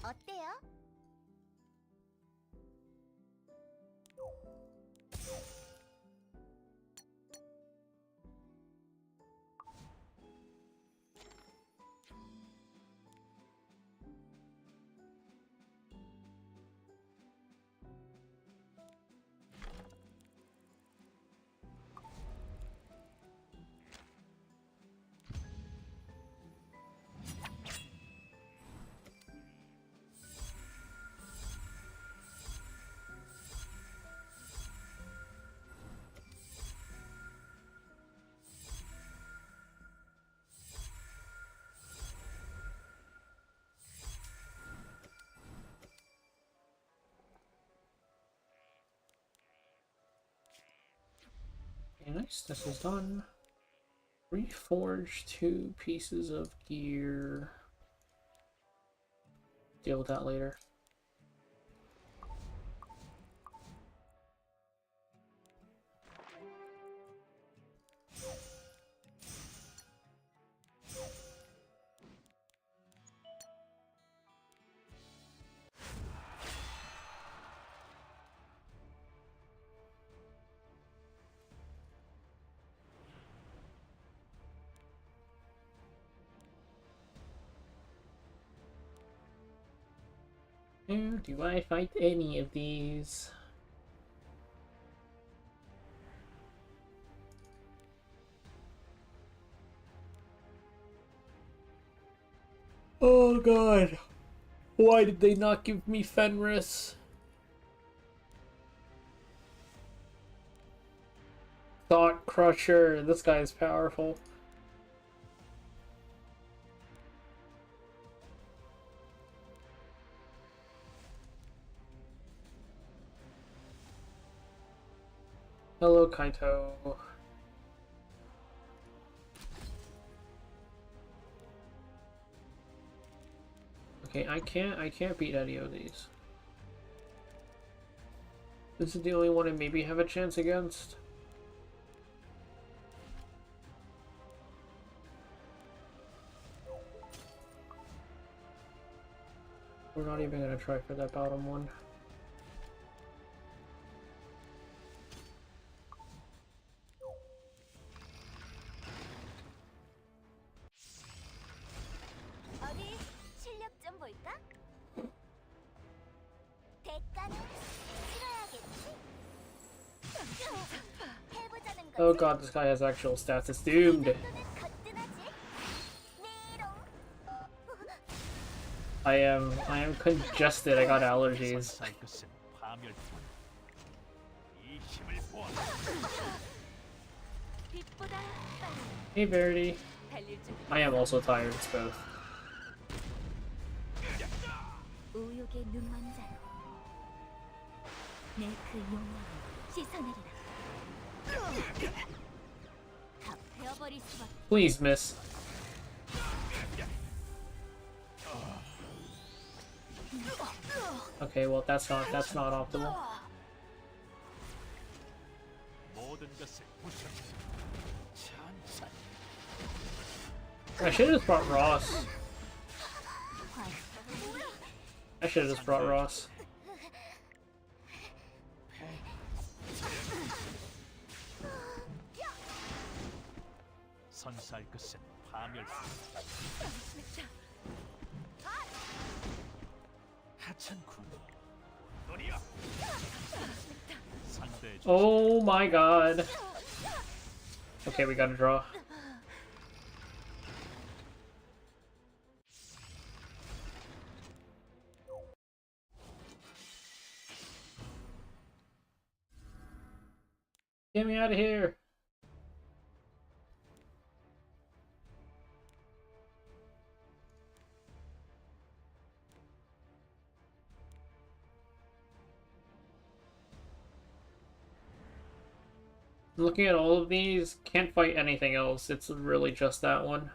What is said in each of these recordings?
어때요? Okay, nice, this is done. Reforge 2 pieces of gear. Deal with that later. Where do I fight any of these? Oh god. Why did they not give me Fenris? Thought Crusher. This guy is powerful. Hello, Kaito. Okay, I can't beat any of these. This is the only one I maybe have a chance against. We're not even gonna try for that bottom one. 어디 실력 좀 볼까? 대가는 치러야겠지? 해보자는 Oh 거지? god, this guy has actual stats. It's 이 doomed. 정도는 거뜬하지? 메롱. I am congested. I got allergies. 살 것은 파멸뿐. 이 힘을 보아. 빛보다 빨리 Hey Verity. 달릴 줄 I am also tired. It's both. 우욕의 눈먼 자로 내 그 용량을 씻어내리라. 다 베어버릴 수밖에. Please miss. Okay, well that's not optimal. 모든 것을 부셔. 찬산. I should have just brought Ross. I should have just brought Ross. 선살 것은 파멸뿐. 하찮군. 너리야. 상대해 주. Oh my god. Okay, we gotta draw. Get me out of here. Looking at all of these, can't fight anything else. It's really just that one.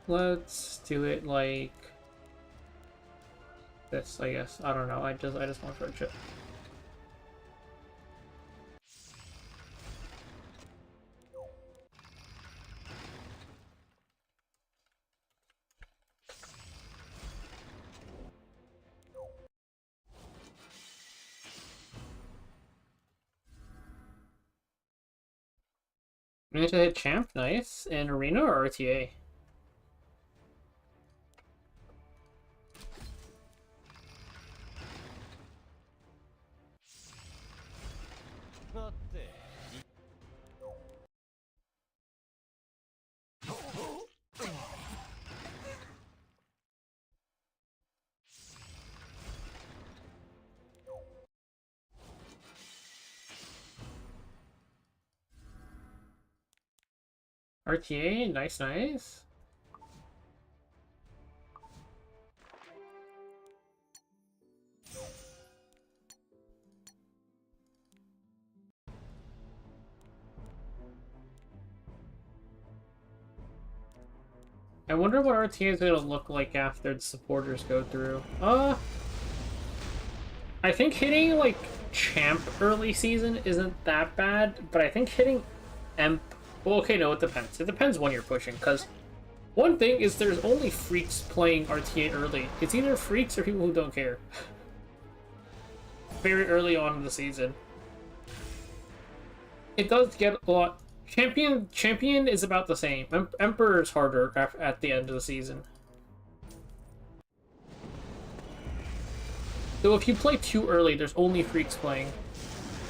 Let's do it like this, I guess. I don't know. I just want friendship. We need to hit champ, nice. In arena or RTA? RTA, nice, nice. I wonder what RTA is gonna look like after the supporters go through. I think hitting like champ early season isn't that bad, but I think hitting Emp. Well, okay, no, it depends. It depends when you're pushing, because one thing is there's only freaks playing RTA early. It's either freaks or people who don't care. Very early on in the season. It does get a lot. Champion is about the same. Emperor is harder at the end of the season. So if you play too early, there's only freaks playing.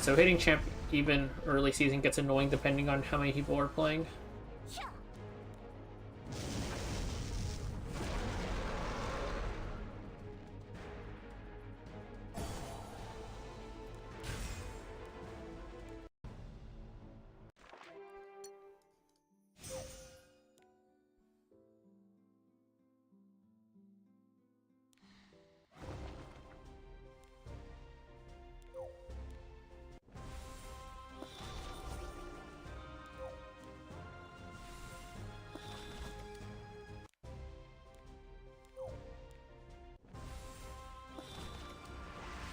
So hitting champ even early season gets annoying depending on how many people are playing.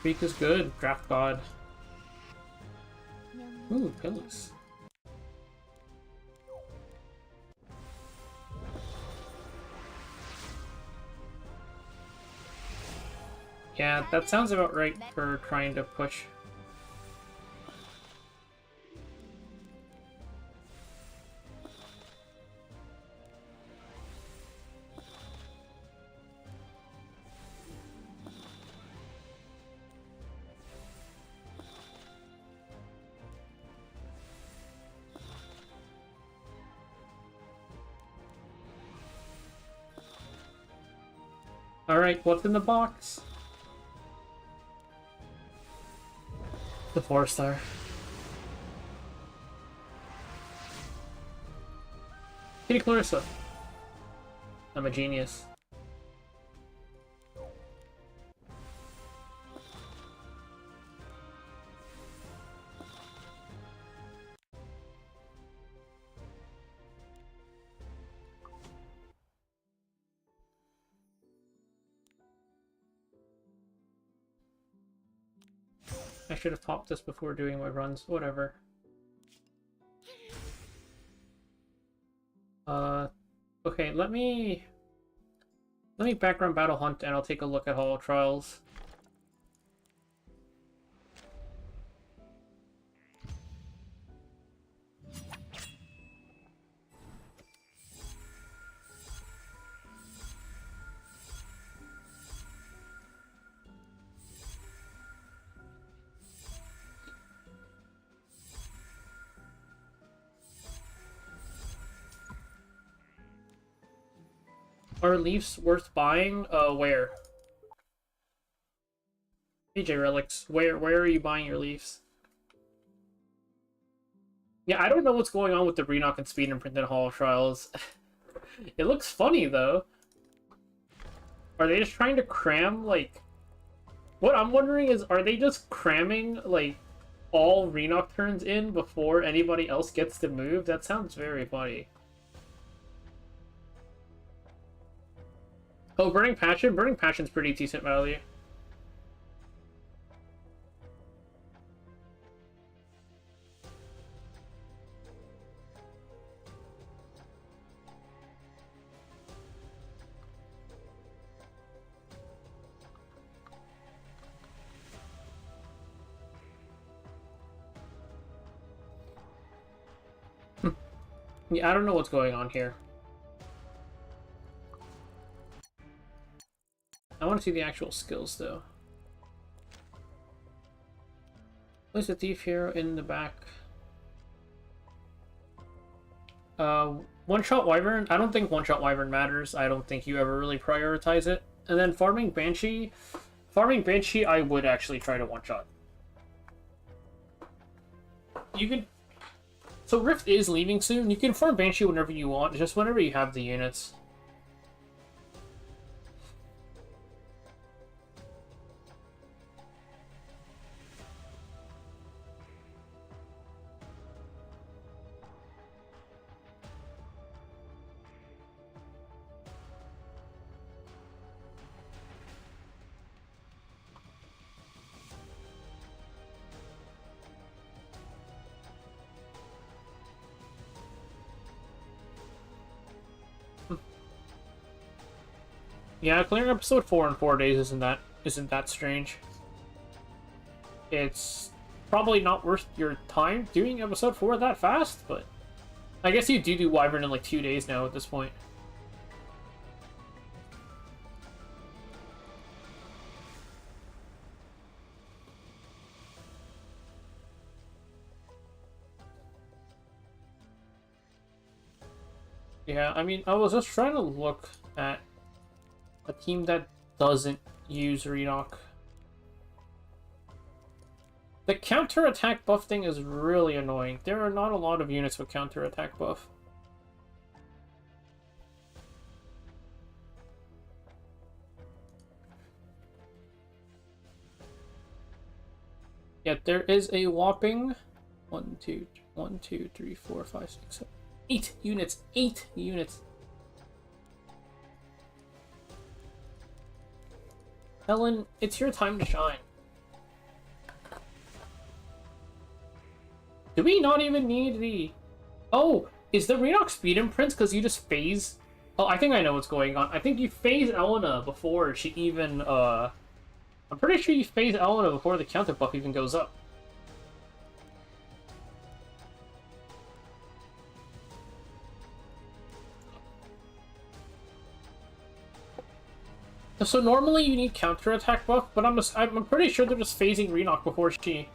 Freak is good. Draft God. Ooh, pillows. Yeah, that sounds about right for trying to push. Alright, what's in the box? The 4-star. Kitty Clarissa. I'm a genius. I should have popped this before doing my runs. Whatever. Okay, let me background battle hunt and I'll take a look at Hall of Trials. Are Leafs worth buying? Where? AJ Relics, where are you buying your Leafs? Yeah, I don't know what's going on with the Renock and Speed Imprint in Hall of Trials. It looks funny, though. Are they just trying to cram, like... What I'm wondering is, are they just cramming, like, all Renock turns in before anybody else gets to move? That sounds very funny. Oh, Burning Passion? Burning Passion's pretty decent value. Yeah, I don't know what's going on here. I want to see the actual skills, though. Place the thief hero in the back. One-shot Wyvern? I don't think one-shot Wyvern matters. I don't think you ever really prioritize it. And then farming Banshee. Farming Banshee, I would actually try to one-shot. You could... So Rift is leaving soon. You can farm Banshee whenever you want, just whenever you have the units. Yeah, clearing episode 4 in 4 days isn't that strange. It's probably not worth your time doing episode 4 that fast, but I guess you do Wyvern in like 2 days now at this point. Yeah, I mean, I was just trying to look at a team that doesn't use Renock. The counter-attack buff thing is really annoying. There are not a lot of units with counter-attack buff. Yet there is a whopping 1, 2, 3, 4, 5, 6, 7, 8 units. 8 units. Helen, it's your time to shine. Do we not even need the... Oh, is the Renock speed imprint because you just phase... Oh, I think I know what's going on. I think you phase Elena before she even, I'm pretty sure you phase Elena before the counter buff even goes up. So normally you need counter-attack buff, but I'm pretty sure they're just phasing Renock before she...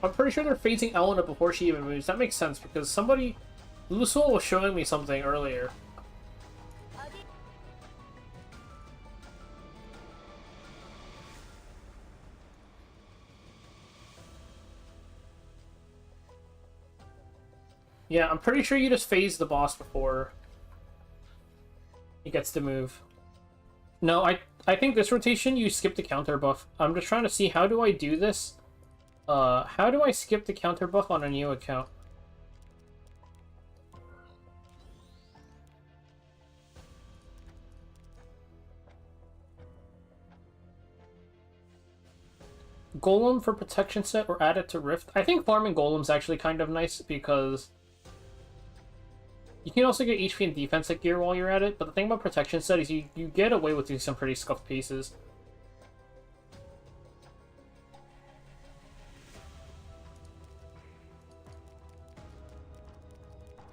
I'm pretty sure they're phasing Elena before she even moves. That makes sense, because somebody... Lucille was showing me something earlier. Yeah, I'm pretty sure you just phase the boss before he gets to move. No, I think this rotation you skip the counter buff. I'm just trying to see how do I do this. How do I skip the counter buff on a new account? Golem for protection set or add it to Rift? I think farming Golem's actually kind of nice because you can also get HP and defense gear while you're at it, but the thing about protection set is you get away with doing some pretty scuffed pieces.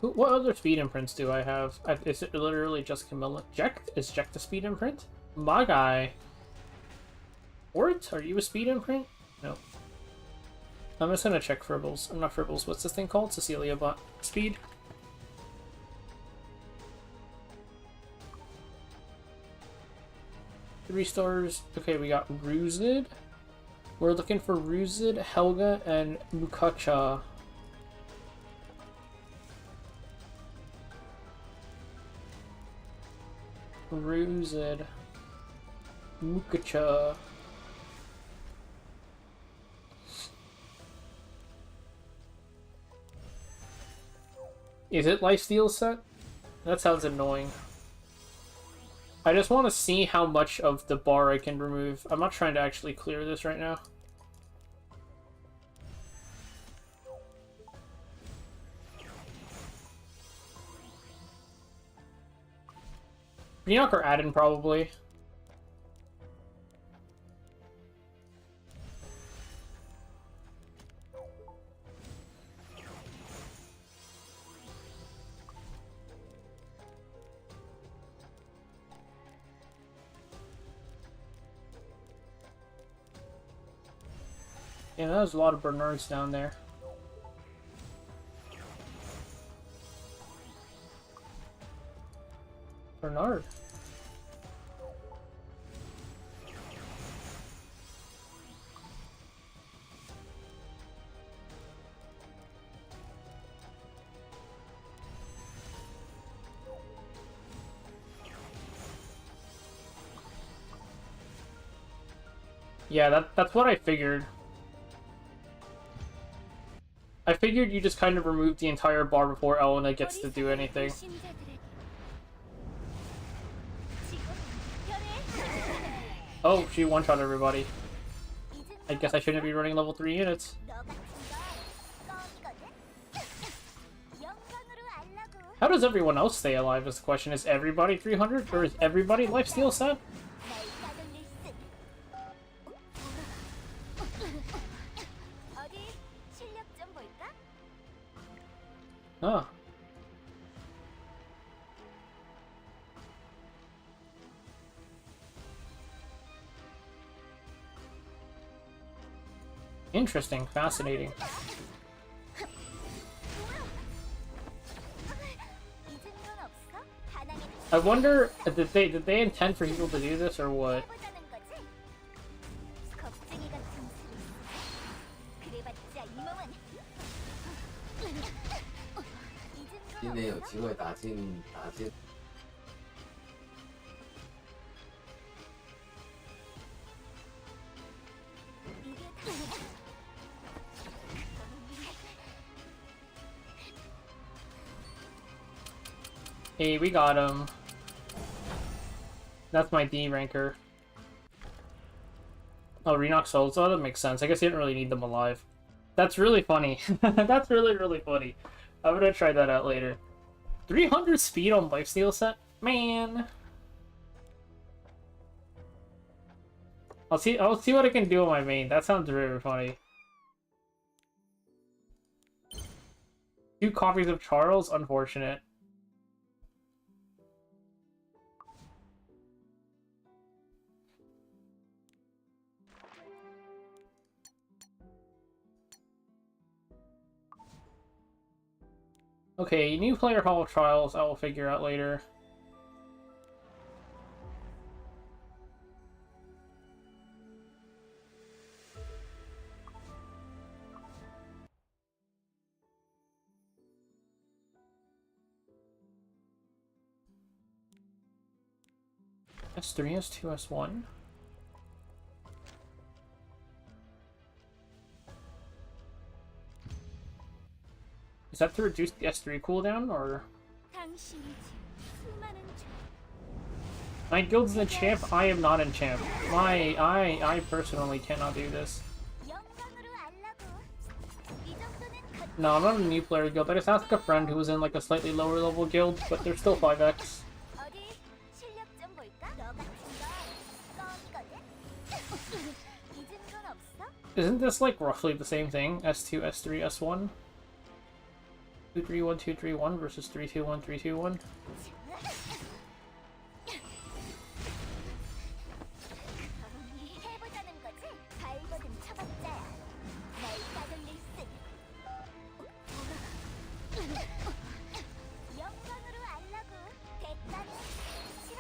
What other speed imprints do I have? Is it literally just Camilla? Jack? Is Jack the speed imprint? My guy. Ort, are you a speed imprint? No. I'm just gonna check Fribbles. I'm not Fribbles. What's this thing called? Cecilia bot. Speed. Three stars. Okay, we got Ruzid. We're looking for Ruzid, Helga, and Mukacha. Ruzid. Mukacha. Is it lifesteal set? That sounds annoying. I just want to see how much of the bar I can remove. I'm not trying to actually clear this right now. Renock or Adden, probably. Yeah, there's a lot of Bernards down there. Bernard. Yeah, that's what I figured. I figured you just kind of remove the entire bar before Elena gets to do anything. Oh, she one-shot everybody. I guess I shouldn't be running level 3 units. How does everyone else stay alive is the question. Is everybody 300 or is everybody lifesteal set? Huh. Interesting, fascinating. I wonder, did they intend for people to do this or what? Hey, we got him. That's my D ranker. Oh, Renox souls. Oh, that makes sense. I guess you didn't really need them alive. That's really funny. That's really, really funny. I'm gonna try that out later. 300 speed on lifesteal set? Man. I'll see what I can do on my main. That sounds very funny. 2 copies of Charles? Unfortunate. Okay, new player hall trials I will figure out later. S3, S2, S1. Is that to reduce the S3 cooldown, or...? My guild's in champ, I am not in champ. I personally cannot do this. No, I'm not a new player guild. I just asked a friend who was in like a slightly lower level guild, but they're still 5x. Isn't this like roughly the same thing? S2, S3, S1? 231, 231 versus 321, 321.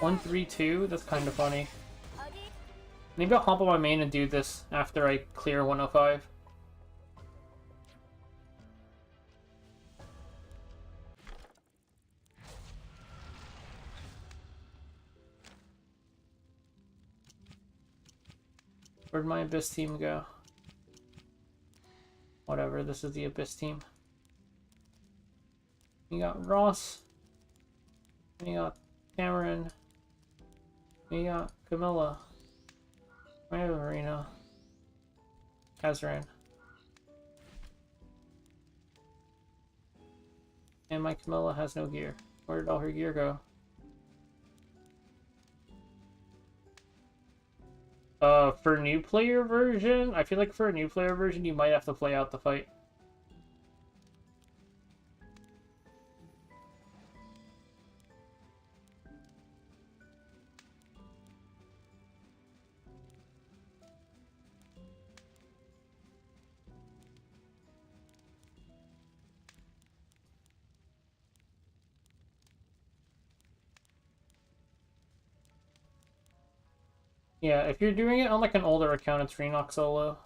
One, 3, 2. That's kind of funny. Maybe I'll hop on my main and do this after I clear 105. Where'd my Abyss team go? Whatever, this is the Abyss team. You got Ross. You got Cameron. We got Camilla. I have Marina. Kazran. And my Camilla has no gear. Where did all her gear go? For new player version, I feel like for a new player version, you might have to play out the fight. Yeah, if you're doing it on like an older account, it's Renox solo.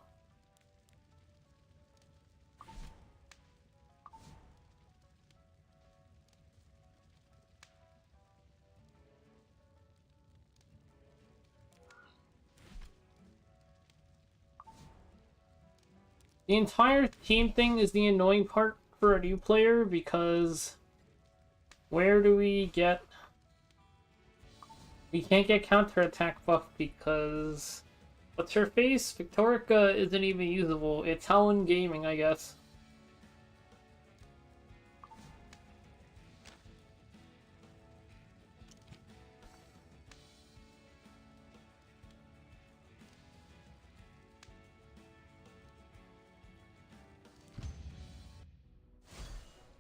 The entire team thing is the annoying part for a new player because where do we get... We can't get counterattack buff because... What's her face? Victorica isn't even usable. It's Helen Gaming, I guess.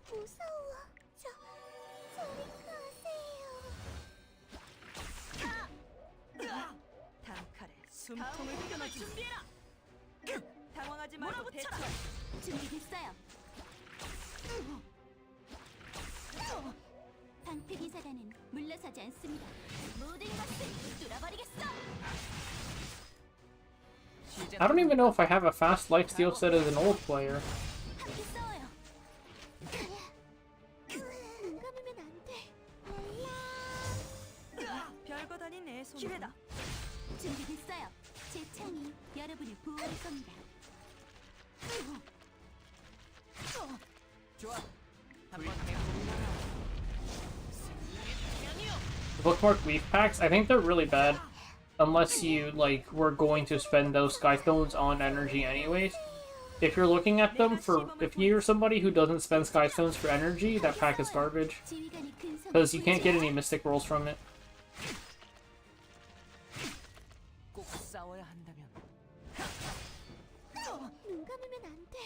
무서워. 저리 가세요. 다음 칼에 숨통을 끊어주마. 당황하지 말고 대처해. 준비됐어요. 방패 기사단은 물러서지 않습니다. 모든 것을 뚫어버리겠어. I don't even know if I have a fast lifesteal set as an old player. 함께 싸워요. 눈 감으면 안 돼. 별거 다닌 내 손. 기회다. 준비됐어요. 제 창이 여러분을 보호할 겁니다. 좋아. 한번 해보자. Bookmark leaf packs, I think they're really bad. Unless you, like, were going to spend those Skystones on energy anyways. If you're looking at them for... If you're somebody who doesn't spend Skystones for energy, that pack is garbage. 지휘관의 근성을 Because you can't get 보여줘요. any Mystic rolls from it. 꼭 싸워야 한다면. 눈 감으면 안 돼.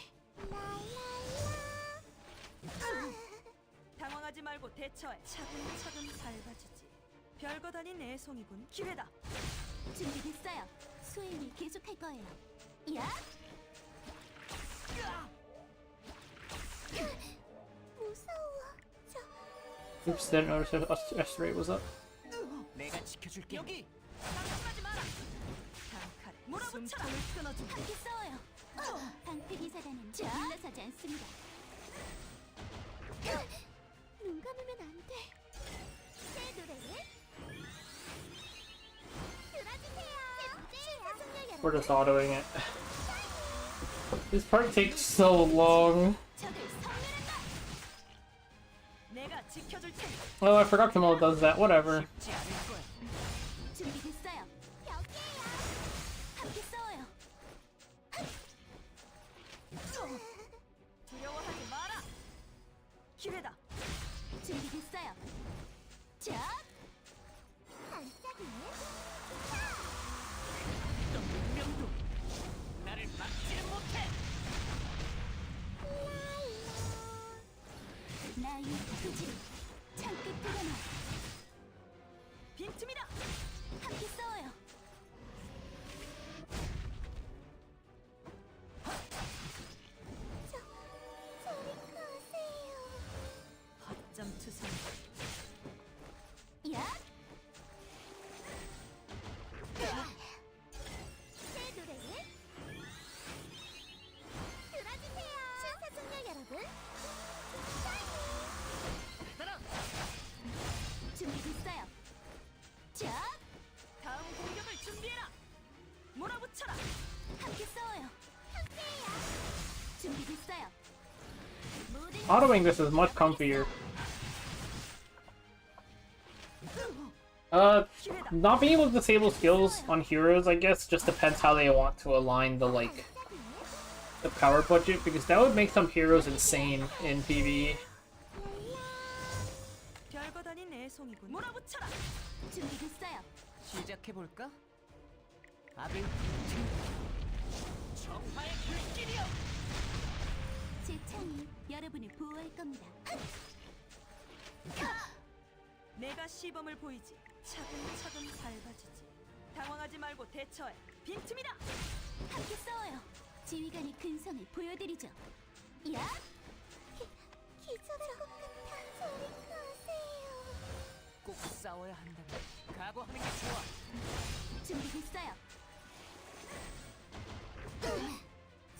당황하지 말고 대처해. 차근차근 밟아주지. 별거 다닌 애송이군. 기회다. 준비됐어요. 수행을 계속할 거예요. 야! 무서워. Oops, didn't notice if S rate was up. 내가 지켜줄게. 여기. 당황하지 마라. 다음 칼에 숨통을 끊어주마. 함께 싸워요. 방패 기사단은 물러서지 않습니다. 눈 감으면 안 돼. 새 노래를 들어주세요. We're just autoing it. This part takes so long. 적을 섬멸한다. 내가 지켜줄 테니. Oh, I forgot Camilla does that. Whatever. 쉽지 않을 거야. 준비됐어요. 여기에요. 함께 싸워요. 두려워하지 마라. 기회다. 준비됐어요. 자, 반짝이네. 명도 나를 막지는 못해. 나의 투지를 창끝 들여놔. 빈틈이다. 함께 싸워요. 저리 가세요. 허점 투성. 야! 새 노래를 들어주세요. 신사숙녀 여러분. 준비됐어요. 자, 다음 공격을 준비해라. 몰아붙여라. 함께 싸워요. 함께해요. 준비됐어요. 모든 Autoing this is much comfier. 기회다. Not being able to disable skills on heroes, I guess, just depends how they want to align the, like, the power budget, because that would make some heroes insane in PvE. 별거 다닌 애송이군. 몰아붙여라. 준비됐어요. 시작해 볼까? 아벨 정화의 불길이여. 제 창이 여러분을 보호할 겁니다. 내가 시범을 보이지. 차근차근 밟아주지. 당황하지 말고 대처해. 빈틈이다. 함께 싸워요. 지휘관이 근성을 보여드리죠. 야! 기절할 것 같아. 저리 가세요. 꼭 싸워야 한다면 각오하는 게 좋아. 준비됐어요.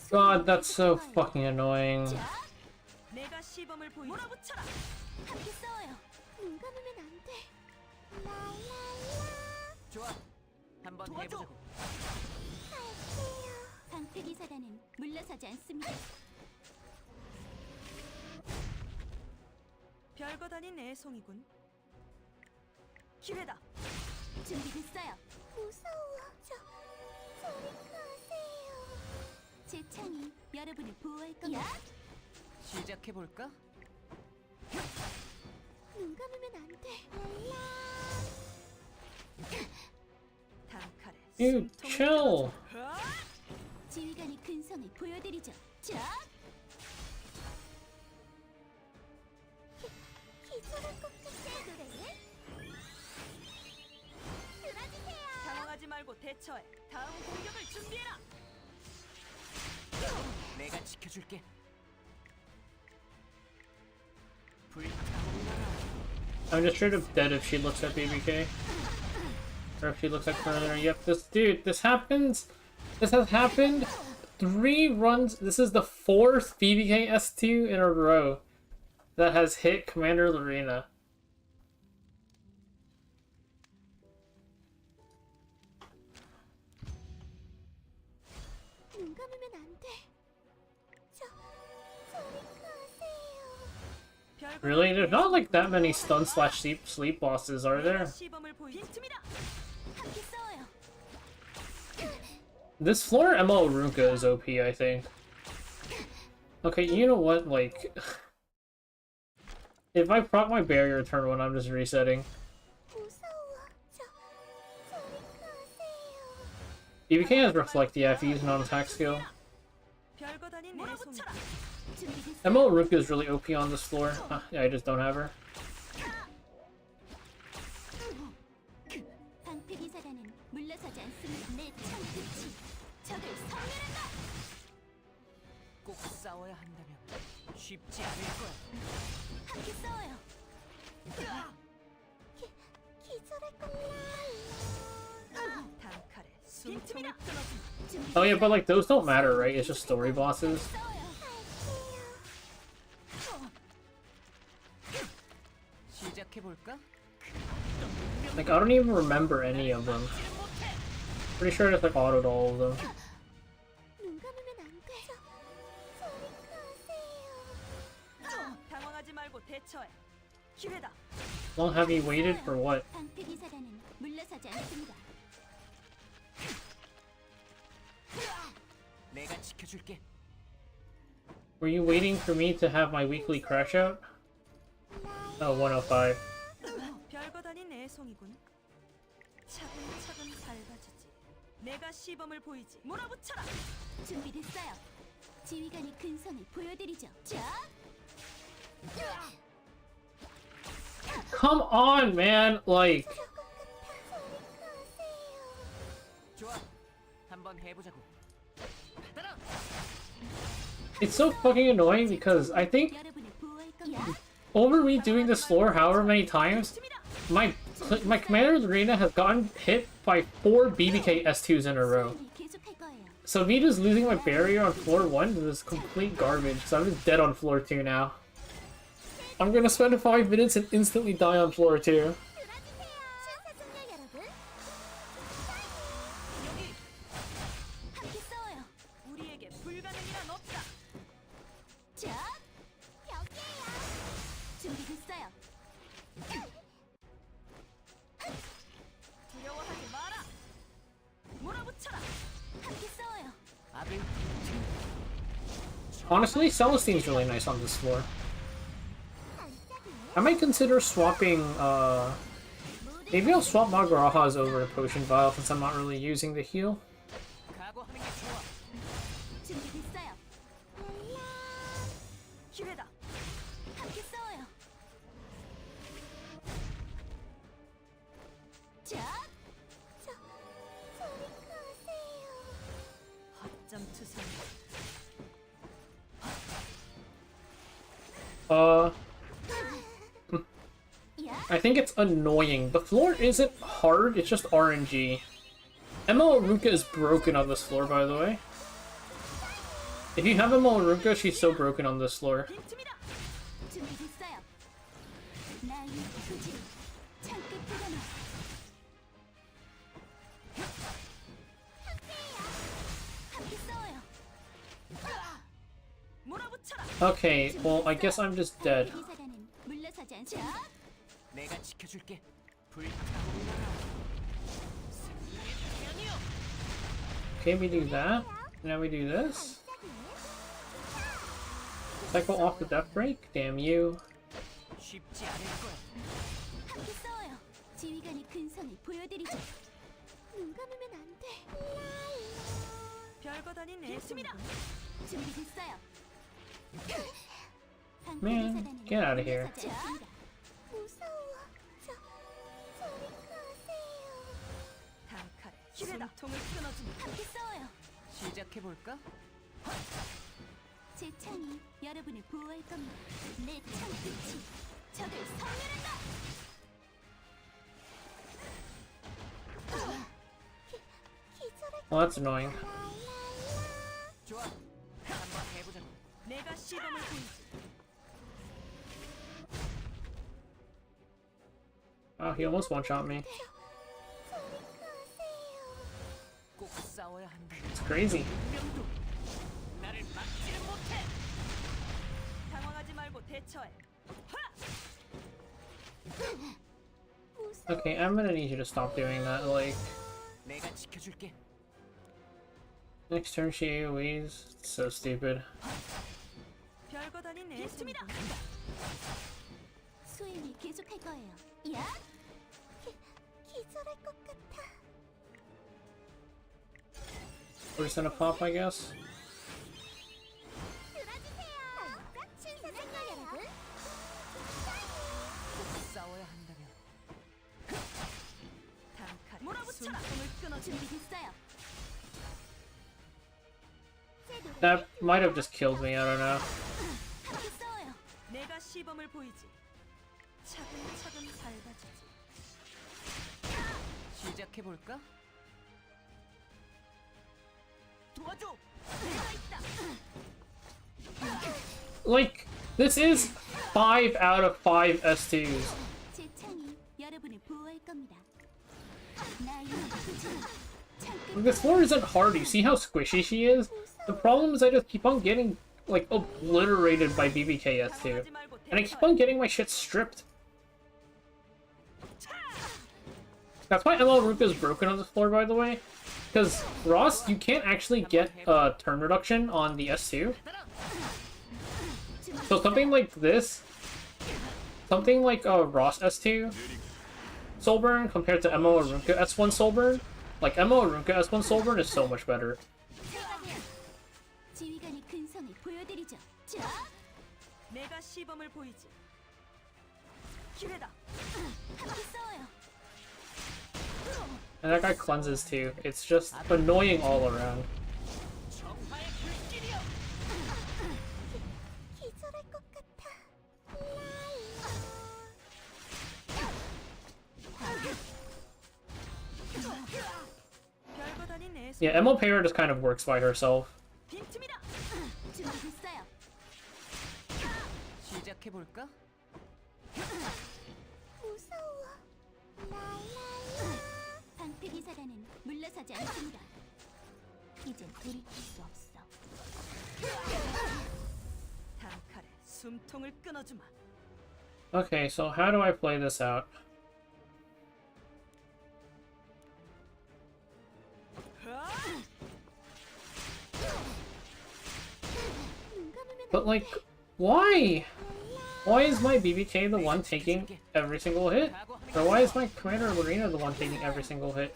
God, that's so fucking annoying. 자, 내가 시범을 보이지. 몰아붙여라. 함께 싸워요. 눈 감으면 안 돼. 좋아. 한번 도와줘. 해보자고. 방패기 사단은 물러서지 않습니다. 별거 다닌 애송이군. 기회다. 준비됐어요. 무서워. 저리 가세요. 제 창이 여러분을 보호할 겁니다. 시작해 볼까? 눈 감으면 안 돼. 단칼에 Dude, 숨통을 chill. 끊어줘. 지휘관이 근성을 보여드리죠. 자! 기절할 것 같아. 그래? 쓰러지세요. 당황하지 말고 대처해. 다음 공격을 준비해라. 내가 지켜줄게. 불타올라라. I'm just straight up dead if she looks at BBK. Or if she looks at Coroner. Yep, this happens. This has happened 3 runs. This is the 4th BBK S2 in a row that has hit Commander Lorena. 눈 감으면 안 돼. 저리 가세요. 별거 Really? 다닌 There's not like that many 애송이군. stun / sleep bosses, are 내가 there? 시범을 보이지. 빈틈이다. 함께 싸워요. This floor ML Ruka is OP, I think. Okay, you know what? Like, if I proc my barrier turn 1, I'm just resetting. 무서워. 저리 가세요. BBK has Reflect the FE's non-attack skill. 별거 다닌 애송이군. 준비됐어요. ML Ruka is really OP on this floor. Yeah, I just don't have her. 방패기 사단은 물러서지 않습니다. 내 창끝이 적을 섬멸한다. 꼭 싸워야 한다면 쉽지 않을 거야. 함께 싸워요. 기절할 겁니다. 단칼에 숨통을 끊어줘. Oh yeah, but like those don't matter, right? It's just story bosses. 싸워요. 시작해 볼까? Like I don't even remember any of them. Pretty sure I just like autoed all of them. 눈 감으면 안 돼. 저리 가세요. 당황하지 말고 대처해. 기회다. How long have you waited for what? 방패기 사단은 물러서지 않습니다. 내가 지켜줄게. Were you waiting for me to have my weekly crash out? Oh, 105. 별거 다닌 애송이군. 차근차근 밟아주지. 내가 시범을 보이지. 몰아붙여라. 준비됐어요. 지휘관이 근성을 보여드리죠. 자! Come on, man! Like, 좋아. 한번 해보자고. 받아라. it's so fucking annoying because I think 여러분을 보호할 겁니다. over me doing this floor however many times, my Commander Arena has gotten hit by 4 BBK S2s in a row. 수행을 계속할 거예요. So me just losing my barrier on floor 1 is complete garbage, so I'm just dead on floor 2 now. I'm gonna spend 5 minutes and instantly die on floor 2. 시청자 여러분, 함께 싸워요. 우리에게 불가능이란 없다. 자, 여기에요. 준비됐어요. Honestly, Celestine's really nice on this floor. I might consider swapping, maybe I'll swap Magraha's over to Potion Vial since I'm not really using the heal. 각오하는 게 좋아. 준비됐어요. 기회다. 함께 싸워요. 자, 저리 가세요. 허점 투성. 야, I think it's annoying. The floor isn't hard, it's just RNG. ML Aruka is broken on this floor, by the way. If you have ML Aruka, she's so broken on this floor. 빈틈이다. 준비됐어요. 나의 투지 창끝 들어놔. 함께 싸워요. 몰아붙여라. Okay, well, I guess I'm just dead. 사단은 물러서지 않자. 내가 지켜줄게. 불타올라라. 생명의 태양이여. Okay, we do that. Now we do this. Cycle off the death break. Damn you. 쉽지 않을 거야. 함께 싸워요. 지휘관의 근성을 보여드리죠. 눈 감으면 안 돼. 별거 다닌 내 빈틈이다. 준비됐어요. Man, get out of here. 무서워. 저리 가세요. 단칼에 숨통을 끊어주마. 함께 싸워요. 시작해 볼까? 제 창이 여러분을 보호할 겁니다. 내 창끝이 적을 섬멸한다. Well, that's annoying. 좋아. 한번 해보자고. 내가 시범을 보이지. Oh, he almost one-shot me. 꼭 싸워야 한다. It's crazy. 명도 나를 막지는 못해. 당황하지 말고 대처해. Okay, I'm gonna need you to stop doing that. Like, 내가 지켜줄게. next turn she AoEs. It's so stupid. 별거 다닌 내 빈틈이다. 수행을 계속할 거예요. 야? 기절할 것 같아. We're just gonna pop, I guess. 싸워야 한다면 단칼에 몰아붙여라. 숨통을 끊어주마. 준비됐어요. That might have just killed me, I don't know. 함께 싸워요. 내가 시범을 보이지. 차근차근 밟아주지. 시작해 볼까? 도와줘. 내가 있다. Like, this is 5 out of 5 S2s. 제 창이 여러분을 보호할 겁니다. 나의 투지 창끝 This floor isn't hard. You see how squishy she is? The problem is I just keep on getting, like, obliterated by BBK S2. 당황하지 말고 And I keep 대처해. on getting my shit stripped. That's why ML Ruka is broken on this floor, by the way. Because, Ross, you can't actually get a turn reduction on the S2. So something like this, something like Ross S2 Soulburn compared to ML Ruka S1 Soulburn, like ML Ruka S1 Soulburn is so much better. 지휘관의 근성을 보여드리죠. 자, 내가 시범을 보이지. 기회다. 함께 싸워요. And that guy cleanses too. It's just annoying all around. 정화의 불길이여. 기절할 것 같아. 별거 다닌 내 Yeah, ML Payer just kind of works by herself. 빈틈이다. 준비됐어요. 시작해 볼까? 무서워. 방패기 사단은 물러서지 않습니다. 이젠 돌이킬 수 없어. 단칼에 숨통을 끊어주마. Okay, so how do I play this out? 눈 감으면 But like, why? Why is my BBK the one taking every single hit? Or why is my Commander Marina the one taking every single hit?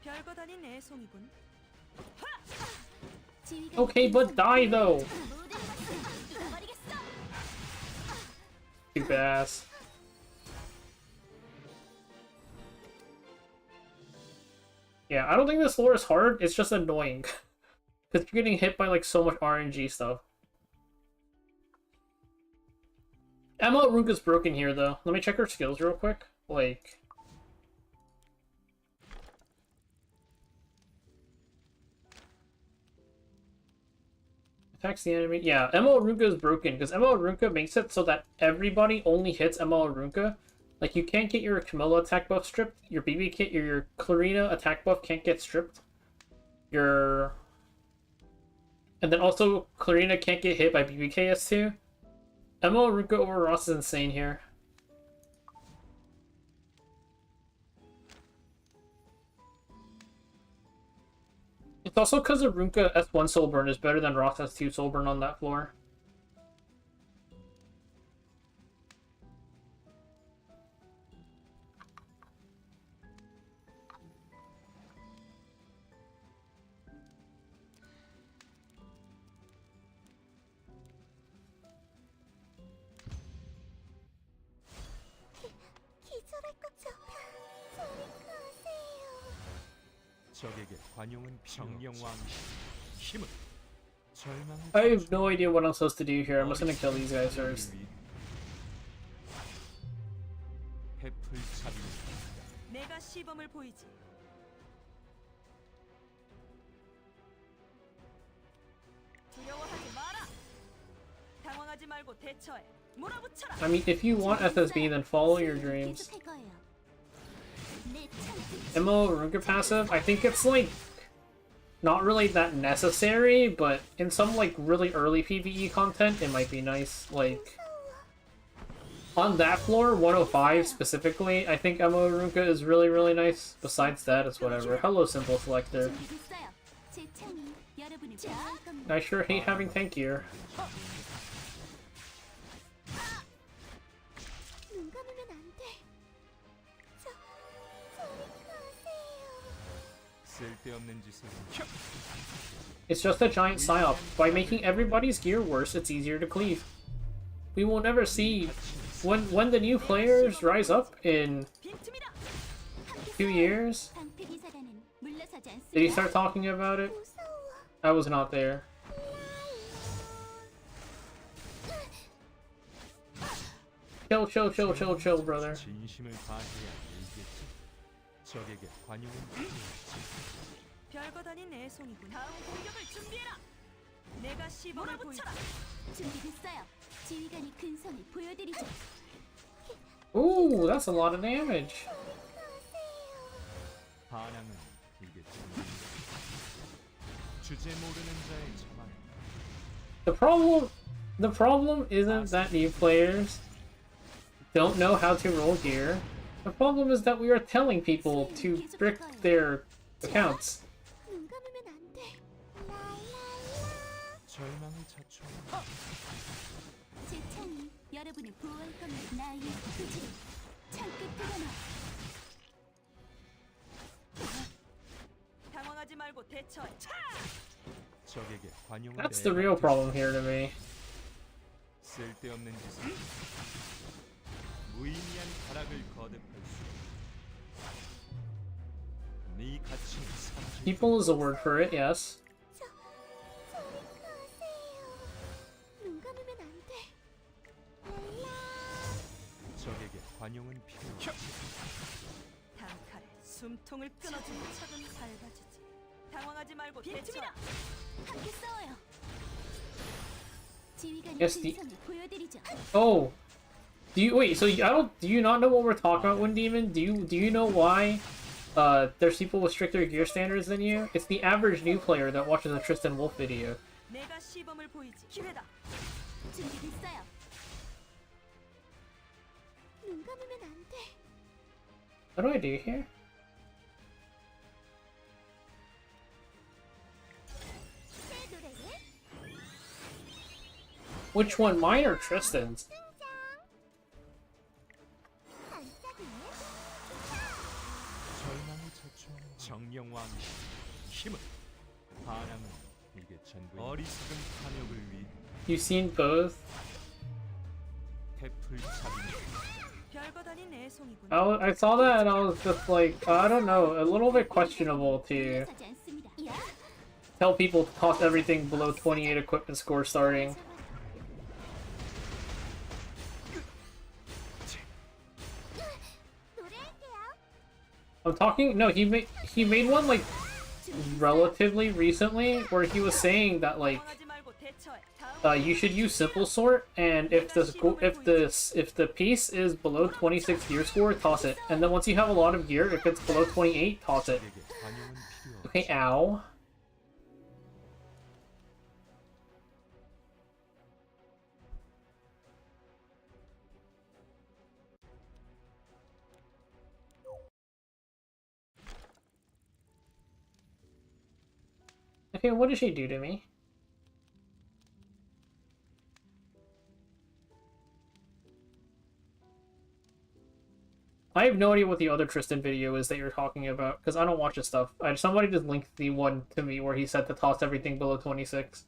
별거 다닌 애송이군. 지휘관이 Okay, but die though! 모든 것을 뚫어버리겠어. Stupid ass. Yeah, I don't think this lore is hard, it's just annoying. Because you're getting hit by like so much RNG stuff. Emma Ruka's broken here though. Let me check her skills real quick. Like... Attacks the enemy. Yeah, ML Ruka is broken because ML Ruka makes it so that everybody only hits ML Ruka. Like, you can't get your Camilla attack buff stripped. Your BB kit, your Clarina attack buff can't get stripped. Your... And then also, Clarina can't get hit by BBKS2. ML Ruka over Ross is insane here. It's also because of Ruka S1 Soulburn is better than Ross S2 Soulburn on that floor. 기절할 것처럼 저리 가세요. 적에게 관용은 평영왕시 힘은 절망을 I have no idea what I'm supposed to do here. I'm just gonna kill these guys first. 해풀차비 내가 시범을 보이지. 두려워하지 마라. 당황하지 말고 대처해. 몰아붙여라. I mean, if you want FSB, then follow your dreams. 계속할 거예요. 내 창 MO Ruka passive, I think it's like not really that necessary, but in some like really early PvE content, it might be nice. Like on that floor, 105 specifically, I think MO Ruka is really nice. Besides that, it's whatever. Hello, Simple Selector. 준비됐어요. 제 창이 여러분을 보호할 겁니다. I sure hate having tank gear. 눈 감으면 안 돼. 저리 가세요. 쓸데없는 짓을 It's just a giant psyop. By making everybody's gear worse, it's easier to cleave. We will never see when the new players rise up in 빈틈이다. 2 years. 방패 기사단은 물러서지 않습니다. Did he start talking about it? I was not there. Chill, brother. 진심을 다해야 이겠지. 적에게 관용은 별거 다닌 애송이군. 다음 공격을 준비해라. 내가 시범을 보이지. 준비됐어요. 지휘관이 근성을 보여드리죠. Ooh, that's a lot of damage. 반항은 이게 주제 모르는 자의 자만 The problem isn't that new players don't know how to roll gear. The problem is that we are telling people to brick their accounts. 눈 감으면 안 돼. 절망을 자초 제 창이 여러분을 보호할 겁니다. 나의 후지. 창 끝으로 나. 당황하지 말고 대처해. 적에게 관용을 That's the real problem here to me. 쓸데없는 짓을 무의미한 타락을 거듭할 수 네 가치는 사라질 People is a word for it, yes. 저리 가세요. 눈 감으면 안 돼. 적에게 관용은 필요 단칼에 숨통을 끊어주는 척은 밟아주지. 당황하지 말고 대처해. 함께 싸워요. 지휘관이 Yes, the- 근성을 보여드리죠. Oh, do you wait? So do you not know what we're talking about, Wind Demon? Do you know why? There's people with stricter gear standards than you. It's the average new player that watches a Tristan Wolf video. 내가 시범을 보이지. 기회다. 준비됐어요. 눈 감으면 안 돼. What do I do here? 새 노래를 Which one, mine or Tristan's? 정령왕 힘은 반항은 이게 전부 어리석은 탐욕을 위해 You seen both? 태풀차기 별거 다닌 애송이군. I saw that and I was just like, I don't know, a little bit questionable to 사지 않습니다. 야, tell people to toss everything below 28 equipment score starting. 노래할게요. I'm talking, no, he made one like relatively recently where he was saying that like 당황하지 말고 대처해. 다음 you should use simple sort, and if the piece is below 26 gear score, toss it. And then once you have a lot of gear, if it's below 28, toss it. 내게 관용은 필요 없지. Okay, ow. Okay, what did she do to me? I have no idea what the other Tristan video is that you're talking about, because I don't watch his stuff. Somebody just linked the one to me where he said to toss everything below 26.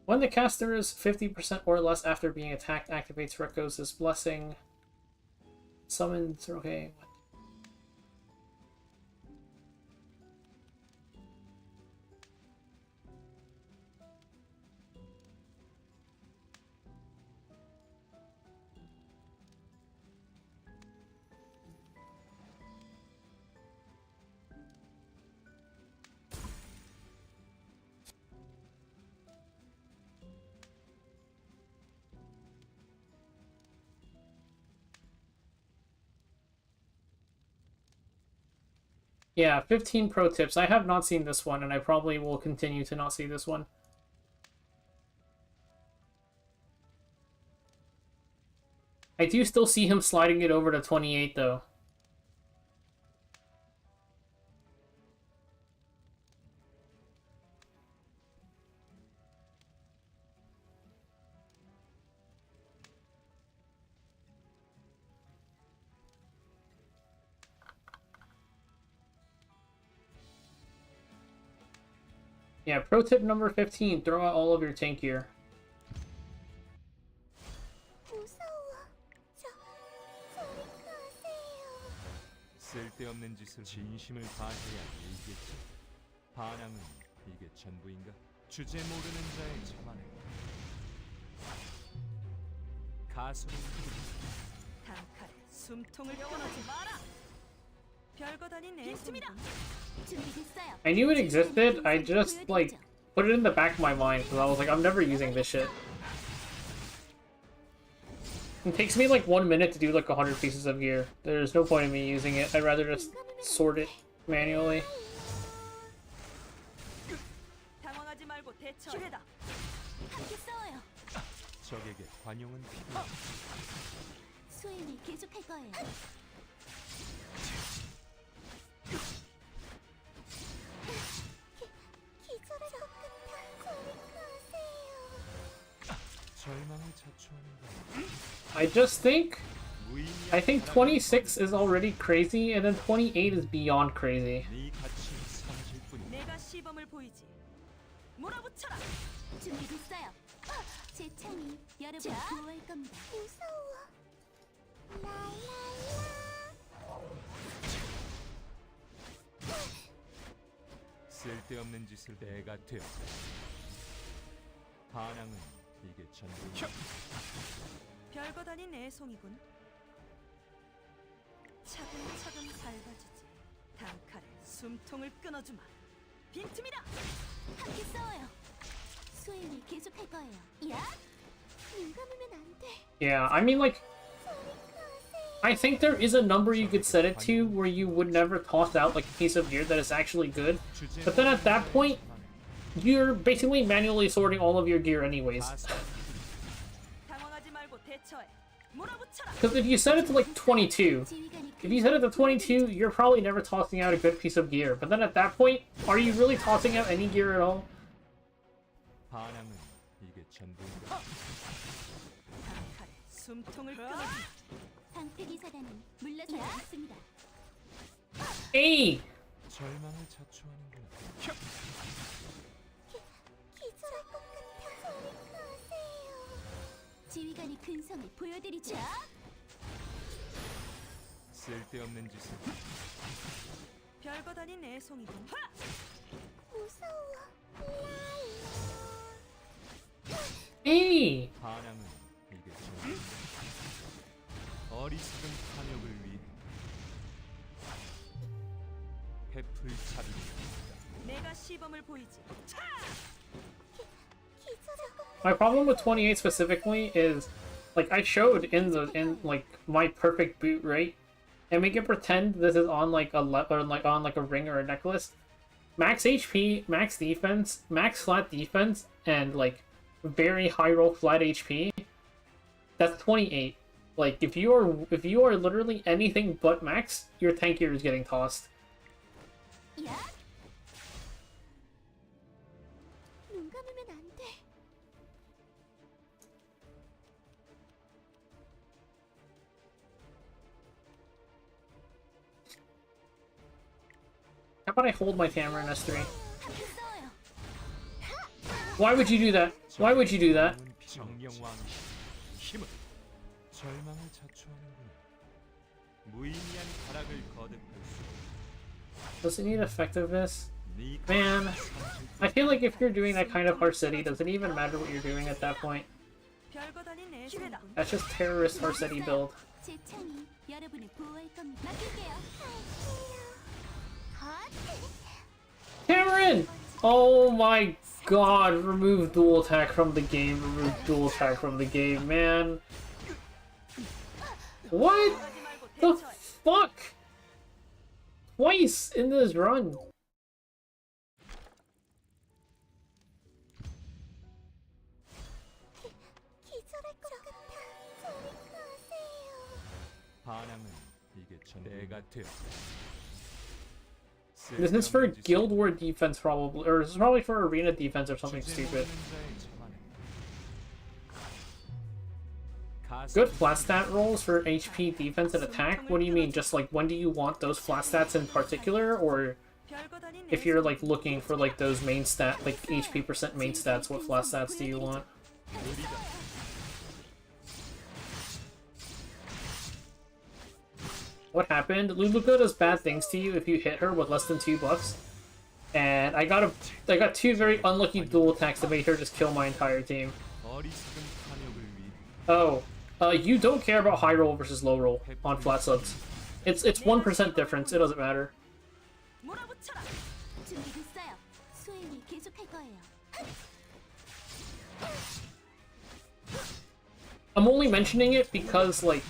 When the caster is 50% or less after being attacked, activates Rekko's blessing. Summons, okay. Yeah, 15 pro tips. I have not seen this one, and I probably will continue to not see this one. I do still see him sliding it over to 28, though. Yeah, pro tip number 15, throw out all of your tank gear. 무서워. 저리 가세요. 쓸데없는 짓을 진심을 다해야 이겠지. 반항은 이게 전부인가? 주제 모르는 자의 자만해. 가슴을 단칼에 숨통을 끊어지 마라. 별거 다닌 애송이군. 준비됐어요. I knew it existed, I just, like, put it in the back of my mind, because I was like, I'm never using this shit. It takes me like 1 minute to do like 100 pieces of gear. There's no point in me using it. I'd rather just sort it manually. 당황하지 말고 대처해. 기회다. 함께 싸워요. 적에게 관용은 필요 없지. 수행을 계속할 거예요. 기절할 것 같아. 저리 가세요. 절망을 자초하는 거. I think 26 is already crazy, and then 28 is beyond crazy. 네 가치는 사라질 뿐이야. 내가 시범을 보이지. 몰아붙여라. 준비됐어요. 제 창이 여러분을 보호할 겁니다. 무서워. 라라라. 쓸데없는 짓을 내가 되었다. 반항은 이게 전부인가? 별거 다닌 애송이군. 차근차근 밟아주지. 단칼에 숨통을 끊어주마. 빈틈이다. 함께 싸워요. 수행을 계속할 거예요. 야? 눈 감으면 안 돼. Yeah, I mean, like, I think there is a number you could set it to where you would never toss out like a piece of gear that is actually good. But then at that point, you're basically manually sorting all of your gear anyways. 당황하지 말고 대처해. 몰아붙여라. Because if you set it to like 22, if you set it to 22, you're probably never tossing out a good piece of gear. But then at that point, are you really tossing out any gear at all? 반항은 이게 전부인가? 단칼에 숨통을 끊어주마. 방패기사단은 물러서지 않습니다. Hey! 절망을 자초하는구나. 기절할 것 같아. 저리 가세요. 지휘관의 근성을 보여드리죠. 쓸데없는 짓을. 별거 다닌 애송이군. 무서워. Hey! 반항은 이게 전부인가? 어리석은 탐욕을 위해 해풀 차비를 내가 시범을 보이지. My problem with 28 specifically is, like, I showed in like my perfect boot, right? And we can pretend this is on like a or like on like a ring or a necklace. Max HP, max defense, max flat defense, and like very high roll flat HP. That's 28. Like if you are literally anything but max, your tank gear is getting tossed. 야! 눈 감으면 안 돼. How about I hold my camera in S3? 함께 싸워요. Why would you do that? Why would you do that? 정령왕 힘은 절망을 자초하는구나. 무의미한 타락을 거듭할 수. Does it need effectiveness? 네 Man, I feel like if you're doing that kind of hard city, does it even matter what you're doing at that point? 별거 다닌 애송이군. That's just terrorist hard city build. 제 창이 여러분을 보호할 겁니다. 맡길게요. Cameron! Oh my god, remove dual attack from the game, remove dual attack from the game, man. What 하지 말고 the 대처해. fuck? Twice in this run. 기절할 것 같아. 저리 가세요. 반항은 이게 내가 되어. This is for Guild War defense probably, or this is probably for arena defense or something stupid. Good flat stat rolls for HP, defense, and attack? What do you mean? Just like when do you want those flat stats in particular? Or 별거 다닌 if you're like looking for like those main stat, like HP percent main stats, what flat stats do you want? What happened? Luluka does bad things to you if you hit her with less than 2 buffs. And I got 2 very unlucky dual attacks that made her just kill my entire team. Oh, you don't care about high roll versus low roll on flat subs. It's 1% difference. It doesn't matter. 몰아붙여라. 준비됐어요. 수행을 계속할 거예요. I'm only mentioning it because, like,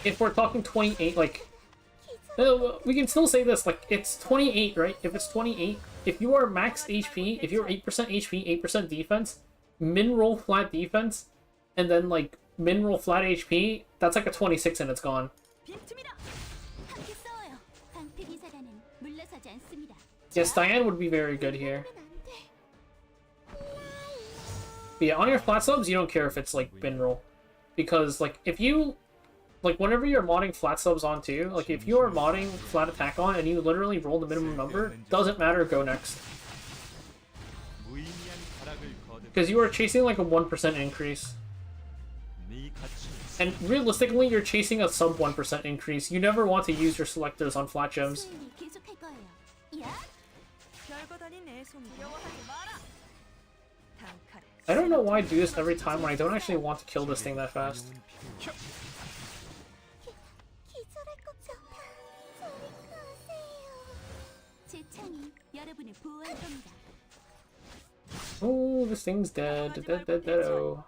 if we're talking 28, like, we can still say this, like, it's 28, right? If it's 28, if you are max HP, if you're 8% HP, 8% defense, min roll flat defense, and then, like, min roll flat HP, that's like a 26 and it's gone. 빈틈이다. 함께 싸워요. 방패 기사단은 물러서지 않습니다. Yes, Diane would be very good here. But yeah, on your flat subs, you don't care if it's, like, min roll. Because, like, if you... Like, whenever you're modding flat subs on too, like, if you are modding flat attack on and you literally roll the minimum number, doesn't matter, go next. Because you are chasing, like, a 1% increase. And realistically, you're chasing a sub 1% increase. You never want to use your selectors on flat gems. 수행을 계속할 거예요. 야! 별거 다닌 애송이. 두려워하지 마라. 단칼에. I don't know why I do this every time when I don't actually want to kill this thing that fast. 기절할 것 같아. 저리 가세요. 제 창이 여러분을 보호할 겁니다. Oh, this thing's dead. Dead, dead, dead, oh.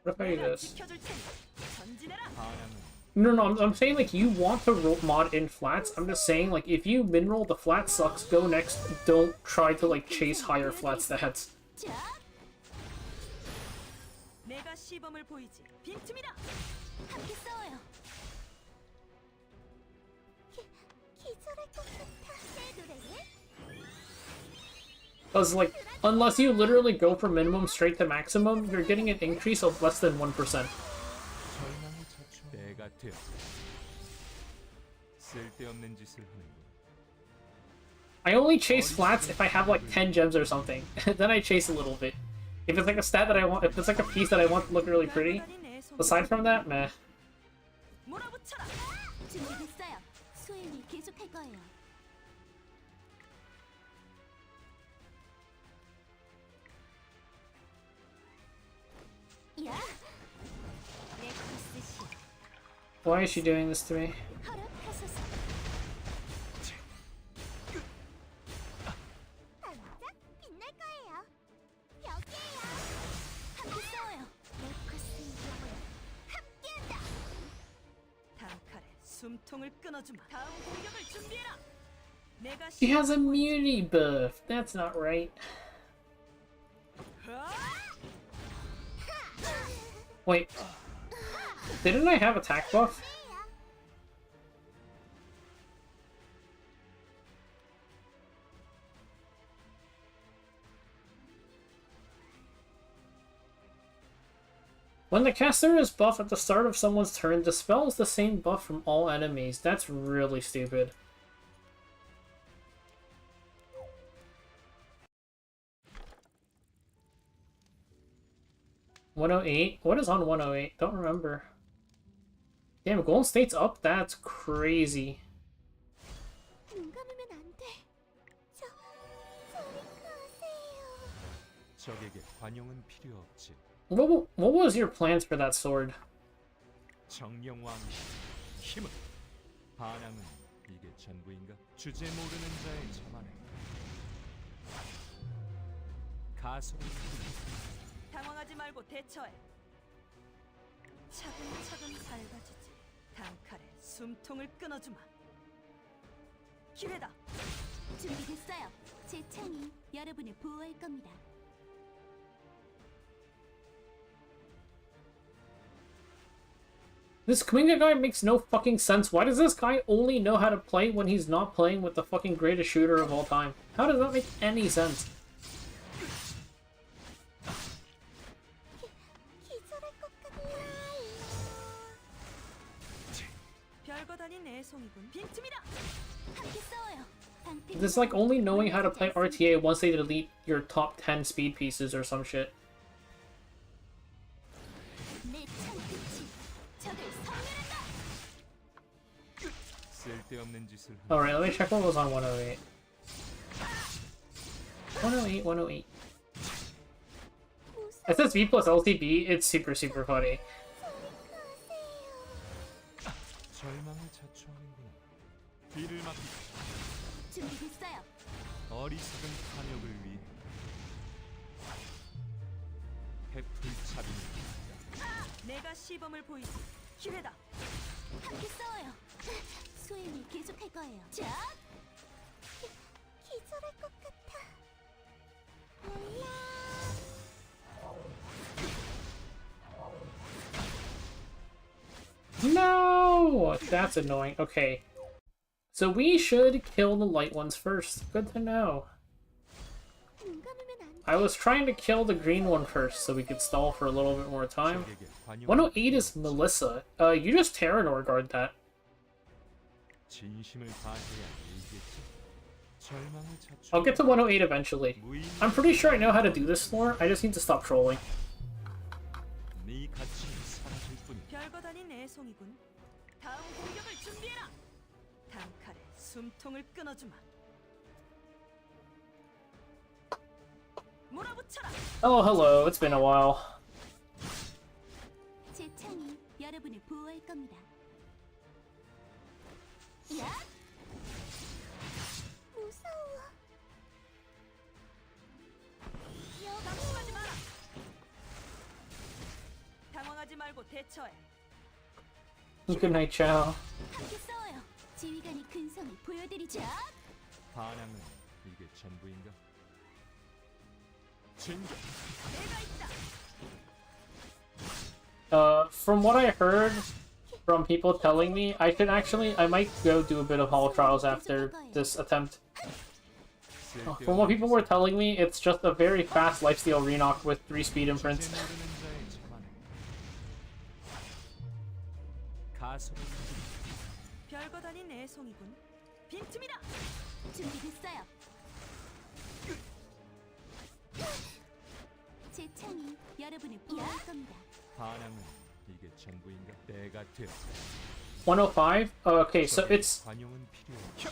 What if I do 내가 this? 지켜줄 테니 전진해라. No, no, I'm saying, like, you want to mod in flats. I'm just saying, like, if you min-roll the flat sucks, go next. Don't try to, like, chase higher flat stats. 자! 내가 시범을 보이지. 빈틈이다. 함께 싸워요. 기절할 것 같아. 새 노래에 Because, like, unless you literally go from minimum straight to maximum, you're getting an increase of less than 1%. 때가 되어 쓸데없는 짓을 하는 I only chase flats if I have like 10 gems or something. Then I chase a little bit. If it's like a stat that I want, if it's like a piece that I want to look really pretty. Aside from that, meh. 몰아붙여라. 준비됐어요. 수행을 계속할 거예요. 야, 내 코스시 Why is she doing this to me? 허락하소서. 반짝 빛날 거예요. 여기에요. 함께 싸워요. 내 코스의 영혼 함께한다. 단칼에 숨통을 끊어주마. 다음 공격을 준비해라. 내가 She has a immunity buff. That's not right. Wait. Didn't I have attack buff? When the caster is buff at the start of someone's turn, dispels the same buff from all enemies. That's really stupid. (108) What is on 108? Don't remember. Damn, Golden State's up? That's crazy. 눈 감으면 안 돼. 저리 가세요. 적에게 관용은 필요 없지. What was your plans for that sword? 정령왕 힘은 반항은 이게 전부인가? 주제 모르는 자의 자만에 가소를 당황하지 말고 대처해. 차근차근 밝아지지. 단칼에 숨통을 끊어주마. 기회다. 준비됐어요. 제 창이 여러분을 보호할 겁니다. This Kaminga guy makes no fucking sense. Why does this guy only know how to play when he's not playing with the fucking greatest shooter of all time? How does that make any sense? 기절할 것 같나요? 별거 다닌 애송이군. 빈틈이다. 함께 싸워요. 방패 This is like only knowing how to play RTA once they delete your top 10 speed pieces or some shit. 내 창끝이 적을 섬멸한다. 쓸데없는 짓을 하는 Alright, let me check what was on 108. 108, 108. It says V plus LTB, it's super funny. 절망을 자초하는구나. 뒤를 막기 준비됐어요. 어리석은 탐욕을 위해 해풀차비는 내가 시범을 보이지. 기회다. 함께 싸워요. 수행을 계속할 거예요. 자, 기절할 것 같아. No! That's annoying. Okay. So we should kill the light ones first. Good to know. 눈 감으면 안 돼. I was trying to kill the green one first so we could stall for a little bit more time. 적에게 관용은 108 is Melissa. You just Terranor guard that. 진심을 다해야 이겠지. 절망을 자초 I'll get to 108 eventually. I'm pretty sure I know how to do this floor. I just need to stop trolling. 네 가치는 사라질 뿐이야. 별거 다닌 애송이군. 다음 공격을 준비해라. 단칼에 숨통을 끊어주마. 몰아붙여라. Oh, hello. It's been a while. 제 창이 여러분을 보호할 겁니다. 야! 무서워. 당황하지 마라. 당황하지 말고 대처해. Good night, Chow. 함께 싸워요. 지휘관이 근성을 보여드리죠. 반항은 이게 전부인가? 진정 내가 있다. From what I heard from people telling me, I might go do a bit of Hall Trials after this attempt. From what people were telling me, it's just a very fast lifesteal Renock with 3 speed imprints. 주제 모르는 자의 자만을. 가소를 별것 아닌 애송이군. 빈틈이다. 준비됐어요. 제 창이 여러분을 보호할 겁니다. 반항은 이게 전부인가? 때가 되어 105? Okay, so it's 관용은 필요.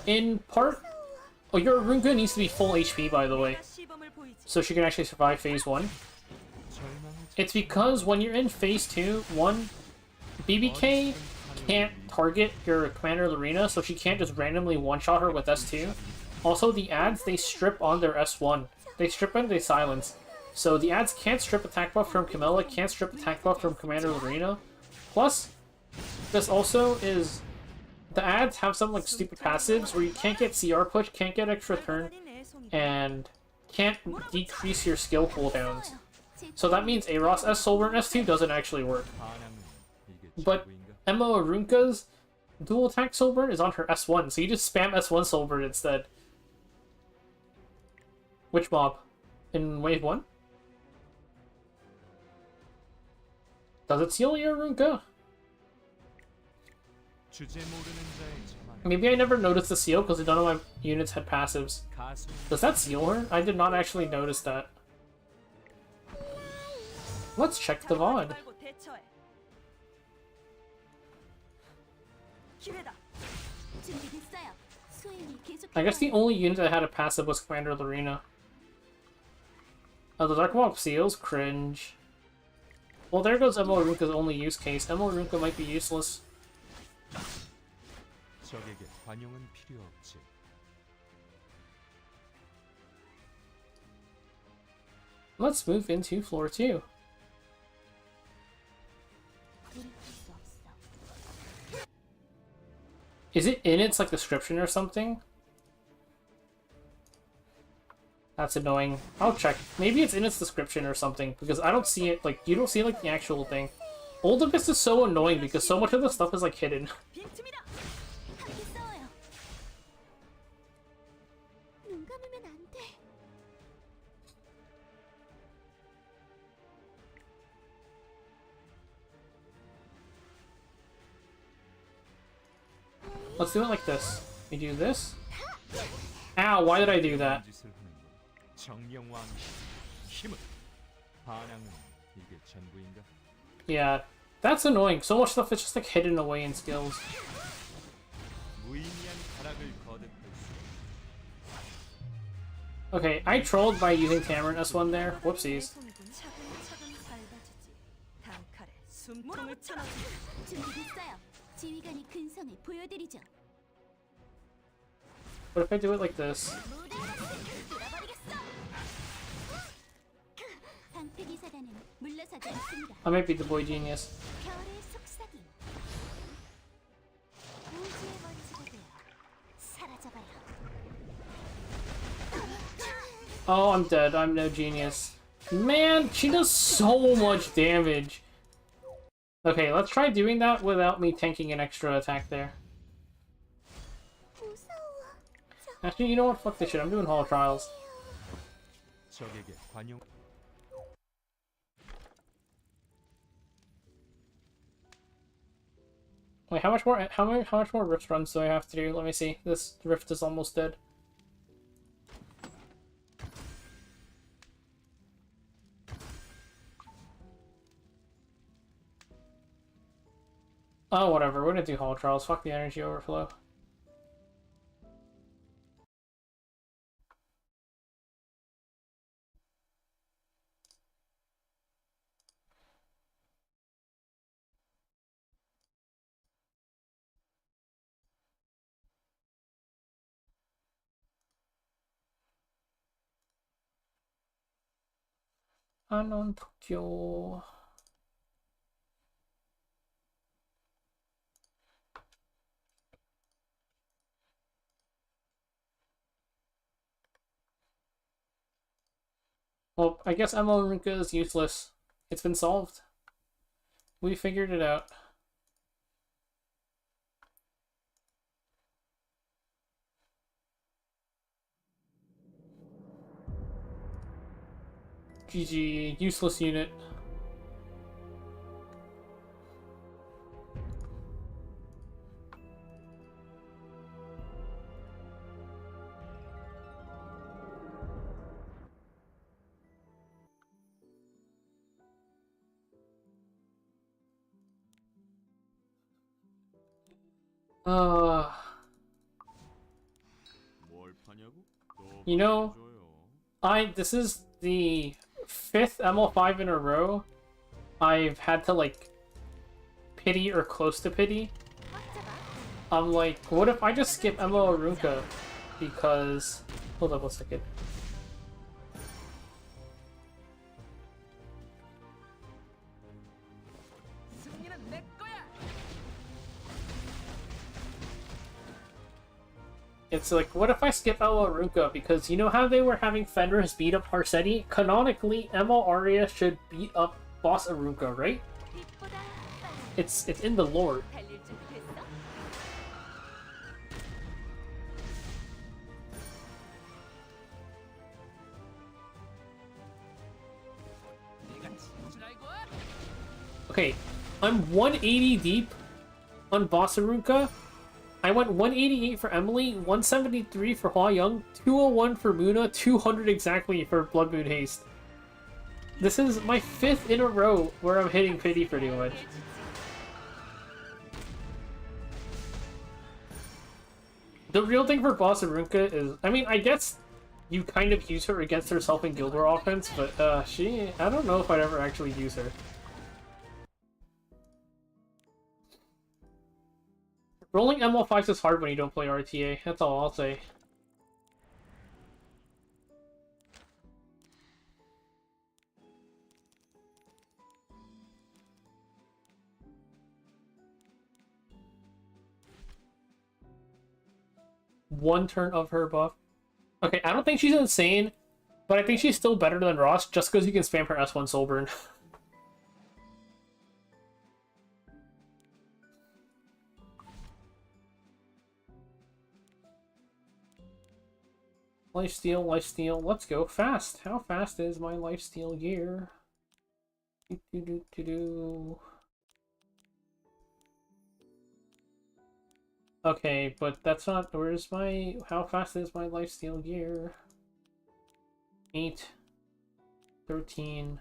in part. Oh, your Runka needs to be full HP, by the way, 내가 시범을 보이지. so she can actually survive phase 1. 절망을 It's because when you're in phase 2, BBK can't target your Commander Lorena, so she can't just randomly one-shot her with S2. Also, the ads, they strip on their S1. They strip and they silence. So the ads can't strip attack buff from Camilla, can't strip attack buff from Commander Lorena. Plus, this also is... The ads have some like stupid passives where you can't get CR push, can't get extra turn, 아닌 애송이군. and can't decrease your skill cooldowns. So that means Aros S Soulburn S2 doesn't actually work. 반항은 이게 But 전부인가? Emma Arunka's dual attack Soulburn is on her S1, so you just spam S1 Soulburn instead. Which mob? In wave 1? Does it seal your Arunka? 주제 모르는 자의 자만을. Maybe I never noticed the seal because none of my units had passives. 가소 Does that seal her? I did not actually notice that. Let's check the VOD. 말고 대처해. 기회다. 준비됐어요. 수행이 계속. I guess the only unit that had a passive was Commander Lorena. Oh, the Dark Mob seals? Cringe. Well, there goes Emma Arunka's only use case. Emma Arunka might be useless. 적에게 관용은 필요 없지. Let's move into floor 2. Is it in its like description or something? That's annoying. I'll check. Maybe it's in its description or something because I don't see it. Like you don't see like the actual thing. Old Abyss is so annoying because so much of the stuff is like hidden. 빈틈이다. 함께 싸워요. 눈 감으면 안 돼. Let's do it like this. We do this. Ow, why did I do that? 짓을 하는 건 정령왕 힘은 반항은 이게 전부인가? Yeah, that's annoying. So much stuff is just like hidden away in skills. 무의미한 가락을 거듭할 수. Okay, I trolled by using Tamarin S1 there. Whoopsies. 애송이군. 차근차근 밟아주지. 단칼에 숨통을 쳐넣지. 준비됐어요. 지휘관이 근성을 보여드리죠. What if I do it like this? 모든 것을 뚫어버리겠어. 방패기 사단은 물러서지 않습니다. I might be the boy genius. 별의 속삭임. 우주의 먼지가 되어 사라져봐요. Oh, I'm dead. I'm no genius. Man, she does so much damage. Okay, let's try doing that without me tanking an extra attack there. 무서워. Actually, you know what? Fuck this shit. I'm doing Hall Trials. 적에게 관용. Wait, how much more rift runs do I have to do? Let me see. This rift is almost dead. Oh, whatever. We're gonna do Hall Trials. Fuck the energy overflow. Anon Tokyo. Well, I guess Emma Rinka is useless. It's been solved. We figured it out. GG, useless unit. 뭘 파냐고? 또 You know, 보여줘요. this is the 5th ML5 in a row I've had to, like, pity or close to pity. I'm like, what if I just skip ML Arunka? Because... Hold up a second. 승리는 내 거야. It's like, what if I skip ML Arunka? Because you know how they were having Fenris beat up Harsetti? Canonically, ML Arya should beat up Boss Arunka, right? 빛보다 빨리 It's in the lore. 달릴 준비 됐어? 내가 진줄 알고? Okay, I'm 180 deep on Boss Arunka. I went 188 for Emily, 173 for Hua Young, 201 for Muna, 200 exactly for Blood Moon Haste. This is my 5th in a row where I'm hitting pity pretty much. The real thing for Boss Arunka is, I mean, I guess you kind of use her against herself in Guild War offense, but I don't know if I'd ever actually use her. Rolling ML5s is hard when you don't play RTA, that's all I'll say. One turn of her buff. Okay, I don't think she's insane, but I think she's still better than Ross just because you can spam her S1 Soulburn. Lifesteal, let's go fast. How fast is my lifesteal gear? Okay, but that's not, where's my, how fast is my lifesteal gear? 8, 13.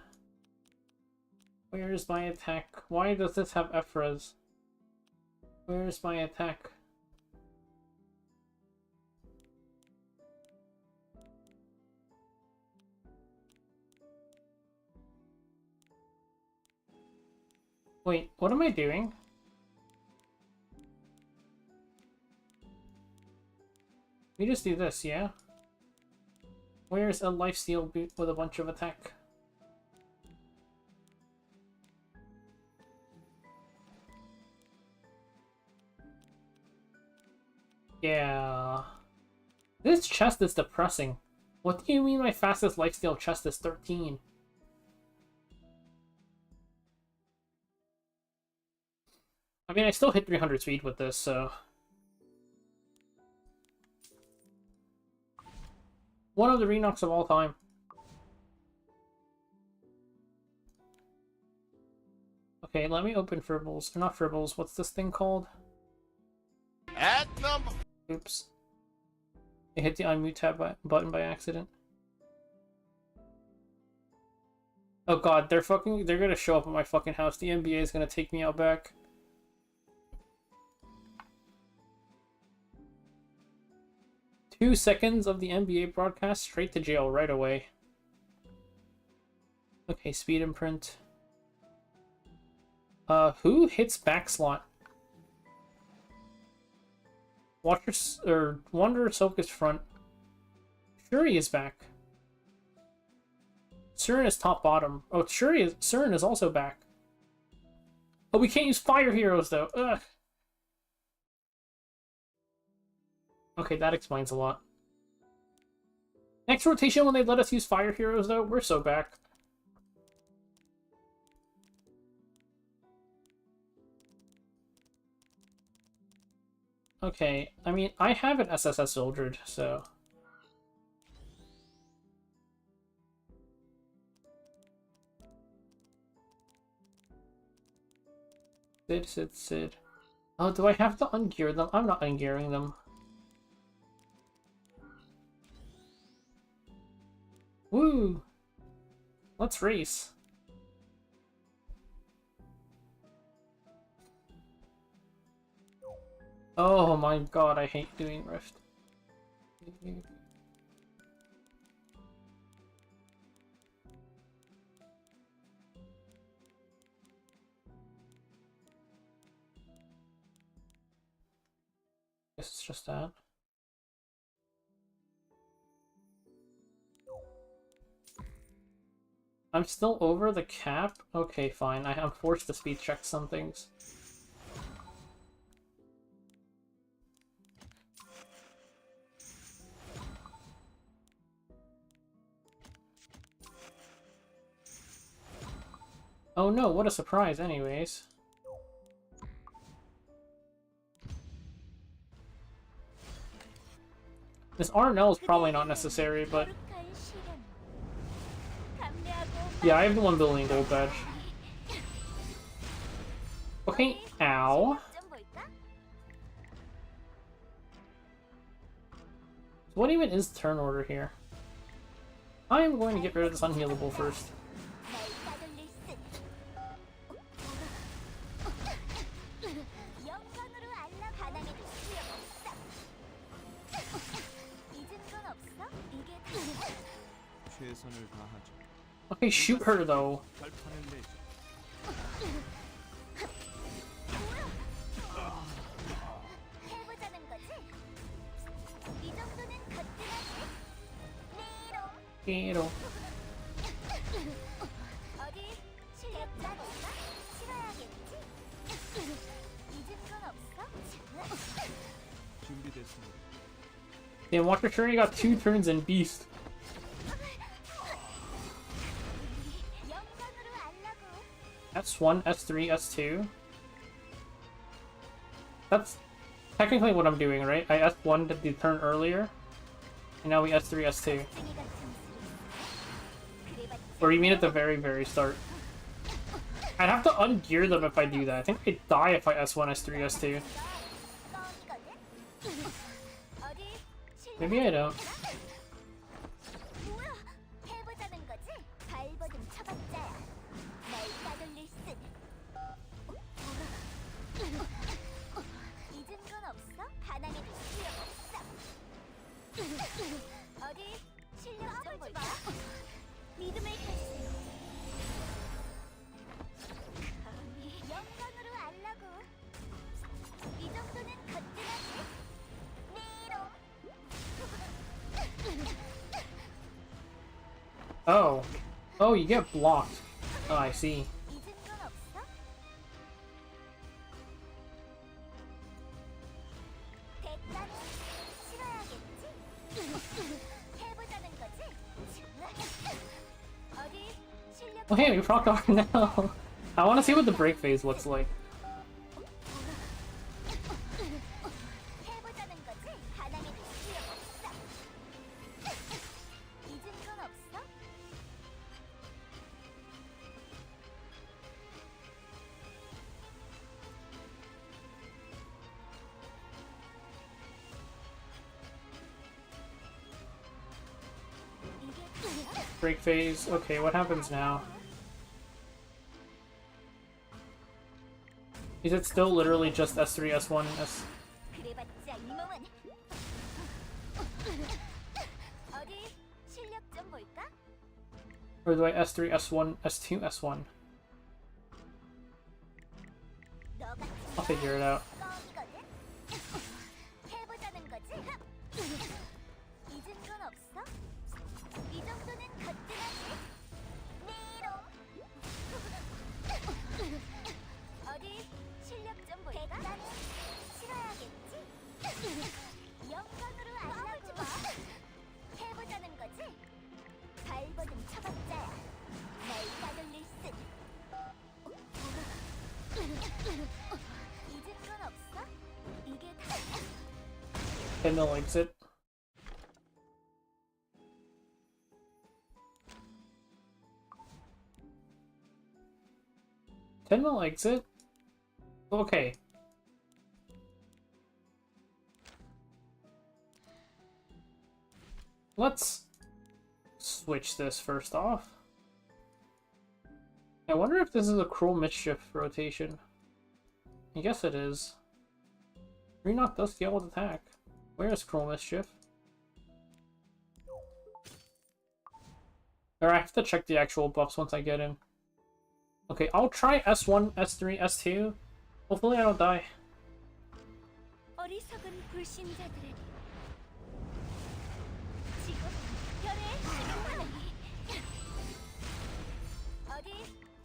Where's my attack? Why does this have Ephra's? Where's my attack? Wait, what am I doing? We just do this, yeah? Where's a lifesteal boot with a bunch of attack? Yeah. This chest is depressing. What do you mean my fastest lifesteal chest is 13? I mean, I still hit 300 speed with this, so... One of the Renox of all time. Okay, let me open Fribbles. Not Fribbles, what's this thing called? At number. Oops. I hit the unmute tab button by accident. Oh god, they're gonna show up at my fucking house. The NBA is gonna take me out back. Two seconds of the NBA broadcast, straight to jail right away. Okay, speed imprint. Who hits back slot? Wanderer Soka's front. Shuri is back. Surin is top bottom. Oh, Surin is also back. Oh, we can't use fire heroes though. Ugh. Okay, that explains a lot. Next rotation, when they let us use fire heroes though, we're so back. Okay, I mean, I have an SSS Mildred, so... Sid. Oh, do I have to ungear them? I'm not ungearing them. Woo! Let's race. Oh my god, I hate doing Rift. Guess it's just that. I'm still over the cap? Okay, fine. I'm forced to speed check some things. Oh no, what a surprise anyways. This Arnell is probably not necessary, but... yeah, I have the one building gold badge. Okay, ow. What even is turn order here? I am going to get rid of this unhealable first. 최선을 다하죠. Okay, shoot her though. 결판을 내죠. 해보자는 거지? 이 정도는 거뜬하지? Quiero. 어디 실력 짜볼까? 싫어야겠지? 잊은 건 없어? 준비됐습니다. Damn, Watcher Trinity got 2 turns in Beast. 영광으로 알라고. S1, S3, S2. That's technically what I'm doing, right? I S1 did the turn earlier, and now we S3, S2. 승희 같은 소리. 그래봤자 Or you mean at the very, very start? I'd have to ungear them if I do that. I think I'd die if I S1, S3, S2. 껌이거든? 어디 실력 Maybe I don't. 뭐야? 해보자는 거지? 발버둥 쳐봤자야. 날 따돌릴 순. 잊은 건 없어? 반항해줄 필요가 없어. 어디 실력 좀 볼까? 믿음을 가지세요. 감히 영광으로 알라고. 이 정도는 거뜬하지? 미롱. Oh. Oh, you get blocked. Oh, I see. 잊은 건 없어? 대가는 싫어야겠지? 해보자는 거지? 어디 실력 Oh, hey, we proc off now. I want to see what the break phase looks like. 해보자는 거지? 반항해줄 필요가 없어. 잊은 건 없어? 이게 다야? Break phase. Okay, what happens now? Is it still literally just S3, S1, S... 그래봤자 이 몸은 어디 실력 좀 볼까? Or do I S3, S1, S2, S1? 너 같은 I'll figure it out. 껌이거든? 해보자는 거지? 잊은 건 없어? 이 정도는 거뜬하지? 미롱. 어디 실력 좀 볼까? 나는 싫어야겠지? 영광으로 알라고. 해보자는 거지? 발버둥 쳐봤자야. 날 따돌릴 순. 잊은 건 없어? 이게 다야? And they'll exit. Then they'll exit. Okay. Let's switch this first off. I wonder if this is a Cruel Mischief rotation. I guess it is. Renock does scale with attack. Where is Cruel Mischief? Or I have to check the actual buffs once I get in. Okay, I'll try S1, S3, S2. Hopefully I don't die. 어리석은 불신자들에게 지금 별의 신호를 어디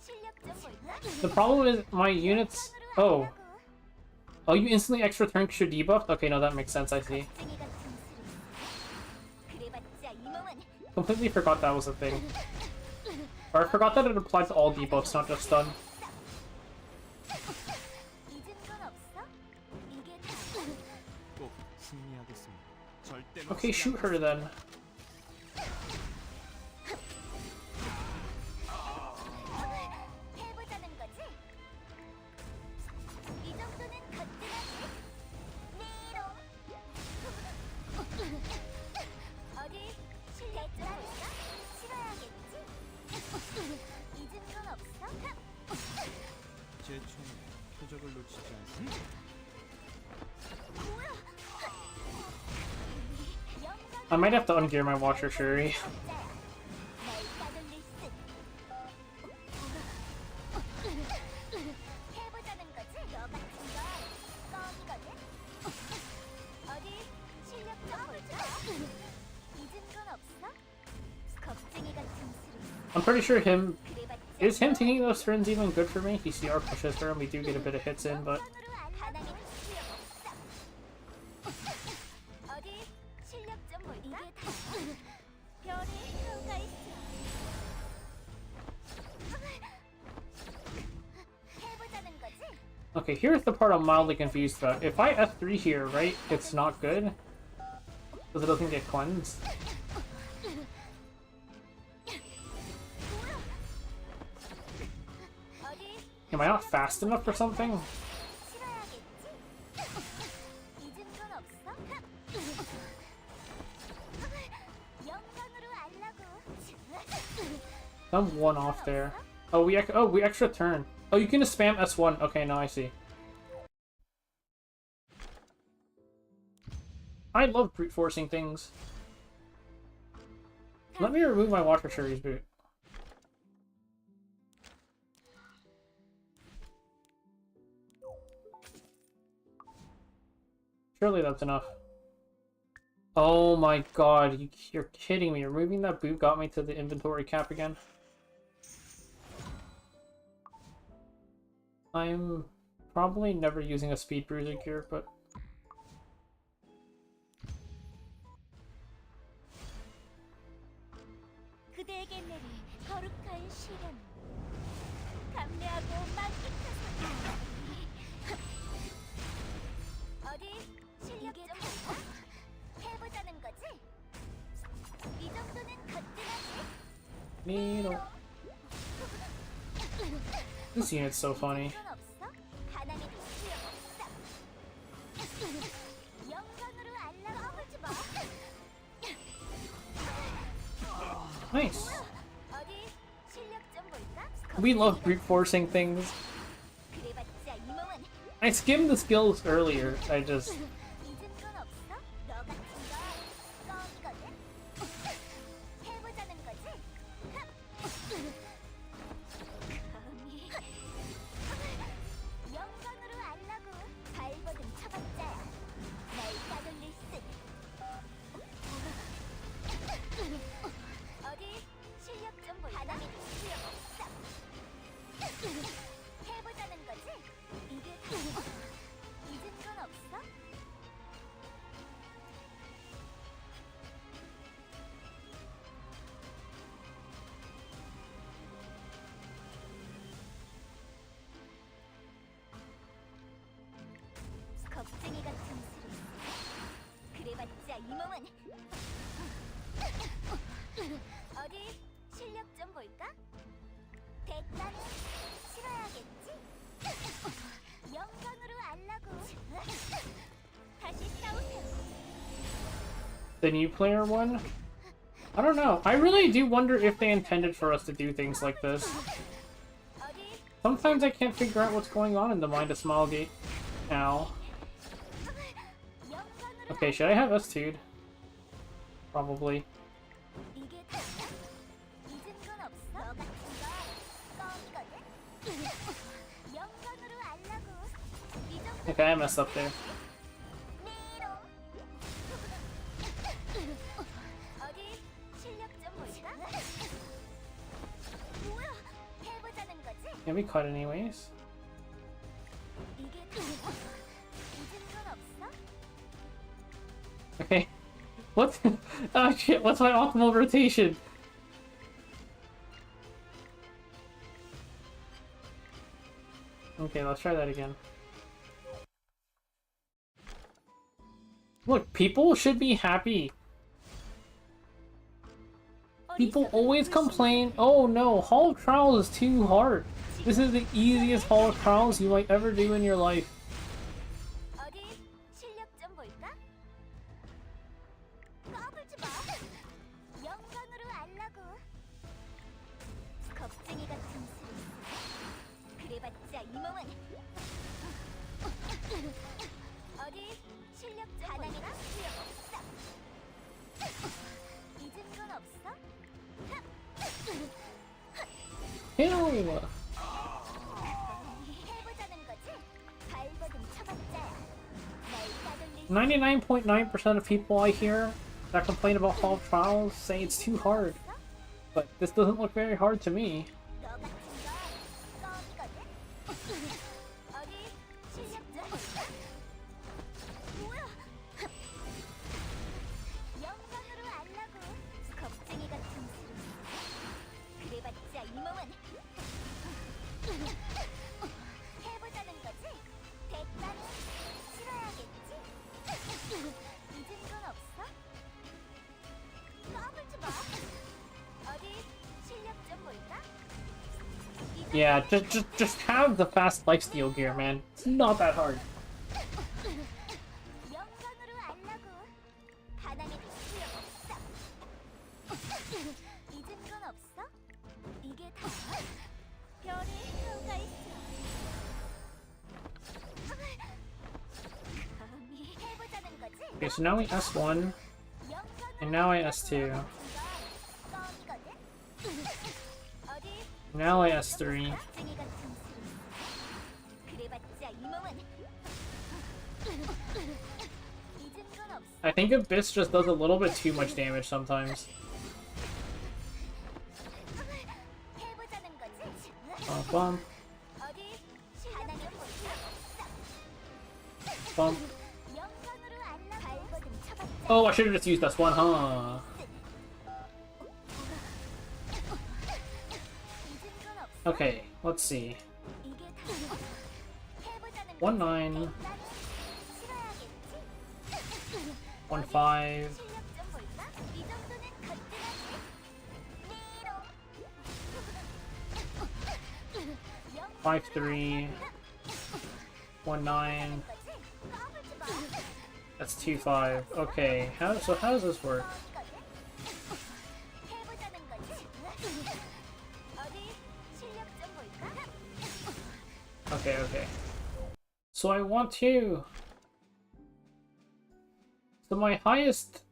실력 좀 볼까? The problem is my units... Oh. Oh, you instantly extra turn because you're debuffed? Okay, no, that makes sense, I see. 쟁이 같은 수를 그래봤자 이 몸은 Completely forgot that was a thing. Or I forgot that it applies to all debuffs, not just stun. 잊은 건 없어? 이게 다 꼭 승리하겠습니다. 절대 Okay, shoot her then. 해보자는 거지? 이 정도는 거뜬하지? 미로 어디 실력 좀 볼까? 싫어야겠지? 잊은 건 없어? 제 총에 표적을 놓치지 않습니다. 뭐야? I might have to ungear my Watcher Shuri. 날 따돌릴 듯. 해보자는 거지? 너 같은 건 껌이거든? 어디 실력 좀 볼까? 잊은 건 없어? 겁쟁이 같은 수를 I'm pretty sure him... 그래봤자 Is him taking those turns even good for me? He CR pushes her and we do get a bit of hits in, but... 하나님은 소용없어. 어디 실력 좀 볼까? 이게 다 별의 효가 있어. 해보자는 거지? Okay, here's the part I'm mildly confused about. If I F3 here, right, it's not good? Because it doesn't get cleansed? 어디 Am I not fast enough or something? 싫어야겠지? 잊은 건 없어? 영광으로 알라고. I'm one off there. Oh, we extra turn. Oh, you can just spam S1. Okay, now I see. I love brute forcing things. Let me remove my Watcher Shuri's boot. Surely that's enough. Oh my god, you're kidding me. Removing that boot got me to the inventory cap again. I'm probably never using a speed bruiser gear, but... 그대에게 내릴 거룩한 시련 감내하고 만끽하소서. 어디 실력 좀 볼까? 해보자는 거지? 이 정도는 거뜬하지? Needle. This unit's so funny. 건 없어? 하나님은 소용없어. 영광으로 알라 아물지 마. Nice. 어디 실력 좀 볼까? We love brute forcing things. 그래봤자 이 몸은 I skimmed the skills earlier. I just... 잊은 건 없어? 너 같은 건 껌이거든? 해보자는 거지? 감히 영광으로 알라고 발버둥 쳐봤자야 날 따돌릴 듯 어디 실력 좀 볼까? 하나님은 소용없어. 해보자는 거지? 이게 다 잊은 건 없어? 겁쟁이 같은 수를 그래봤자 이 몸은 어디 실력 좀 볼까? 대가는 싫어야겠지? 영 The new player one? I don't know. I really do wonder if they intended for us to do things like this. Sometimes I can't figure out what's going on in the mind of Smilegate. Ow. Okay, should I have S2'd? Probably. 이게 다야? 잊은 건 없어? 너 같은 거 껌이거든? 영광으로 알라고. 이 정도 Okay, I messed up there. 메롱. 어디 실력 좀 볼까? 뭐야? 해보자는 거지? Yeah, we cut anyways. 이게 다야? 잊은 건 없어? Okay. What? Oh shit, what's my optimal rotation? Okay, let's try that again. Look, people should be happy. People always complain, oh no, Hall of Trials is too hard. This is the easiest Hall of Trials you might ever do in your life. 어디 실력 좀 볼까? 까불지 마. 영광으로 알라고. 겁쟁이 같은 소리. 그래봤자 이 몸은. 어디 실력 좀 하나니나 소용없어. 잊은 건 없어? Ew. 해보자는 거지? 발버둥 쳐봤자야. 날 따돌릴 99.9% of people I hear that complain about Hall of Trials say it's too hard. But this doesn't look very hard to me. 너 같은 거 껌이거든? 어디 실력 좀 볼까? 뭐야? 영광으로 알라고. 겁쟁이 같은 소리. 그래봤자 이 몸은. 해보자는 거지? 대가는 치러야겠지? 잊은 건 없어? 까불지 마. 어디 실력 좀 볼까? Yeah, just have the fast lifesteal gear, man. It's not that hard. 영광으로 알라고. 바나나도 소용없어. 잊은 건 없어? 이게 다 별이 효가 있어. 감히 해보자는 거지? Okay, so now we S1, and now I S2. Now I S3. I think Abyss just does a little bit too much damage sometimes. Bump, bump. Oh, I should have just used S1, huh? Okay, let's see. 1-9, 1-5, 5-3, 1-9. That's 2-5. Okay, how does this work? Okay. So I want to. So my highest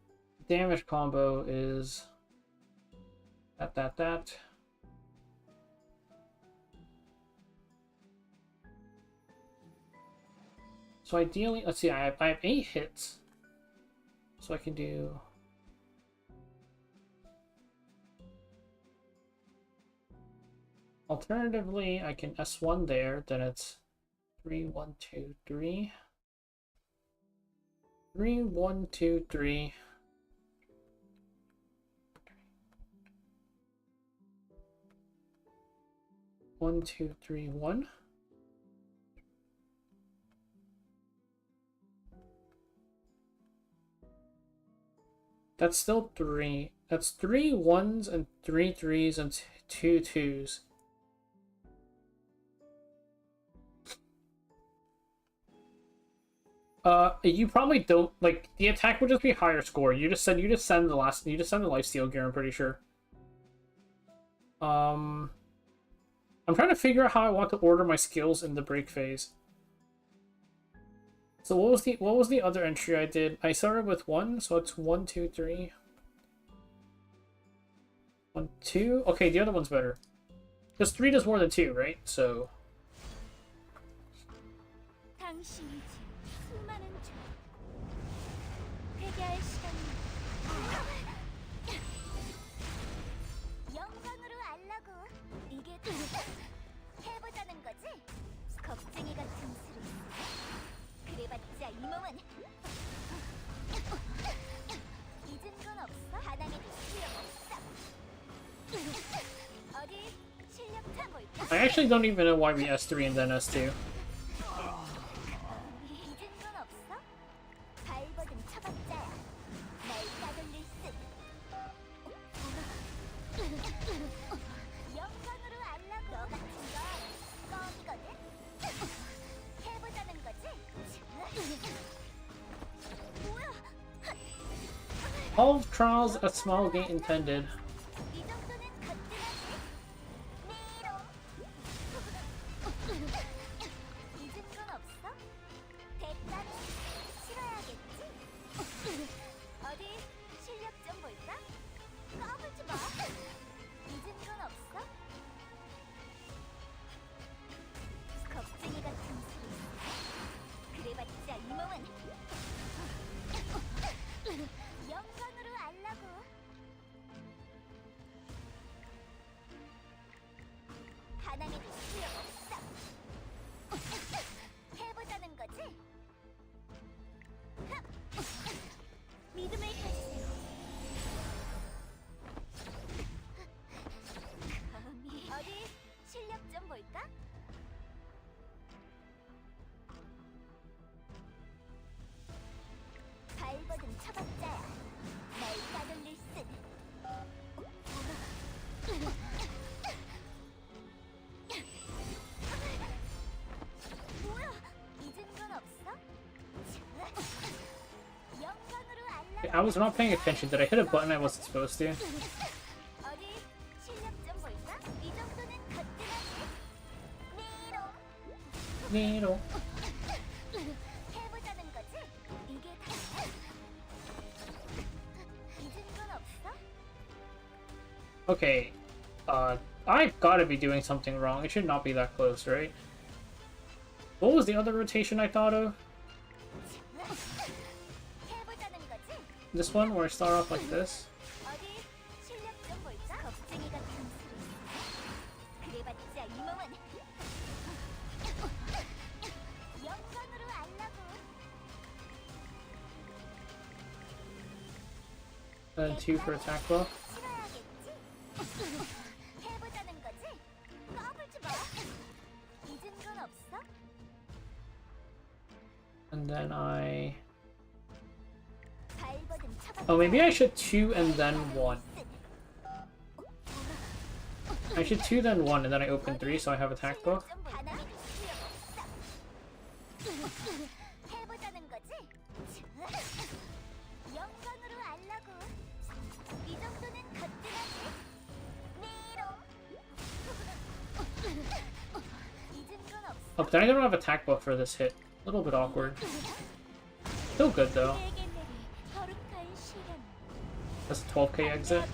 damage combo is that. So ideally, let's see, I have 8 hits. So I can do. Alternatively, I can S1 there, then it's 3, 1, 2, 3. 3, 1, 2, 3. 1, 2, 3, 1. That's still 3. That's 3 1s and 3 3s and 2 2s. You probably don't like the attack would just be higher score. You just send the lifesteal gear, I'm pretty sure. I'm trying to figure out how I want to order my skills in the break phase. So what was the other entry I did? I started with 1, so it's 1, 2, 3. 1, 2. Okay, the other one's better. Because 3 does more than 2, right? So 당신이지 수많은 죄 회개할 시간이 영광으로 알라고 이게 다 해보자는 거지? 겁쟁이 같은 소리 그래봤자 이 몸은 잊은 건 없어? 바닥에도 소용없어 어디 실력 좀 볼까? I actually don't even know why we S3 and then S2. 잊은 건 없어? 발버둥 쳐봤자야 날 따돌릴 듯 영광으로 알라고 너 같은 건 껌이거든? 해보자는 거지? 뭐야? All trials a small gate intended. 이 정도는 거뜬하지? 미로 잊은 건 없어? 대가는 치러야겠지? 어디 실력 좀 볼까? 까불지 마 잊은 건 없어? 겁쟁이 같은 소리 그래봤자 이 몸은 영광으로 알라고 하나님도 소용없어 해보자는 거지? 믿음을 가지세요 감히 어디 실력 좀 볼까? 발버둥 쳐봤자야 날 따돌릴 듯 뭐야? 잊은 건 없어? 영광으로 알라 I was not paying attention. Did I hit a button I wasn't supposed to? 어디 실력 좀 볼까? 이 정도는 거뜬하지? 미로 Needle. 해보자는 거지? 이게 다 잊은 건 없어? Okay. I've gotta be doing something wrong. It should not be that close, right? What was the other rotation I thought of? 해보자는 거지? This one where I start off like this? 어디 실력 좀 볼까? 겁쟁이 같은 소리 그래봤자 이 몸은 영광으로 알라고 And 2 for attack buff. 치러야겠지? 해보자는 거지? 까불지 마 잊은 건 없어? And then I... 발버둥 쳐봤자 Oh, maybe I should 2 and then 1. I should 2 then 1 and then I open 3 so I have attack buff. 해보자는 거지? 영광으로 알라고 이 정도는 거뜬하지? 미로 잊은 건 없어? Oh, but I don't have attack buff for this hit. A little bit awkward. Still good though. 내게 내리 거룩한 시간 That's a 12k exit.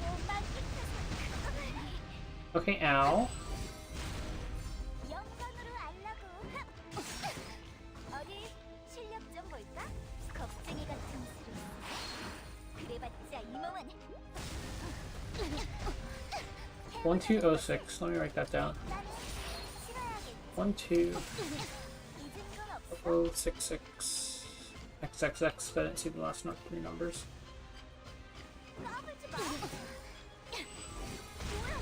Okay, ow. 영광으로 알라고 어디 실력 좀 볼까? 겁쟁이 같은 소리 그래봤자 이 몸은 1206. Let me write that down. 나는 치러야겠지 1206. 잊은 건 없어? 066 XXX. I didn't see the last 3 numbers. 까불지 마 뭐야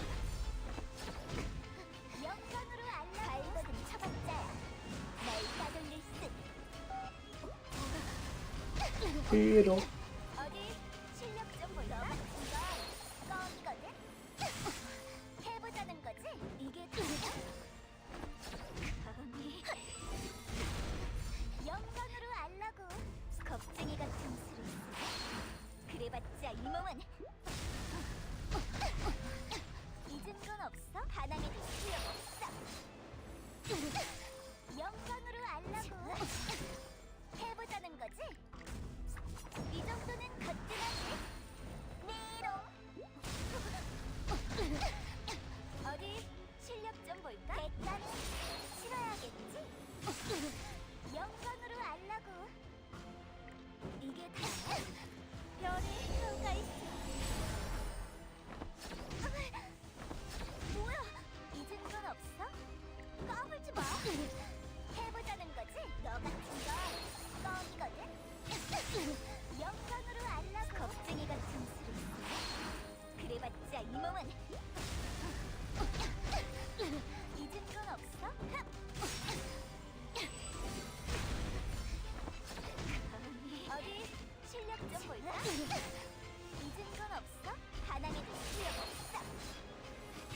영광으로 알라 발버둥 쳐봤자야 날 따돌릴 듯 Beetle. 어디 실력 좀 볼까? 껌이거든? 해보자는 거지? 이게 다 감히 영광으로 알라고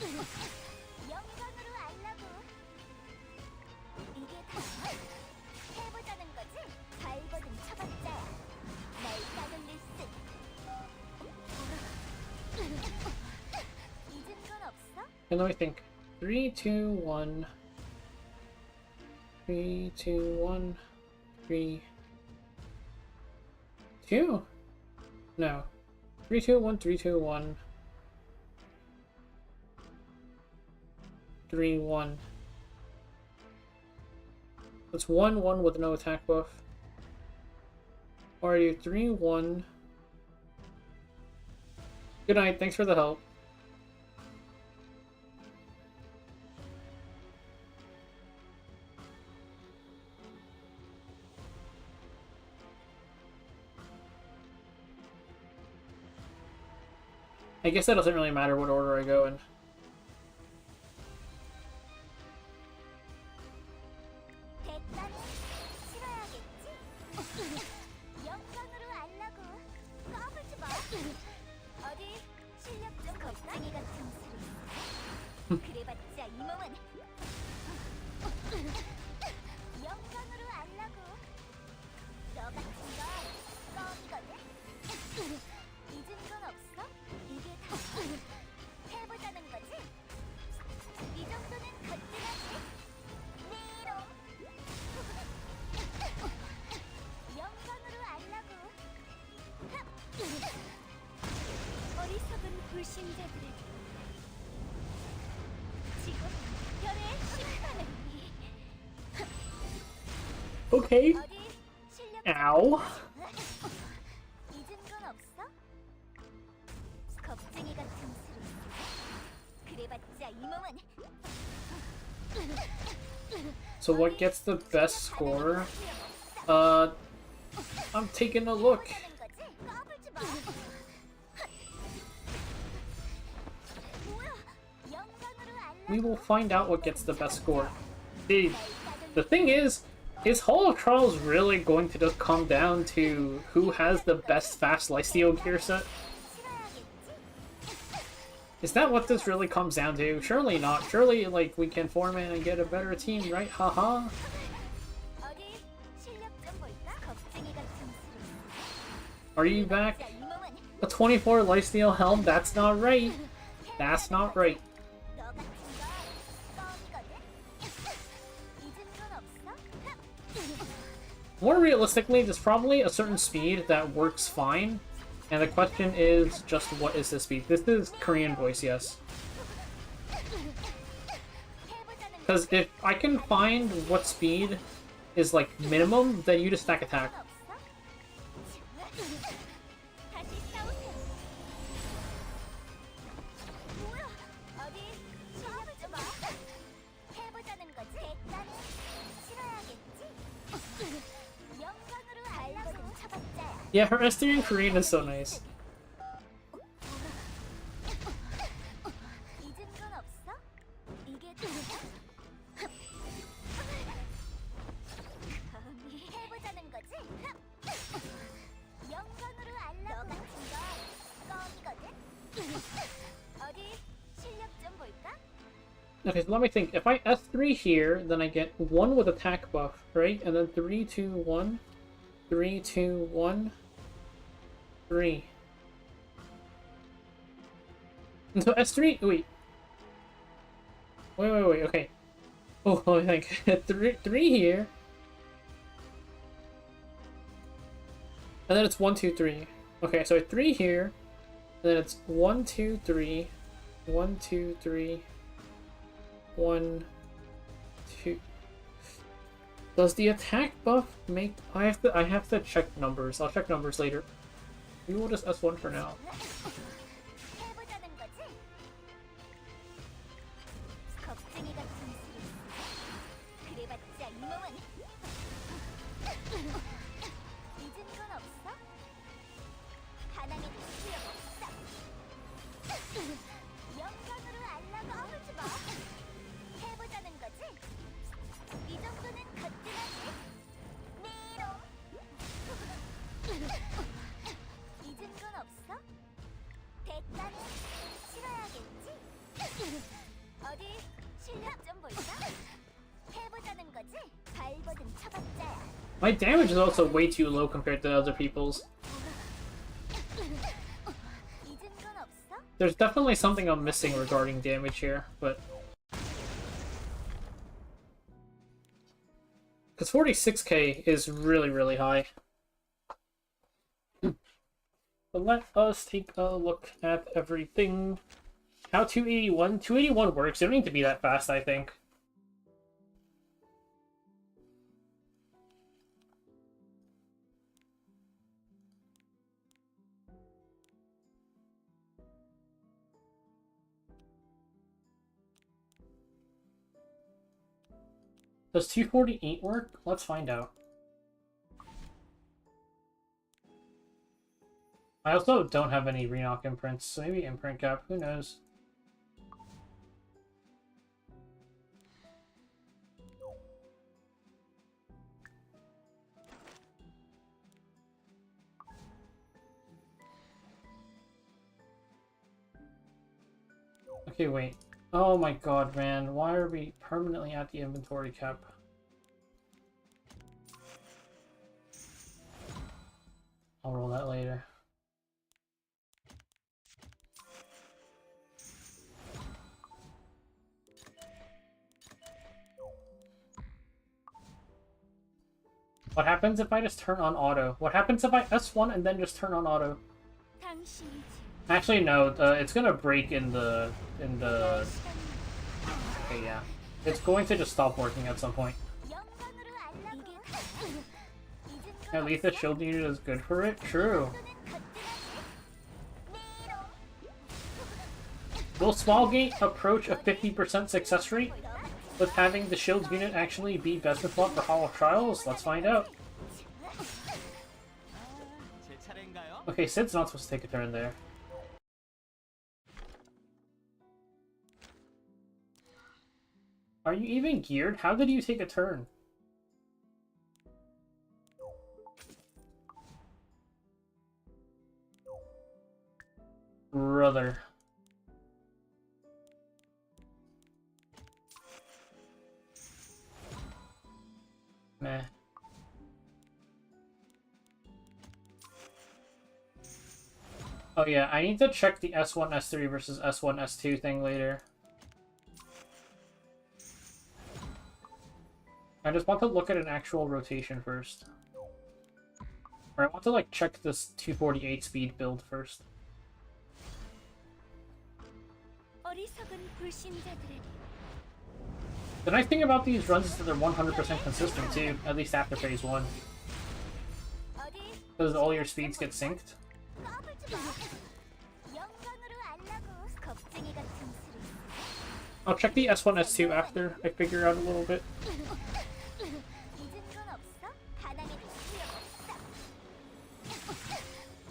영광으로 알라고. 이게 다 해보자는 거지? 발버둥 쳐봤자야. 날 따돌릴 쓴. 잊은 건 없어? And let me think. 3, 2, 1. 3, 2, 1. 3, 2? No. 3, 2, 1, 3, 2, 1. 3, 1. That's 1, 1 with no attack buff. Or are you 3, 1? Good night, thanks for the help. I guess that doesn't really matter what order I go in. 대가는 치러야겠지? 영광으로 알라고. 까불지 마. 어디 실력 좀 겁쟁이 같은 소리. 그래봤자 이 몸은 영광으로 알라고. 너 같은 건 껌이거든. 잊은 건 없어? 이게 다 해보자는 거지? 이 정도는 거뜬하지? 네롱. 영광으로 알라고. 어리석은 불신자들에게 지금 별의 심판을. Okay. 어디 실력 Ow. 잊은 건 없어? 겁쟁이 같은 소리. 그래봤자 이 몸은 So what gets the best score? I'm taking a look. 하는 거지? 까불지 마. 뭐야? 영광으로 We will 알라고. find out what gets the best score. The thing is Hall of Trials really going to just come down to who has the best fast lifesteal gear set? Is that what this really comes down to? Surely not. Surely, like, we can form it and get a better team, right? Haha. 어디 실력 좀 볼까? 겁쟁이 같은 소리. Are you back? 이 몸은 A 24 lifesteal helm? That's not right. That's not right. 너 같은 건 껌이거든. 잊은 건 없어? More realistically, there's probably a certain speed that works fine. And the question is just what is this speed? This is Korean voice, yes. Because if I can find what speed is like minimum, then you just stack attack. 다시 싸우세요. 뭐야? 어디 실력 좀 봐. 해보자는 거지? 대가는 치러야겠지? 영광으로 알라고. 쳐봤자야. Yeah, her S3 in Korean is so nice. 잊은 건 없어? 이게 다 감히 해보자는 거지? 영광으로 알라고. 너 같은 건 껌이거든. 어디 실력 좀 볼까? Okay, so let me think. If I S3 here, then I get 1 with attack buff, right? And then 3, 2, 1. 3, 2, 1. 3. And so S3, wait. Wait, okay. Oh, let me think. 3 here. And then it's 1, 2, 3. Okay, so 3 here. And then it's 1, 2, 3. 1, 2, 3. 1, 2. Does the attack buff make? I have to check numbers. I'll check numbers later. We will just S1 for now. 해보자는 거지? 겁쟁이 같은 소리. 그래봤자 이 몸은 잊은 건 없어? 하나님이 필요없어. 영광으로 알라고. 까불지 마. 해보자는 거지? 이 정도는 거뜬하지? 네롱. 잊은 건 없어? 어디 실력 좀 볼까? 해보자는 거지? 발버둥 쳐봤자야. My damage is also way too low compared to other people's. 잊은 건 없어? There's definitely something I'm missing regarding damage here, but... Because 46k is really, really high. But let us take a look at everything. How 281? 281 works. You don't need to be that fast, I think. Does 248 work? Let's find out. I also don't have any Renock imprints, so maybe imprint cap, who knows? Okay, wait. Oh my god, man. Why are we permanently at the inventory cap? I'll roll that later. What happens if I just turn on auto? What happens if I S1 and then just turn on auto? 당신이지. Actually, no. It's gonna break in the... Okay, yeah. It's going to just stop working at some point. 영광으로 알라고. 잊은 At least the shield unit is good for it? True. Will Small Gate approach a 50% success rate? With having the shield unit actually be Vesmithlock for Hall of Trials? Let's find out. 제 차례인가요? Okay, Sid's not supposed to take a turn there. Are you even geared? How did you take a turn? Brother. Meh. Oh yeah, I need to check the S1, S3 versus S1, S2 thing later. I just want to look at an actual rotation first. Or I want to like check this 248 speed build first. 어리석은 불신자들에게. The nice thing about these runs is that they're 100% consistent too, at least after phase 1. 어디 Because all your speeds get synced. 까불지 마. 영광으로 알라고. 겁쟁이 같은 소리. I'll check the S1, S2 after I figure out a little bit. 잊은 건 없어? 바닥에도 실력 없어.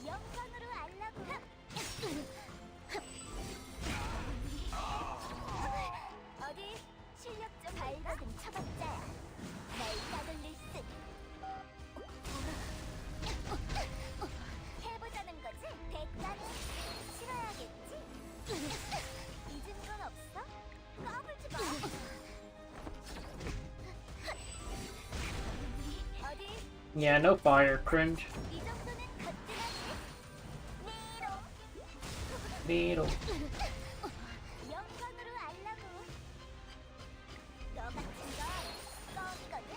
영광으로 알라고. 어디 실력 좀 발버둥 쳐봤자야. 날 따돌릴 듯. 해보자는 거지? 대가는 싫어야겠지? 잊은 건 없어? 까불지 마. 어디 Yeah, no fire, cringe. 이 정도는 거뜬하지? 미로. Needle. 영광으로 알라고. 너 같은 건 껌이거든.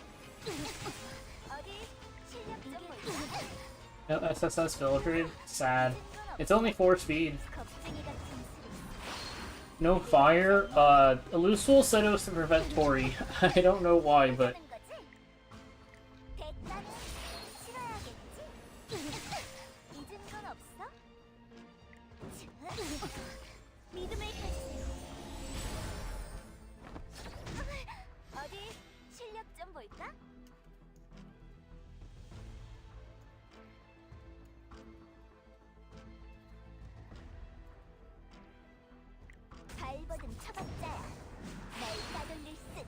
어디 실력 좀 볼까? No SSS filtered. Sad. It's only 4 speed. 겁쟁이 같은 소리. No fire. Elusul said it was to prevent Tori. I don't know why, but... 하는 거지? 대가는 싫어야겠지? 잊은 건 없어? 믿음을 가지세요. 어디 실력 좀 볼까? 발버둥 쳐봤자야. 날 따돌릴 듯.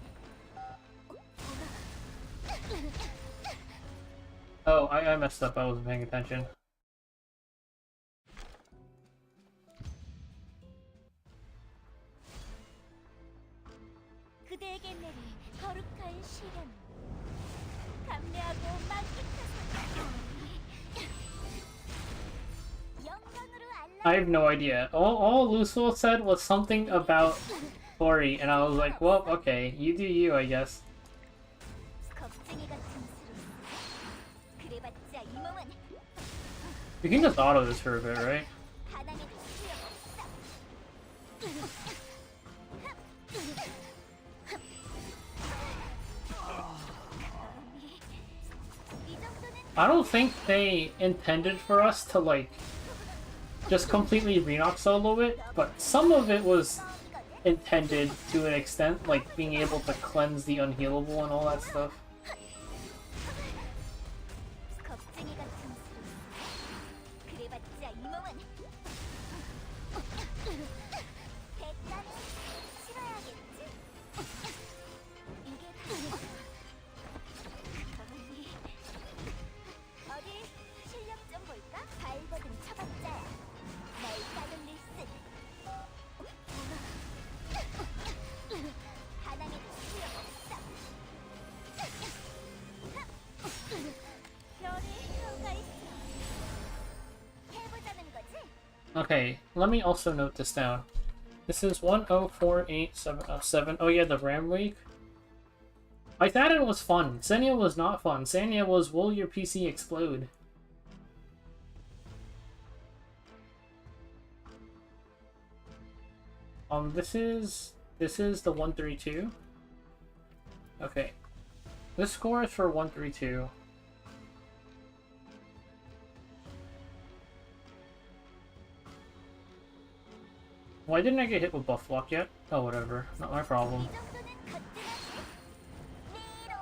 Oh, I messed up. I wasn't paying attention. 그대에게 내릴 거룩한 시련 감내하고 만끽하소서. 영광으로 I have no idea. All Lucille said was something about Tori, and I was like, well, okay, you do you, I guess. 겁쟁이 같은 수로 그래봤자 이 몸은 You can just auto this for a bit, right? 가당해도 소용없어. 이 정도는 I don't think they intended for us to, like, just completely Renox solo it, but some of it was 껌이거든. intended to an extent, like being able to cleanse the unhealable and all that stuff. 겁쟁이 같은 수로 그래봤자 이 몸은 대가는 치러야겠지. 이게 다 어디 실력 좀 볼까? 발버둥 쳐봤자야. 날 따돌릴 쓴 하나님도 소용없어. 별이 효가 있어. 해보자는 거지? Okay, let me also note this down. This is 1048707. Oh yeah, the RAM week. I thought it was fun. Senya was not fun. Senya was, will your PC explode? This is the 132. Okay. This score is for 132. Why didn't I get hit with buff block yet? Oh, whatever. Not my problem. 이 정도는 거뜬하지? 미롱.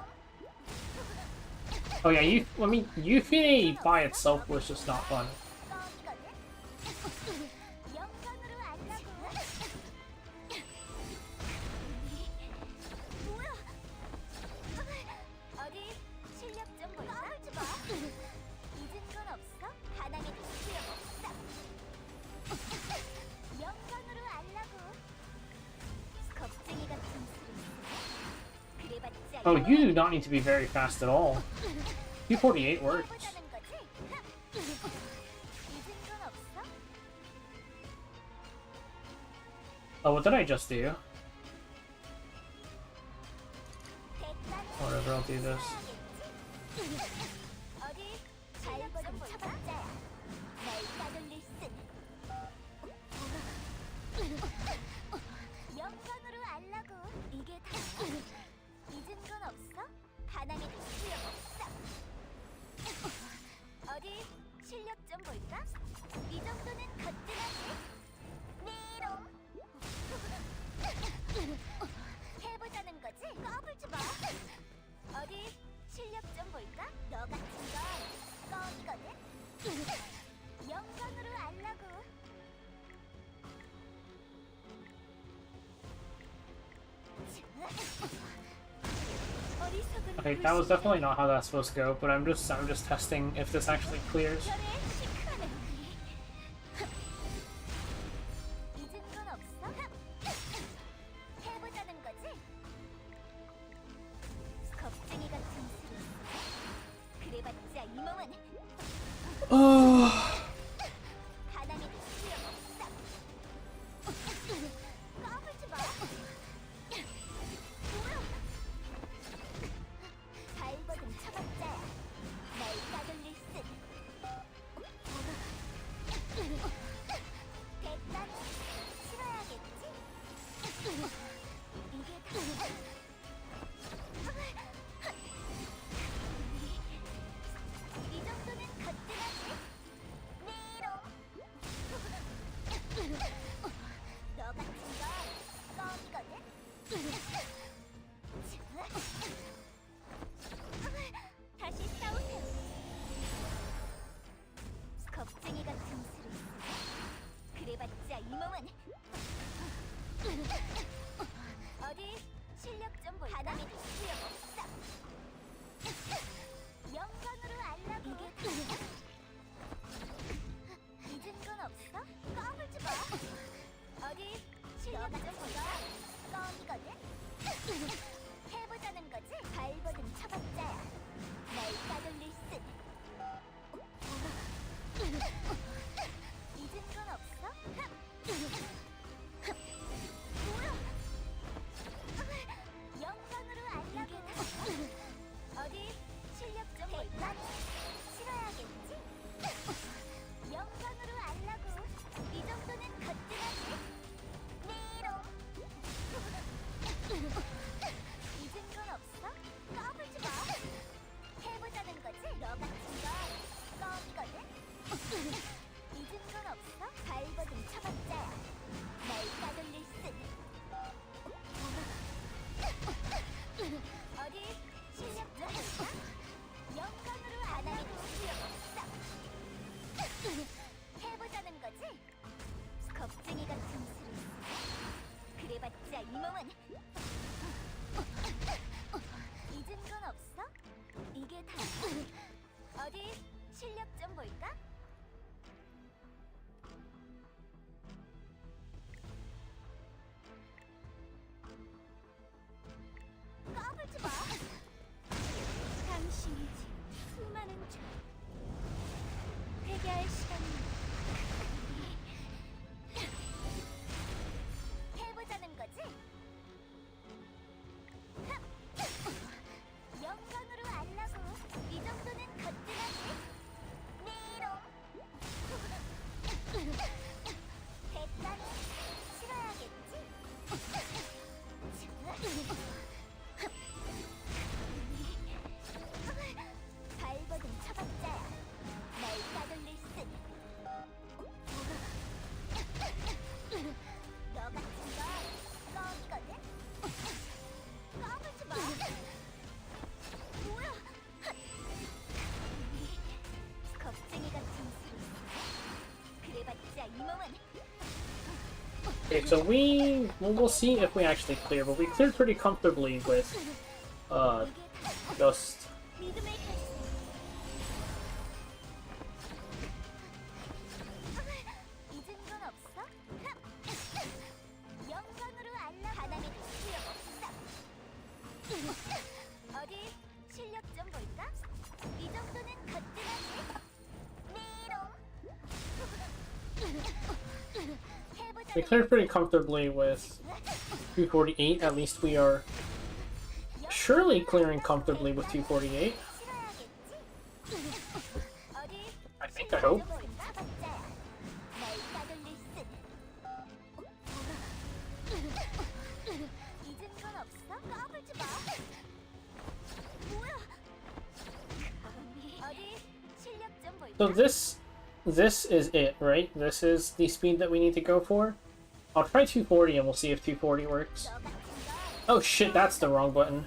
Oh yeah, Euphine by itself was just not fun. 껌이거든. 영광으로 알라고. 뭐야? 어디 실력 좀 볼까? 까불지 마. 잊은 건 없어? 하나님도 소용없어. 영광으로 알라고. 겁쟁이 같은 수로 그래봤자 Oh, you do not need to be very fast at all. Q48 works. 해보자는 거지? 잊은 건 없어? Oh, what did I just do? 대가는 Whatever, I'll do this. 어디 발버둥 쳐봤자야. 날 따돌릴 쓴 영광으로 알라고. 이게 다 잊은 건 없어? 하나님도 소용없어. 어디 실력 좀 볼까? 이 정도는 거뜬하지? 미롱. 해보자는 거지? 까불지 마. 어디 실력 좀 볼까? 너 같은 건 껌이거든. 영광으로 알라고. 어리석은 Okay, that was definitely not how that's supposed to go, but I'm just testing if this actually clears. 별의 시크하네. 잊은 건 없어? 해보자는 거지? 겁쟁이 같은 수로 그래봤자 이 몸은 하나님도 소용없어. 까불지 마. 뭐야? 발버둥 쳐봤자야. 날 따돌릴 쓴 대가는 치러야겠지? 이게 다 이 정도는 거뜬하지? 미롱. 너 같은 건 껌이거든. 다시 싸우세요. 겁쟁이 같은 수로 그래봤자 이 몸은 어디 실력 좀 볼까? 하나님도 소용없어. 영광으로 알라고. 이게 다 잊은 건 없어? 까불지 마. 어디 실력 좀 볼까? 껌이거든. 영광으로 안 하면 소용없어. 해보자는 거지? 겁쟁이 같은 소리. 그래봤자 이 몸은 잊은 건 없어? 이게 다 어디 실력 좀 볼까? 까불지 마. 당신이 지은 수많은 죄 회개할 시간이 해보자는 거지? 영광으로 알라고 이 정도는 거뜬하지? 메롱 대가는 치러야겠지? 발버둥 쳐봤자야 날 따돌릴 쓰니 너 같은 건 껌이거든? 까불지 마. 뭐야? 겁쟁이 같은 소리. 그래봤자 이 몸은 Okay, so we'll see if we actually clear, but we cleared pretty comfortably with just 믿음을 가지세요. 잊은 건 없어? 영광으로 알라 바닥에 소용없어. 어디 실력 좀 볼까? 이 정도는 거뜬하지? 메롱 we cleared pretty comfortably with 248. At least we are surely clearing comfortably with 248. I think, I hope. So this is it, right? This is the speed that we need to go for. I'll try 240 and we'll see if 240 works. Oh shit, that's the wrong button.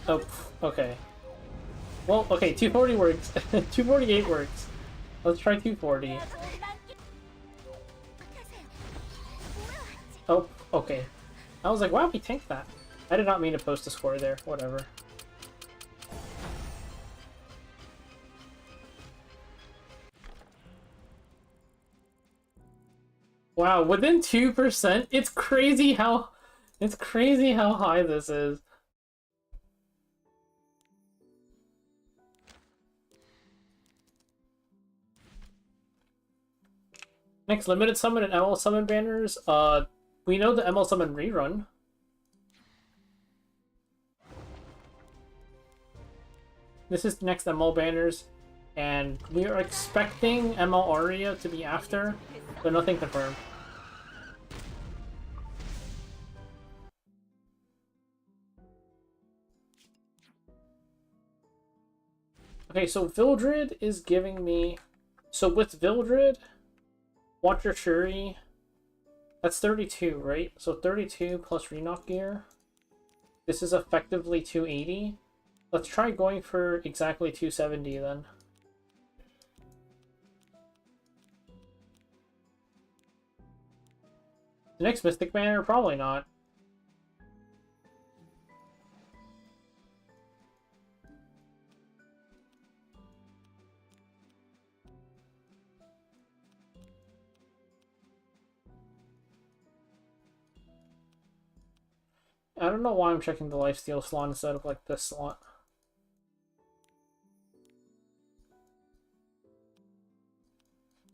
Oh, okay. Well, okay, 240 works. 248 works. Let's try 240. Oh, okay. I was like, wow, we tanked that. I did not mean to post a score there. Whatever. Wow, within 2%? It's crazy how high this is. Next, limited summon and ML summon banners. We know the ML summon rerun. This is the next ML banners, and we are expecting ML Aria to be after, but nothing confirmed. Okay, so Vildred is giving me... So with Vildred, Watcher Shuri, that's 32, right? So 32 plus Renok gear. This is effectively 280. Let's try going for exactly 270 then. The next Mystic Banner? Probably not. I don't know why I'm checking the lifesteal slot instead of like this slot.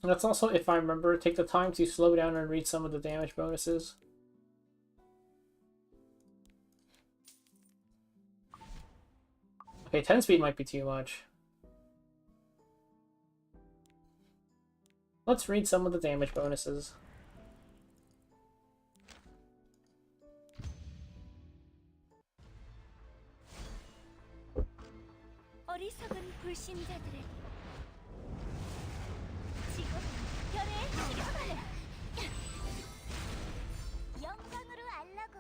And that's also, if I remember, take the time to slow down and read some of the damage bonuses. Okay, 10 speed might be too much. Let's read some of the damage bonuses. 어리석은 불신자들에게 지금 별의 시간을 영광으로 알라고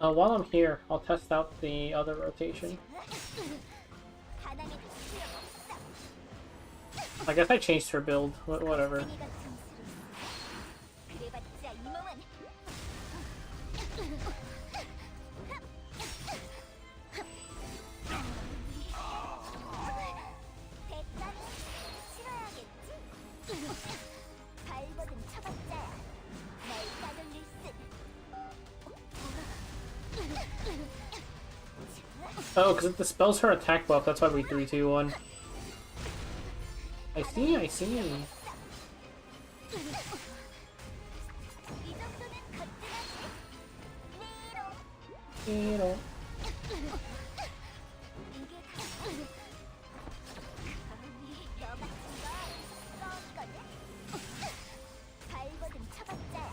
While I'm here, I'll test out the other rotation. 반항에도 소용없어. I guess I changed her build. Whatever. 겁쟁이 같은 수를 그래봤자 이 몸은 대가는 치러야겠지. 발버둥 쳐봤자야 날 따돌릴 듯. Oh, because it dispels her attack buff. That's why we 3-2-1. I see. 이 정도는 거뜬하지. You know. 이게 다 너 같은 거 껌이거든. 발버둥 쳐봤자야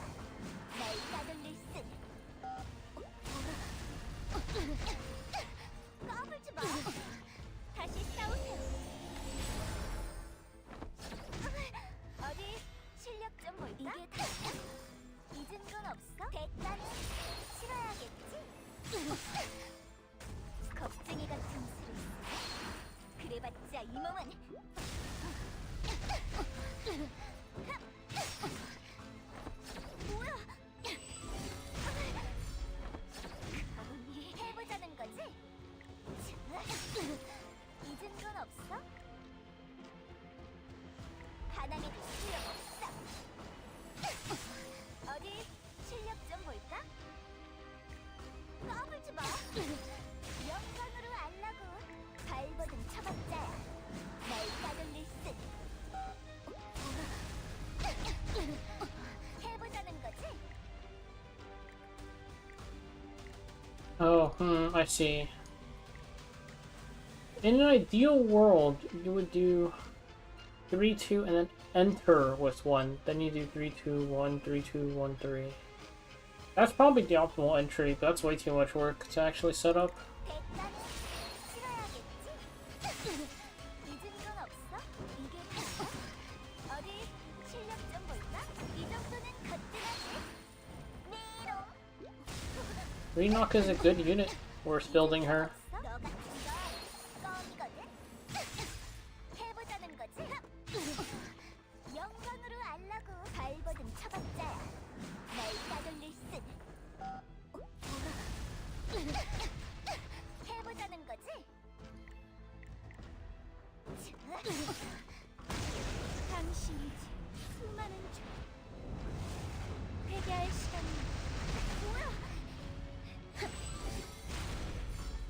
날 따돌릴 듯. 까불지 마. 다시 싸우세요. 어디 실력 좀 볼까? 이게 다야? 잊은 건 없어? 대가는 치러야겠지. 겁쟁이 같은 수를 그래봤자 이 몸은 뭐야? 감히 해보자는 거지? 잊은 건 없어? 반항에도 소용없어. 어디 실력 좀 볼까? 까불지 마. 영광으로 알라고. 발버둥 쳐봤자야 날 따돌릴 듯. 해보자는 거지? Oh, I see. In an ideal world, you would do 3-2 and then enter with 1. Then you do 3-2-1, 3-2-1-3. That's probably the optimal entry, but that's way too much work to actually set up. 대가는 치러야겠지. 잊은 건 없어? 이게 다야? 어디 실력 좀 볼까? 이 정도는 거뜬하지. 미롱. Renock is a good unit. Worth building her. 너 같은 건 껌이거든. 해보자는 거지? 영광으로 알라고. 발버둥 쳐봤자야 날 따돌릴 듯. 해보자는 거지? 당신이지 수많은 죄 회개할 시간이 뭐야?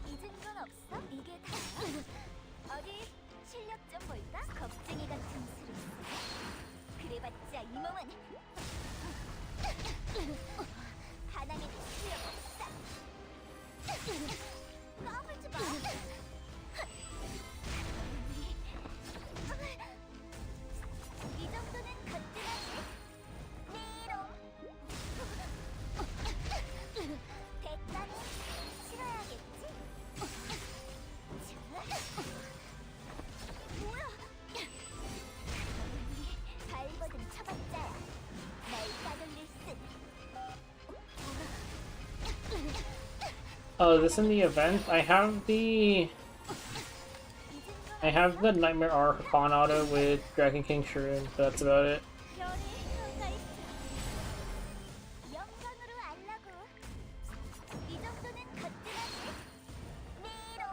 잊은 건 없어? 이게 다야? 어디 실력 좀 볼까? 겁쟁이 같은 수를 그래봤자 이 몸은 반항에도 소용없어. 까불지 마. 이 정도는 거뜬하지. 미롱. 대가는 치러야겠지. 뭐야? 발버둥 쳐봤자야 날 따돌릴 듯. Oh, this in the event? I have the Nightmare R Con auto with Dragon King Shirun, but that's about it. 별이 솟아 있어. 영광으로 알라고. 이 정도는 거뜬하지. 미롱.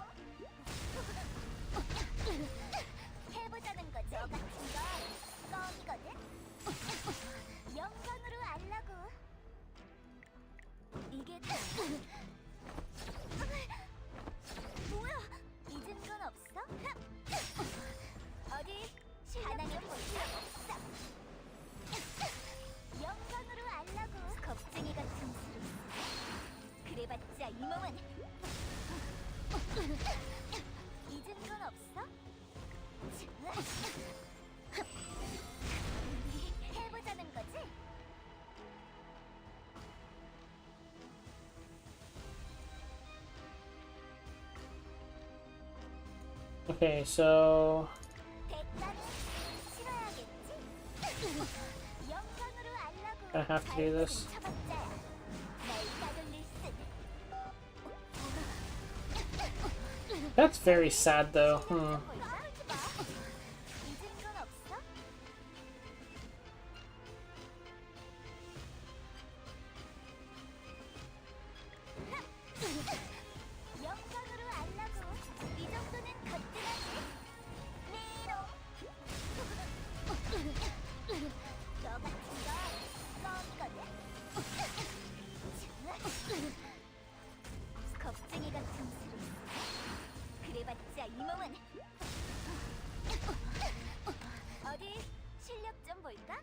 해보자는 거지. 너 같은 건 껌이거든. 영광으로 알라고. 이게 다. 뭐야? 잊은 건 없어? 어디 반항에 볼 필요 없어. 영광으로 알라고. 겁쟁이 같은 수를 그래봤자 이 몸은 잊은 건 없어? 해보자는 거지? Okay, so 대가는 치러야겠지. 영광으로 알라고. I have to do this. 쳐봤자야 날 따돌릴 듯. That's very sad, though. Hmm. 잊은 건 없어? 영광으로 알라고. 이 정도는 거뜬하지? 미로. 너 같은 건 껌이거든? 겁쟁이 같은 소리. 그래봤자 이 몸은 어디 실력 좀 볼까?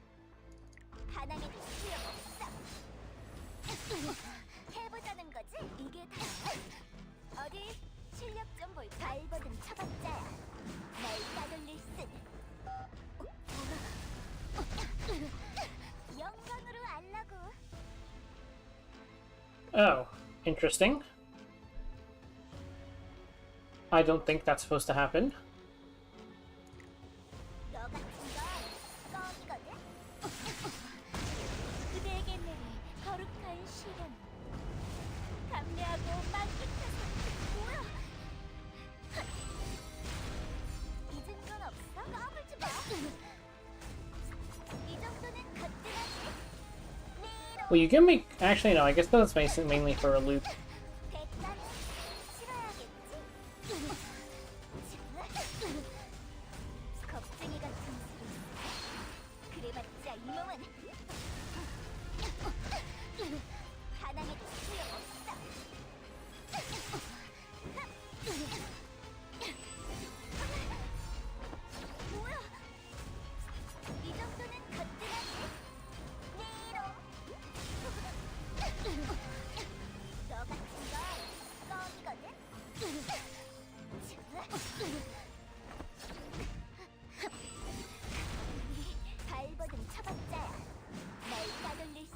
반항에도 소용없어. 해보자는 거지? 이게 다. 어디 실력 좀 볼까? 발버둥 쳐봤자야. 날 따돌릴 쓴. 영광으로 알라고. Oh, interesting. I don't think that's supposed to happen. 너 같은 건 껌이거든? 그대에게 내 거룩한 시간. 감내하고 만끽하자. 뭐야? 잊은 건 없어? 까불지 마. 이 정도는 거뜬하지? 미로. Well, you can make... Actually, no, I guess that's mainly for a loop. 대가는 치러야겠지? 겁쟁이 같은 소리. 그래봤자 이 몸은 반항에도 소용없어. 뭐야? 이 정도는 거뜬하지? 미로. 너 같은 건 껌이거든? 발버둥 쳐봤자야. 날 따돌릴 쓴.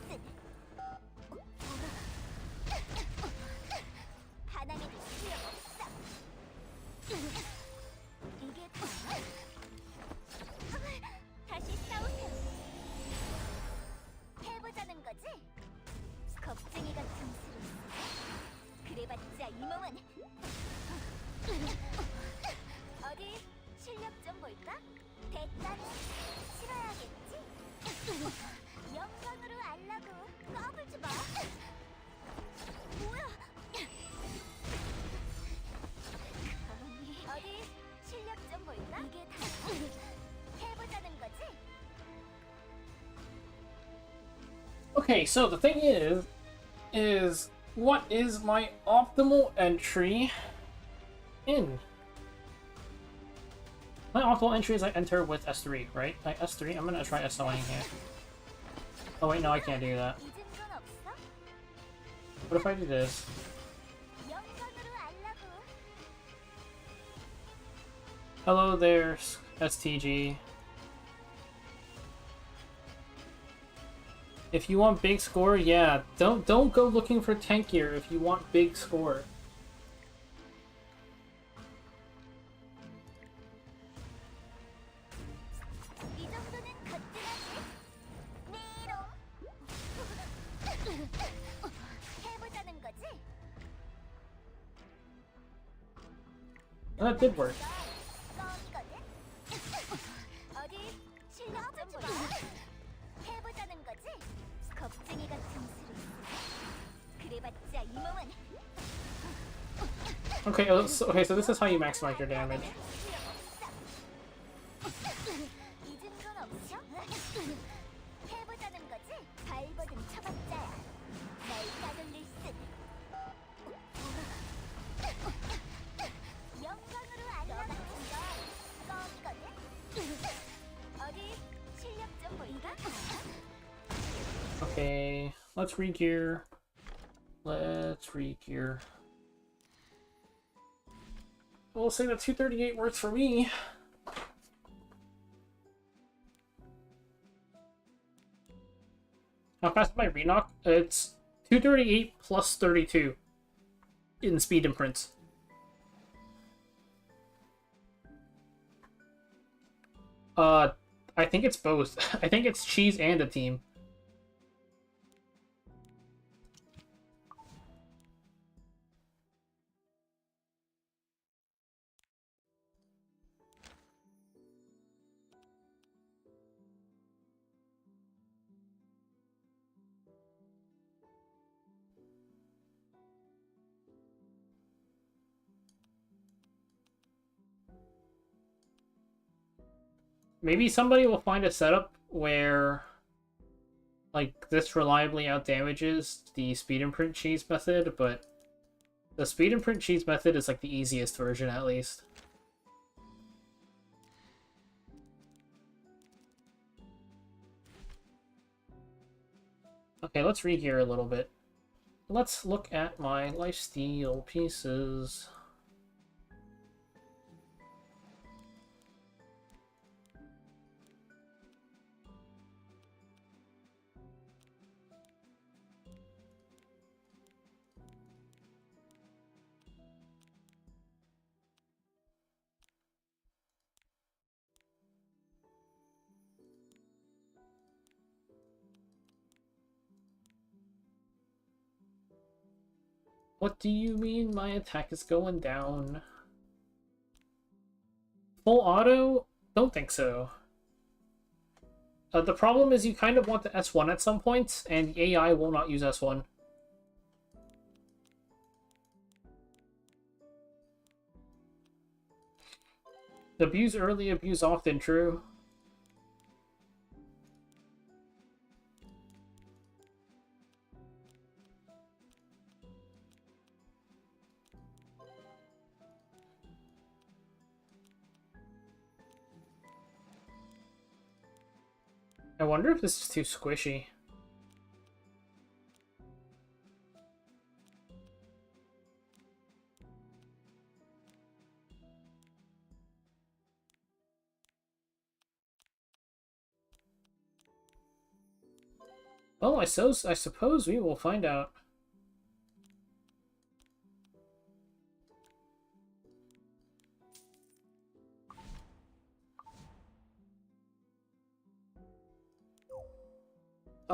반항에도 소용없어. 이게 다. 다시 싸우세요. 해보자는 거지? 겁쟁이 같은 소리. 그래봤자 이 몸은 어디 실력 좀 볼까? 대가는 치러야겠지? 영광으로 알라고. 까불지 마. 뭐야? 감히. 어디 실력 좀 볼까? 이게 다. 해보자는 거지? Okay, so the thing is what is my optimal entry in? My optimal entry is I enter with S3, right? Like S3, I'm gonna try SOing here. Oh wait, no, I can't do that. 잊은 건 없어? What if I do this? 영광으로 알라고. Hello there, STG. If you want big score, yeah, don't go looking for tankier if you want big score. 이 정도는 거뜬하지? 미로. 해보자는 거지? That did work. 껌이거든? 어디 실력 좀 보자. 해보자는 거지? 겁쟁이 같은 소리. 그래봤자 이 몸은 Okay, so this is how you maximize your damage. 잊은 건 없어? 해보자는 거지? 발버둥 쳐봤자야. 날 따돌릴 쓴. 영광으로 알라. 너 같은 건 껌이거든? 어디 실력 좀 볼까? Okay, let's re-gear. Let's re-gear. We'll say that 238 works for me. How fast is my Renock? It's 238 plus 32 in speed imprints. I think it's both. I think it's cheese and a team. Maybe somebody will find a setup where, like, this reliably outdamages the speed imprint cheese method, but the speed imprint cheese method is, like, the easiest version, at least. Okay, let's regear a little bit. Let's look at my lifesteal pieces. What do you mean my attack is going down? Full auto? Don't think so. The problem is you kind of want the S1 at some points, and the AI will not use S1. Abuse early, abuse often, true. I wonder if this is too squishy. Well, I suppose we will find out.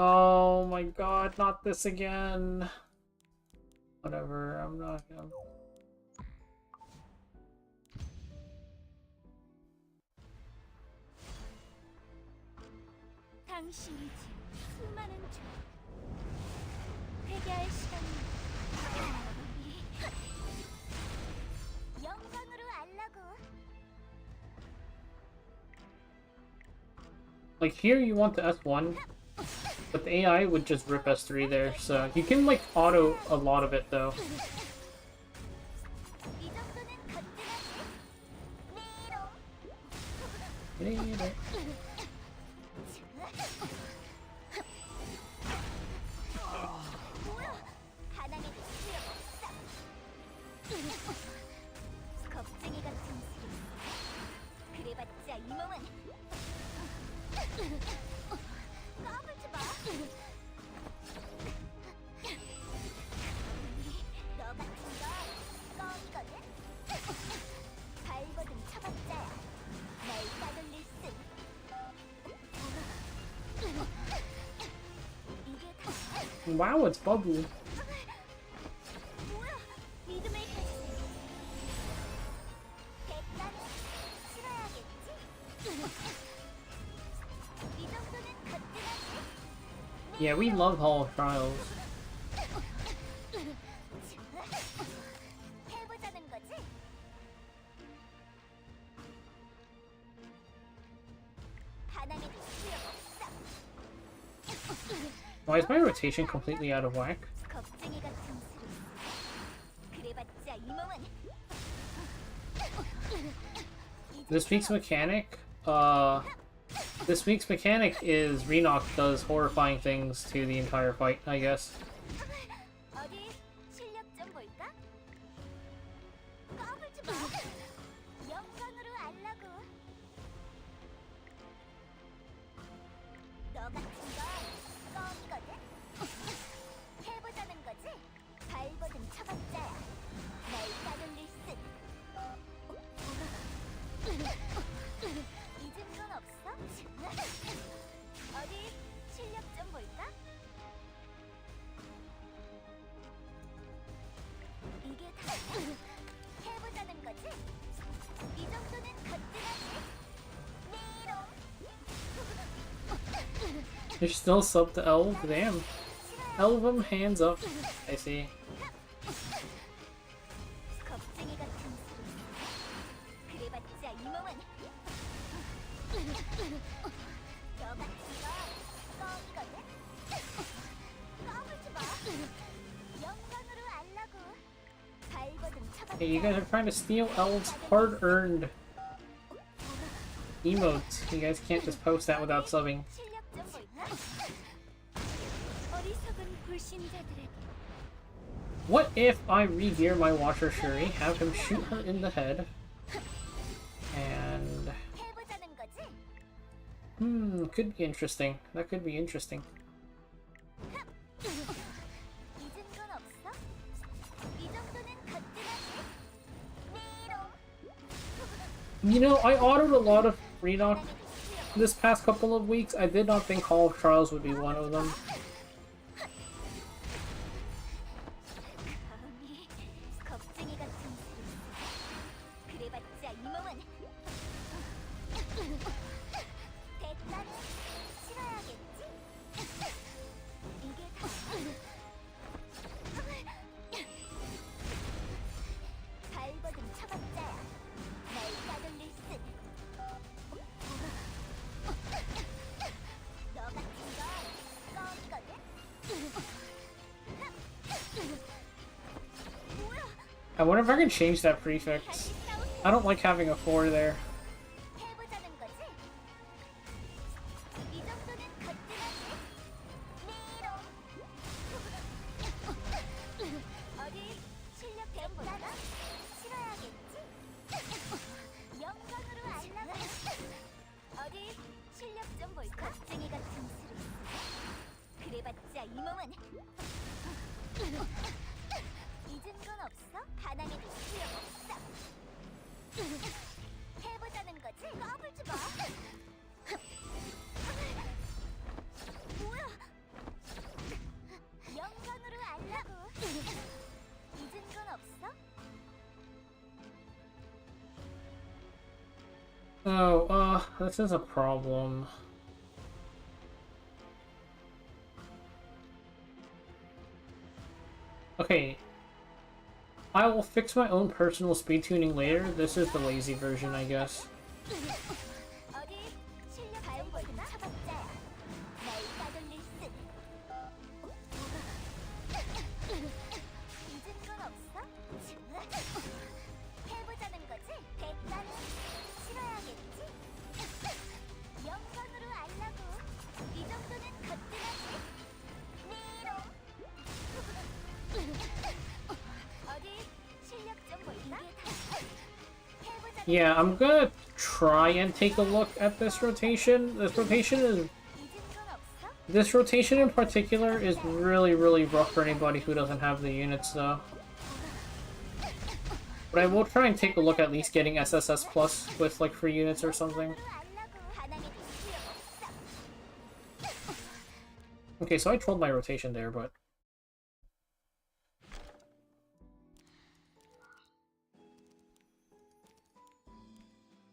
Oh my god, not this again. Whatever, I'm not gonna... 당신이 지은 수많은 죄 회개할 시간이 영광으로 알라고. Like, here you want the S1, but the AI would just rip S3 there, so you can, like, auto a lot of it, though. 이 정도는 거뜬하지? Later. 뭐야? 하나님의 필요가 없어. 겁쟁이 같은 소리. 그래봤자 이 몸은 까불지 마. 너 같은 건 껌이거든. 발버둥 쳐봤자야. 날 따돌릴 순. 이게 다 Wow, it's bubbly. 뭐야? 믿음을 가지세요. 대가는 치러야겠지? 이 정도는 거뜬하지? Yeah, we love Hall of Trials. 해보자는 거지? 하나님이 필요가 없어. Why is my rotation completely out of whack? 겁쟁이 같은 소리. 그래봤자 이 몸은 This week's mechanic, this week's mechanic is Renok does horrifying things to the entire fight, I guess. 어디 실력 좀 볼까? 까불지 마. 영광으로 알라고. 너 같은 건 껌이거든. 해보자는 거지? 발버둥 쳐봤자야. 날 따돌릴 순. 잊은 건 없어? 어디 실력 좀 볼까? 이게 다야? 해보자는 거지? 이 정도는 거뜬하지? 메롱. You're still sub to Elv? Damn. Elvum, hands up. I see. 겁쟁이 같은 소리. 그래봤자 이 몸은 너가 이거 껌이거든? 까불지 마. 영광으로 알라고. 발버둥 쳐봤자. Hey, you guys are trying to steal Elle's hard-earned emotes. You guys can't just post that without subbing. 실력 좀 볼까? 어리석은 불신자들에게. What if I regear my Watcher Shuri, have him shoot her in the head, and... 해보자는 거지? could be interesting. That could be interesting. 잊은 건 없어? 이 정도는 거뜬하지? 미롱. You know, I ordered a lot of Renock this past couple of weeks. I did not think Hall of Trials would be one of them. 감히 겁쟁이 같은 소리. 그래봤자 이 몸은 대가를 치러야겠지? 이게 다 발버둥 쳐봤자야. 날 따돌릴 듯. 너 같은 건 껌이거든? 뭐야? I wonder if I can change that prefix. 다시 싸우는 I don't like having a 4 there. 해보자는 거지? 이 정도는 거뜬하지? 미롱. 어디 실력 대볼까? 치러야겠지? 영광으로 알라고. 어디 실력 좀 볼까? 겁쟁이 같은 소리. 그래봤자 이 몸은 잊은 건 없어? 하나님도 소용없어. 해보자는 거지? 까불지 마. 뭐야? 영광으로 알라고. 잊은 건 없어? Oh, this is a problem. Okay. I will fix my own personal speed tuning later. This is the lazy version, I guess. 어디 실력 좀 볼까? 쳐봤자야. 날 따돌릴 듯. 잊은 건 없어? 해보자는 거지? 대가를 치러야겠지? 영광으로 알라고. 이 정도는 거뜬하지? 미롱. 어디 실력 좀 볼까? 해보자는 Yeah, I'm gonna try and take a look at this rotation. This rotation is... 잊은 건 없어? This rotation in particular is really, really rough for anybody who doesn't have the units, though. But I will try and take a look at least getting SSS Plus with, like, free units or something. Okay, so I trolled my rotation there, but...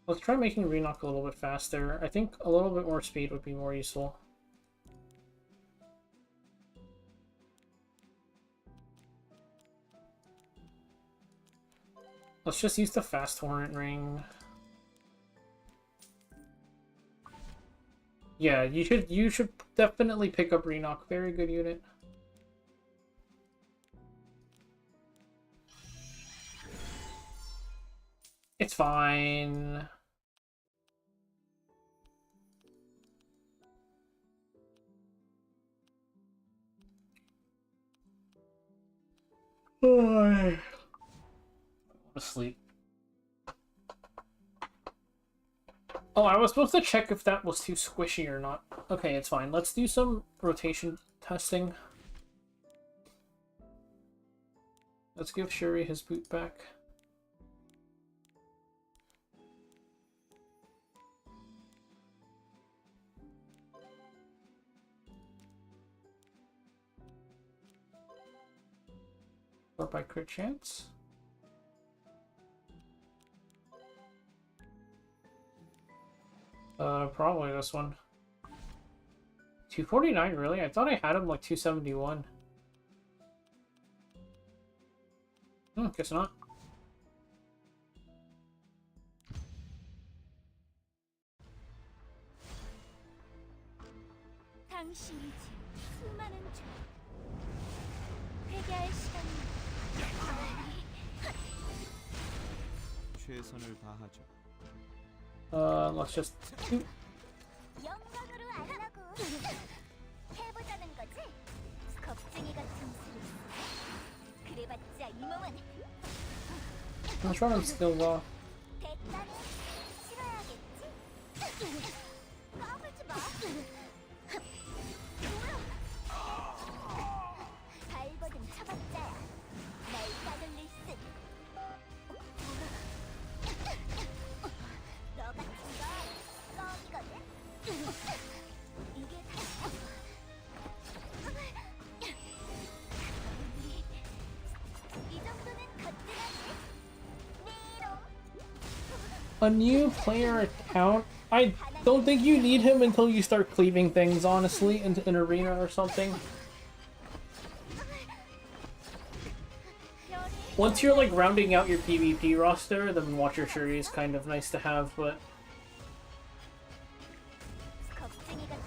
Let's try making Renock a little bit faster. I think a little bit more speed would be more useful. Let's just use the fast Hornet Ring. Yeah, you should definitely pick up Renock. Very good unit. It's fine. I want to sleep. Oh, I was supposed to check if that was too squishy or not. Okay, it's fine. Let's do some rotation testing. Let's give Shuri his boot back. Or by crit chance? Probably this one. 249, really? I thought I had him like 271. Guess not. 당신이 지은 수많은 죄 회개할 시간이 최선을 다하죠. Let's just. 영광으로 알라고 해보자는 거지? 겁쟁이 같은 소리 그래봤자 이 몸은 Let's run on skills off. 대가는 치러야겠지? 까불지 마 발버둥 쳐봤자야 날 따돌릴 쓴 너 같은 건 껌이거든? 이게 다 이 정도는 거뜬하지? 메롱 A new player account? I don't think you need him until you start cleaving things, honestly, in an arena or something. Once you're like rounding out your PvP roster, then Watcher Shuri is kind of nice to have, but 겁쟁이 같은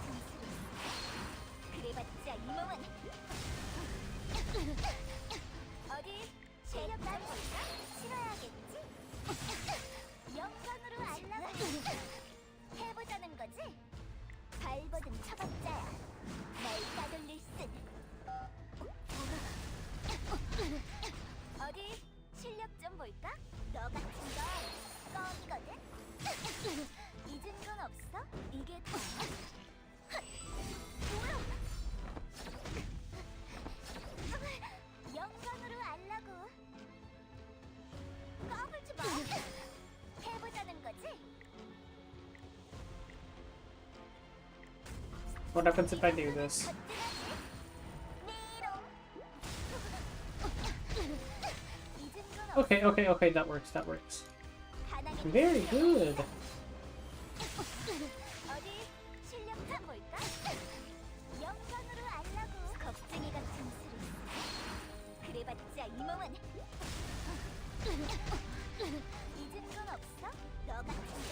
소리 그래봤자 이 몸은 어디 체력 난 볼까? 치러야겠지? 영광으로 알라고 해보자는 거지? 발버둥 쳐봤자야 날 따돌릴 쓴 어디 실력 좀 볼까? 너 같은 건 껌이거든? 잊은 건 없어? 이게 다 뭐야? 영광으로 알라고 까불지 마 해보자는 거지? what happens if I do this? Okay, okay, okay, that works, that works. Very good. 어디 실력 좀 볼까? 영광으로 알라고 겁쟁이 같은 소리 그래봤자 이 몸은 잊은 건 없어? 너 같은 건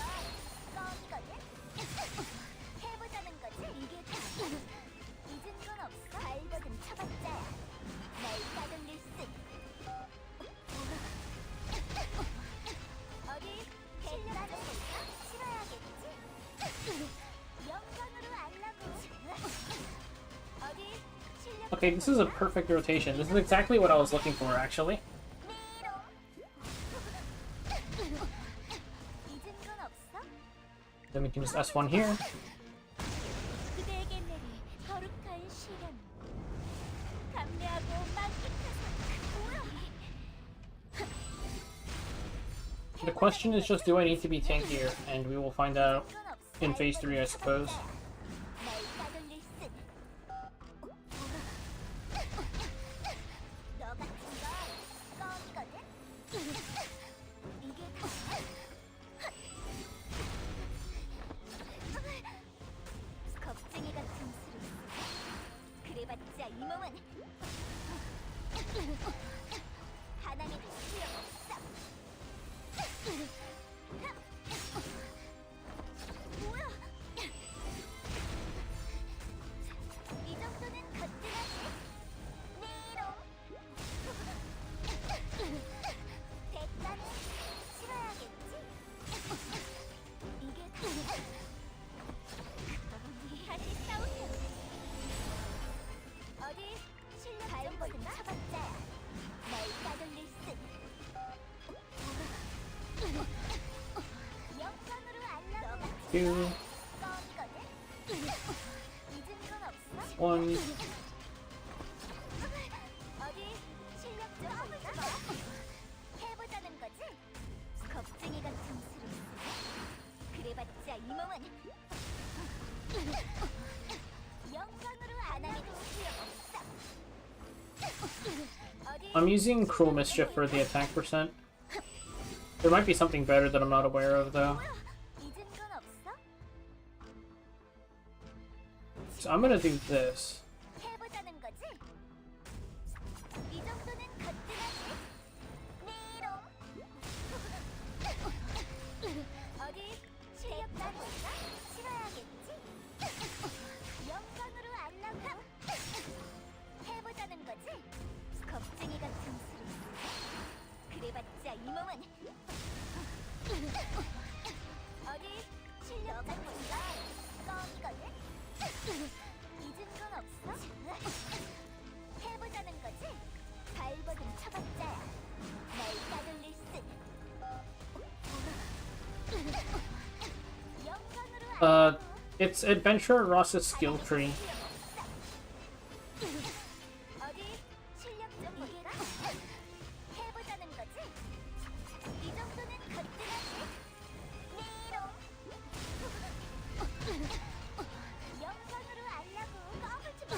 껌이거든? 해보자는 거지? 이게 다 잊은 건 없어? 발버둥 쳐봤자야 날 따돌릴 쓴 어디 실력 좀 볼까? 치러야겠지? 영광으로 알라고 어디 실력 Okay, this is a perfect rotation. This is exactly what I was looking for, actually. 메롱 잊은 건 없어? Then we can just S1 here. 그대에게 내릴 거룩한 시련 감내하고 만끽하사 뭐야? The question is just, do I need to be tankier? And we will find out in Phase 3, I suppose. 날 따돌릴 쓴 너 같은 건 껌이거든? 이게 다 겁쟁이 같은 소리 그래봤자 이 몸은 하나님이 필요없어 뭐야? 이 정도는 거뜬하지? 메롱 대가는 치러야겠지? 이게 다 다시 싸우세요 어디 실력 발버둥 쳐봤자야 날 따돌릴 쓴 영광으로 알라 너 같은 2, 껌이거든? 잊은 건 없어? 1. 어디 실력 좀 볼까? 해보자는 거지? 겁쟁이 같은 소리 그래봤자 이 몸은 영광으로 하나님이 필요없어 어디 I'm using Cruel Mischief for the attack percent. There might be something better that I'm not aware of, though. 잊은 건 없어? So I'm gonna do this. 해보자는 거지? 이 정도는 거뜬하지? 메롱 어디 실력 난 볼까? 치러야겠지? 영광으로 몸은 어디 실력 같은가? 껌이거든? 잊은 건 없어? 해보자는 거지? 발버둥 쳐봤자야 날 따돌릴 순 영광으로 It's Adventure Ross's skill tree. 어디 실력 좀 볼까? 해보자는 거지? 이 정도는 거뜬하지? 미롱 영광으로 알라고 까불지 마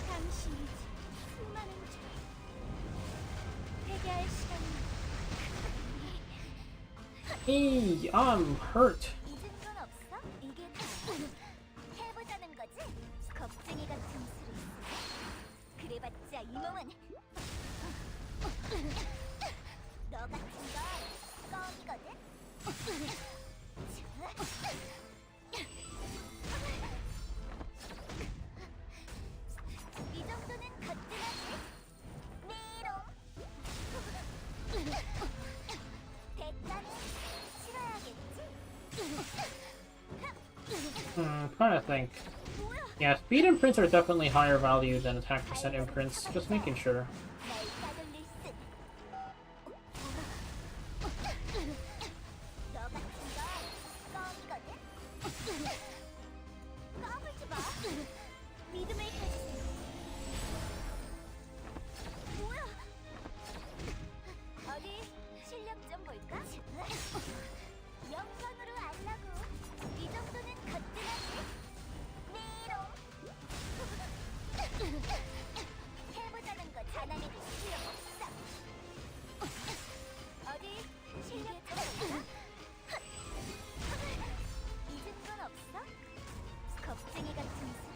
당신이 수많은 죄 회개할 시간이 Hey, I'm hurt. 잊은 건 없어? 이게 다 해보자는 거지? 겁쟁이 같은 수를 그래봤자 이 몸은 너 같은 건 껌이거든? 이 정도는 거뜬하지? 미롱 대가는 치러야겠지? I'm trying to think. Yeah, speed imprints are definitely higher value than attack percent imprints. Just making sure. 날 따돌릴 순 너 같은 건 껌이거든? 까불지 마 믿음을 가지세요 뭐야 어디 실력 좀 볼까? 영광으로 알라고 이 정도는 거뜬하지? 미롱 해보자는 거 자랑해줄 필요 없어 어디 실력 좀 볼까? 잊은 건 없어? 겁쟁이 같은 수를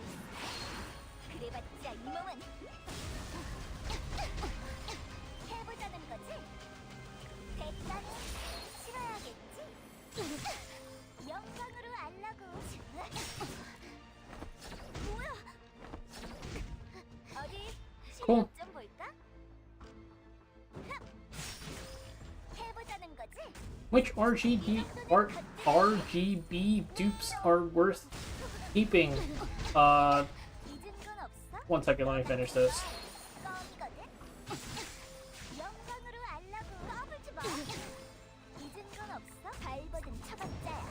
그래봤자 이 몸은 해보자는 거지? 대가는 치러야겠지? 영광으로 알라고 뭐야 어디 Cool. 실력 좀 볼까? 해보자는 거지? Which RGB dupes are worth keeping? 잊은 건 없어? One second, let me finish this. 껌이거든? 영광으로 알라고 까불지 마 잊은 건 없어? 발버둥 쳐봤자야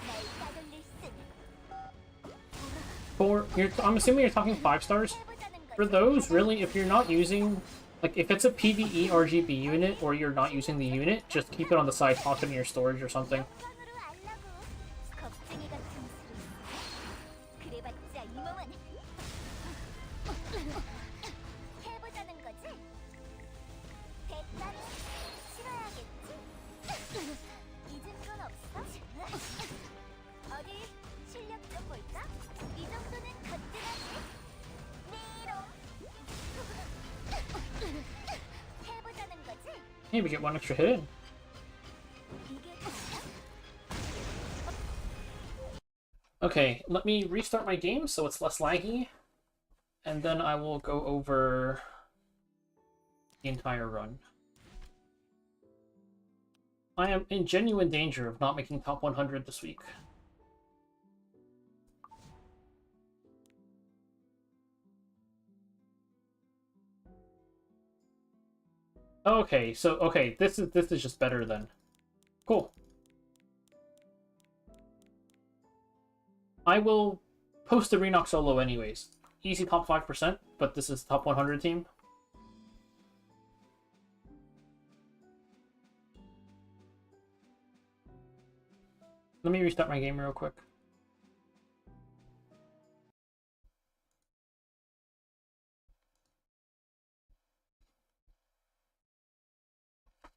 날 따돌릴 순 I'm assuming you're talking 5 stars. 해보자는 거지? For those, really, if you're not using, like, if it's a PvE RGB unit or you're not using the unit, just keep it on the side pocket in your storage or something. 영광으로 알라고 겁쟁이 같은 수를 그래봤자 이 몸은 해보자는 거지? 대가는 치러야겠지? 잊은 건 없어? 어디 실력 좀 볼까? 이 정도는 거뜬하지? 미롱 해보자는 거지? Hey, we get 1 extra hit in. 이게 다야? Okay, let me restart my game so it's less laggy, and then I will go over the entire run. I am in genuine danger of not making top 100 this week. Okay, so this is just better then. Cool. I will post the Renox solo anyways. Easy top 5%, but this is top 100 team. Let me restart my game real quick.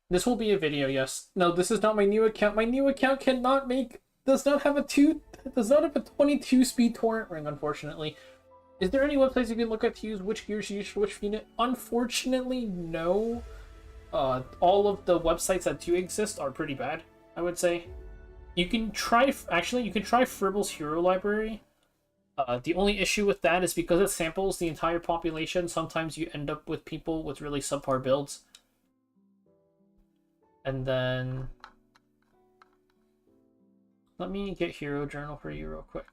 This will be a video, yes. No, this is not my new account. My new account does not have a 22 speed torrent ring, unfortunately. Is there any websites you can look at to use which gears you use for which unit? Unfortunately, no. All of the websites that do exist are pretty bad, I would say. You can try Fribble's Hero Library. The only issue with that is because it samples the entire population, sometimes you end up with people with really subpar builds. And then let me get Hero Journal for you real quick.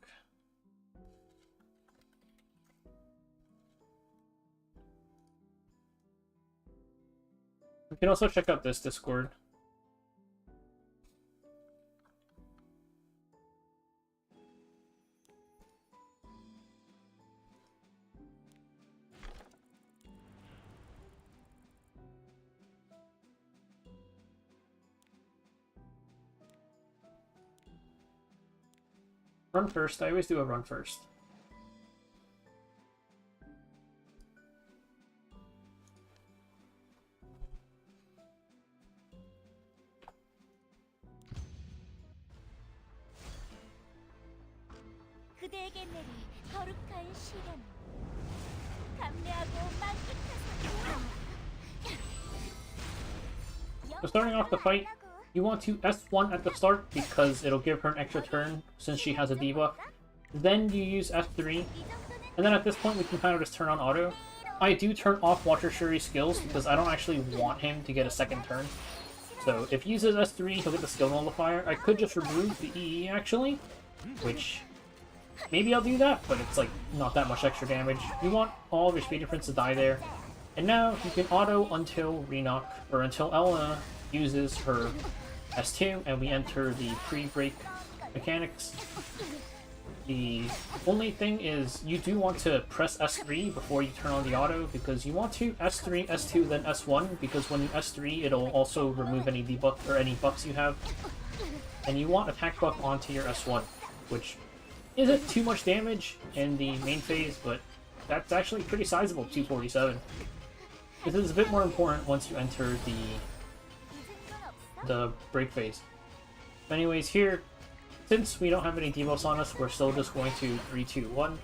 You can also check out this Discord. Run first. I always do a run first. 그대에게 내릴 거룩한 시련 감내하고 만끽하세요. So starting off the fight, you want to S1 at the start because it'll give her an extra turn since she has a debuff. Then you use F3, and then at this point we can kind of just turn on auto. I do turn off Watcher Shuri's skills because I don't actually want him to get a second turn. So if he uses S3, he'll get the skill nullifier. I could just remove the EE actually, which maybe I'll do that, but it's like not that much extra damage. You want all of your speed difference to die there. And now you can auto until Renock, or until Elena uses her S2 and we enter the pre-break mechanics. The only thing is you do want to press S3 before you turn on the auto because you want to S3, S2, then S1 because when you S3 it'll also remove any debuff or any buffs you have. And you want attack buff onto your S1, which isn't too much damage in the main phase, but that's actually pretty sizable, 247. This is a bit more important once you enter the break phase. But anyways, here, since we don't have any debuffs on us, we're still just going to 3, 2, 1.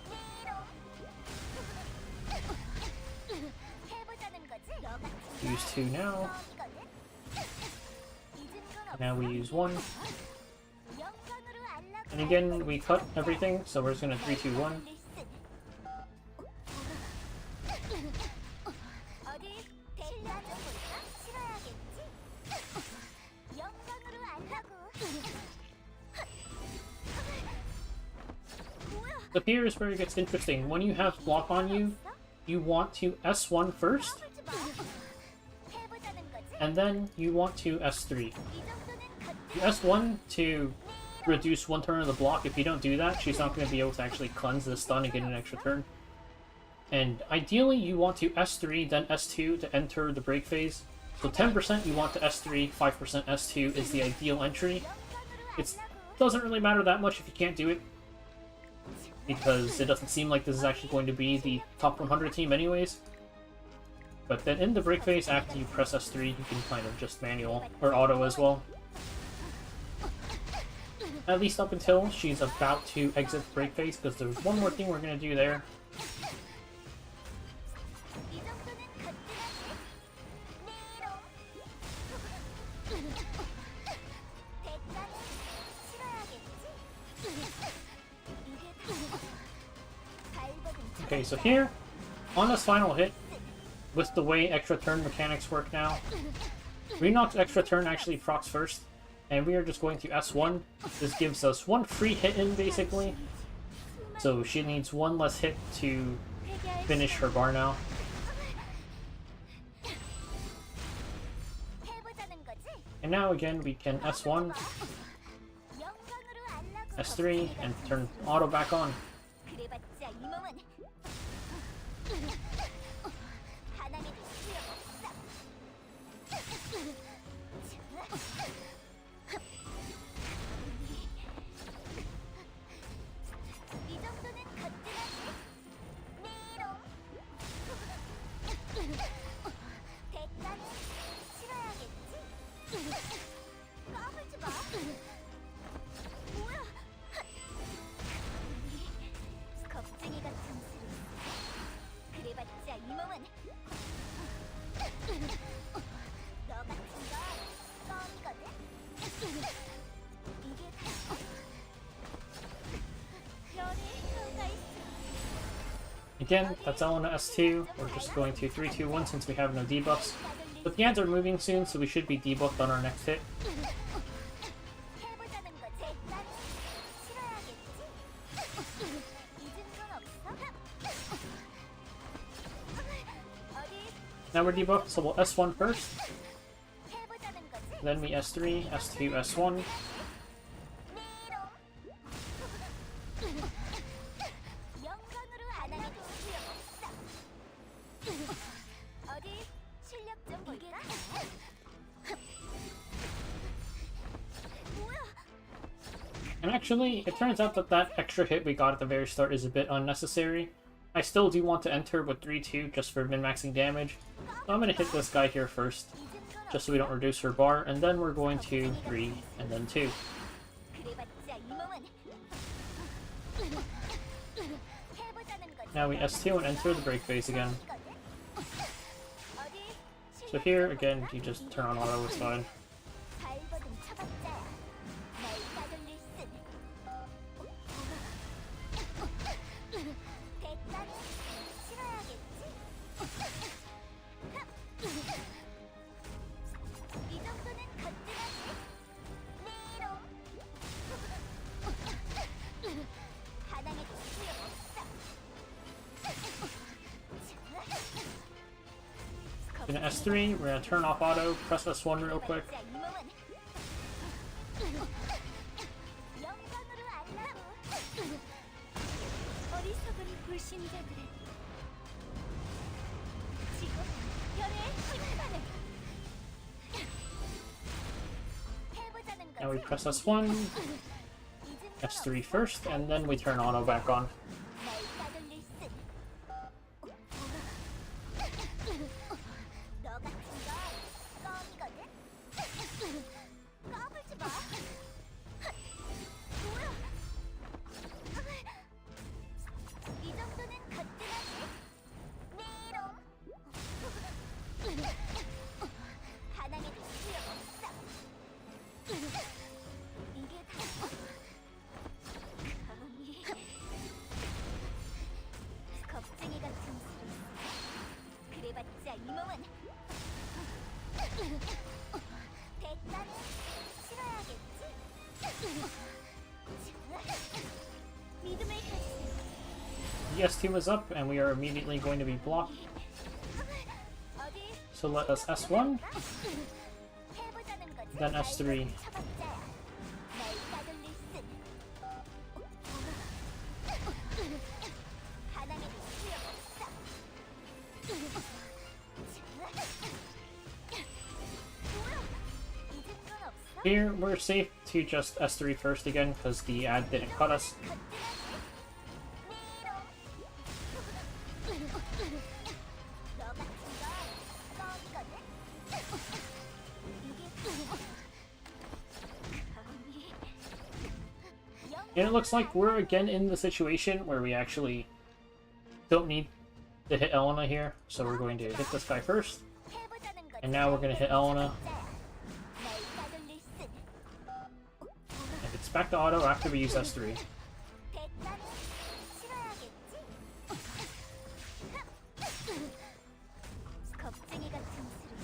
Use 2 now. Now we use 1. And again, we cut everything, so we're just going to 3, 2, 1. So here is where it gets interesting. When you have block on you, you want to S1 first, and then you want to S3. You S1 to reduce one turn of the block. If you don't do that, she's not going to be able to actually cleanse the stun and get an extra turn. And ideally, you want to S3, then S2 to enter the break phase. So 10% you want to S3, 5% S2 is the ideal entry. It doesn't really matter that much if you can't do it, because it doesn't seem like this is actually going to be the top 100 team anyways. But then in the break phase, after you press S3, you can kind of just manual, or auto as well. At least up until she's about to exit the break phase, because there's one more thing we're going to do there. Okay, so here, on this final hit, with the way extra turn mechanics work now, Renock's extra turn actually procs first, and we are just going to S1. This gives us one free hit in, basically. So she needs one less hit to finish her bar now. And now again, we can S1, S3, and turn auto back on. Again, that's Elena S2. We're just going to 3, 2, 1 since we have no debuffs. But the ads are moving soon, so we should be debuffed on our next hit. 해보자는 거지. 난 싫어야겠지. 잊은 건 없어? 어디 Now we're debuffed, so we'll S1 first, 해보자는 거지. then we S3, S2, S1. 영광으로 안 하나도 소용없어. 어디 실력 좀 볼까? 뭐야? And actually, it turns out that that extra hit we got at the very start is a bit unnecessary. I still do want to enter with 3-2 just for min-maxing damage. So I'm going to hit this guy here first, 잊은 건 just so we don't reduce her bar, and then we're going to 3, and then 2. 그래봤자 이 몸은 해보자는 거지. Now we S2 and enter the break phase again. 어디 So here, again, you just turn on auto, it's fine. 발버둥 쳐봤자야. 날 따돌릴 순. 대가는 싫어야겠지. 이 정도는 거뜬하지. 메롱. 가당해도 소용없어. Gonna S3, we're gonna turn off auto, press S1 real quick. 그래봤자 이 몸은 영광으로 알라고. 어리석은 불신자들은 지금 별의 심판을 해보자는 Now we 거지. press S1, 잊은 건 S3 없어? first, and then we turn auto back on. 날 따돌릴 순. 너 같은 건 껌이거든. 까불지 마. 뭐야? 이 정도는 거뜬하지. 메롱. 하나에도 소용없어. 이게 다 감히 겁쟁이 같은 소리. 그래봤자 이 몸은 대가는 싫어야겠지. 믿음을 가지세요. The S team is up, and we are immediately going to be blocked. 어디 So let us S1, 해보자는 거지. then S3. 쳐봤자야. 날 따돌릴 순. 하나에도 소용없어. 뭐야? 잊은 건 없어? Here, we're safe to just S3 first again, because the ad didn't cut us. And it looks like we're again in the situation where we actually don't need to hit Elena here, so we're going to hit this guy first. And now we're going to hit Elena. And it's back to auto after we use S3. 겁쟁이 같은 수를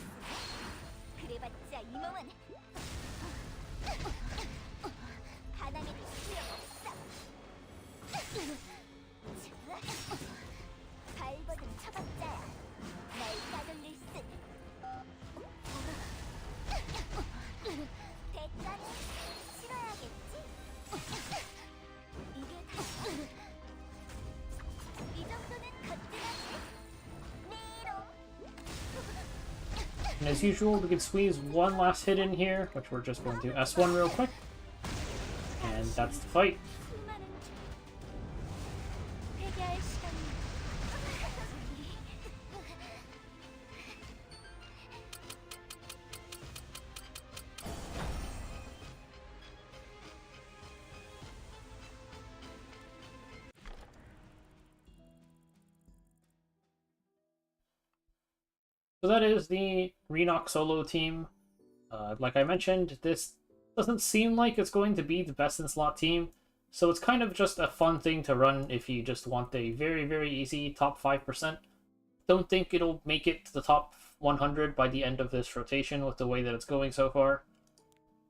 그래봤자 이 몸은 가난해도 소용없어. 발버둥 쳐봤자야. 날 따돌릴 순. 대가는 싫어야겠지. 이게 다 이 정도는 거뜬하지. 메롱. And as usual, we can squeeze one last hit in here, which we're just going to S1 real quick. And that's the fight. 수많은 회개할 시간이 So that is the Renox solo team. Like I mentioned, this doesn't seem like it's going to be the best in slot team, so it's kind of just a fun thing to run if you just want a very, very easy top 5%. don't think it'll make it to the top 100 by the end of this rotation with the way that it's going so far.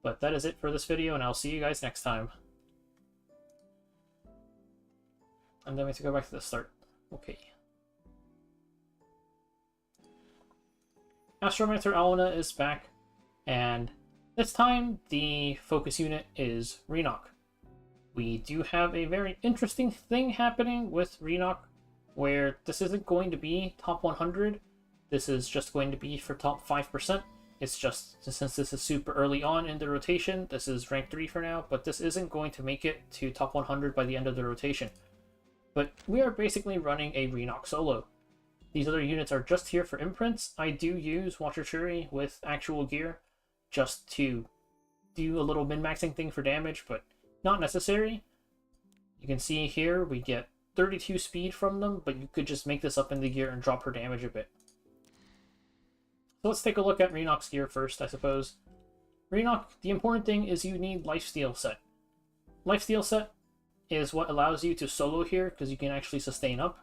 But that is it for this video, and I'll see you guys next time. And then we have to go back to the start. Okay. Astromancer Alana is back, and this time the focus unit is Renock. We do have a very interesting thing happening with Renock, where this isn't going to be top 100. This is just going to be for top 5%. It's just, since this is super early on in the rotation, this is rank 3 for now, but this isn't going to make it to top 100 by the end of the rotation. But we are basically running a Renock solo. These other units are just here for imprints. I do use Watcher Shuri with actual gear just to do a little min-maxing thing for damage, but not necessary. You can see here we get 32 speed from them, but you could just make this up in the gear and drop her damage a bit. So let's take a look at Renock's gear first, I suppose. Renock, the important thing is you need Lifesteal set. Lifesteal set is what allows you to solo here, because you can actually sustain up.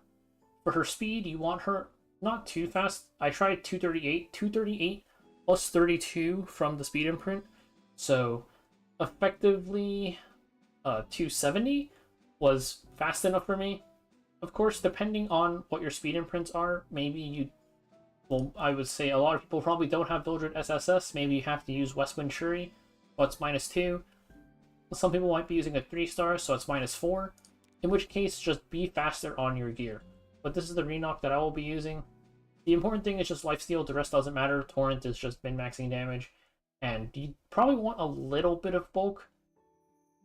For her speed, you want her not too fast. I tried 238. 238 plus 32 from the speed imprint. So effectively 270 was fast enough for me. Of course, depending on what your speed imprints are, maybe you... Well, I would say a lot of people probably don't have Vildred SSS. Maybe you have to use Westwind Shuri, but it's -2. Some people might be using a 3-star, so it's -4. In which case, just be faster on your gear. But this is the Renock that I will be using. The important thing is just lifesteal, the rest doesn't matter. Torrent is just min-maxing damage. And you probably want a little bit of bulk.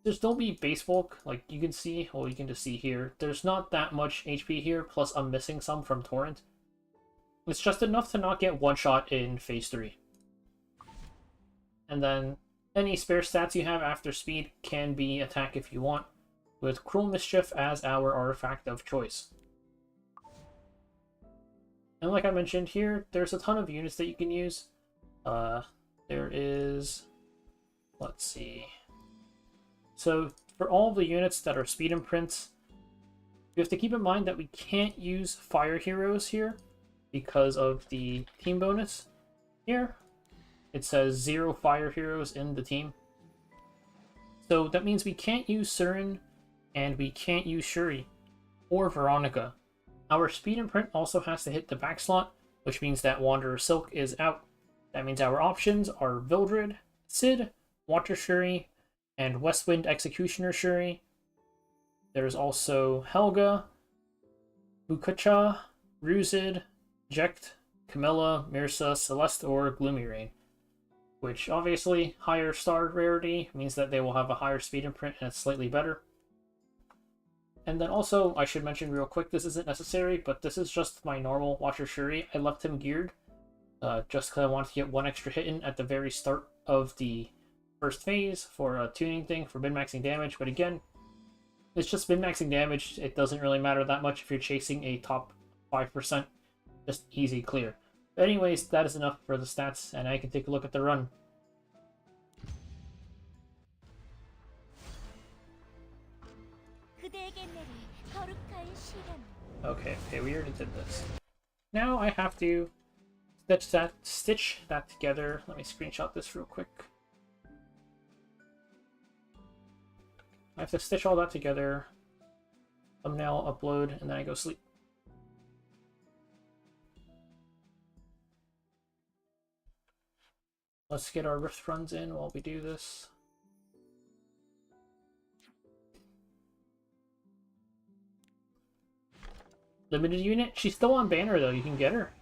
Just don't be base bulk, like you can see, well you can just see here. There's not that much HP here, plus I'm missing some from Torrent. It's just enough to not get one-shot in Phase 3. And then any spare stats you have after speed can be attack if you want, with Cruel Mischief as our artifact of choice. And like I mentioned here, there's a ton of units that you can use. There is... let's see... So for all of the units that are speed imprints, you have to keep in mind that we can't use fire heroes here because of the team bonus. Here, it says 0 fire heroes in the team. So that means we can't use Surin, and we can't use Shuri, or Veronica. Our speed imprint also has to hit the back slot, which means that Wanderer Silk is out. That means our options are Vildred, Cid, Watcher Shuri, and Westwind Executioner Shuri. There's also Helga, Bukacha, Ruzid, Jekt, Camilla, Mirsa, Celeste, or Gloomy Rain. Which obviously, higher star rarity means that they will have a higher speed imprint and it's slightly better. And then also, I should mention real quick, this isn't necessary, but this is just my normal Watcher Shuri. I left him geared, just because I wanted to get one extra hit in at the very start of the first phase for a tuning thing for min-maxing damage. But again, it's just min-maxing damage. It doesn't really matter that much if you're chasing a top 5%. Just easy clear. But anyways, that is enough for the stats, and I can take a look at the run. Okay, we already did this. Now I have to stitch that together. Let me screenshot this real quick. I have to stitch all that together, thumbnail, upload, and then I go sleep. Let's get our Rift runs in while we do this. Limited unit? She's still on banner though, you can get her.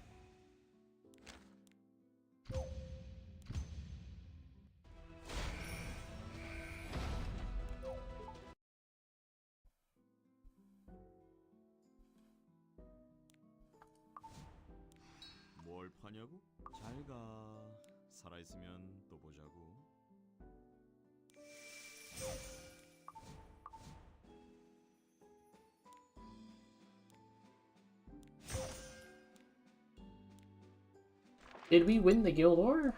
뭘 파냐고? 잘 가. 살아있으면 또 보자고. Did we win the Guild War?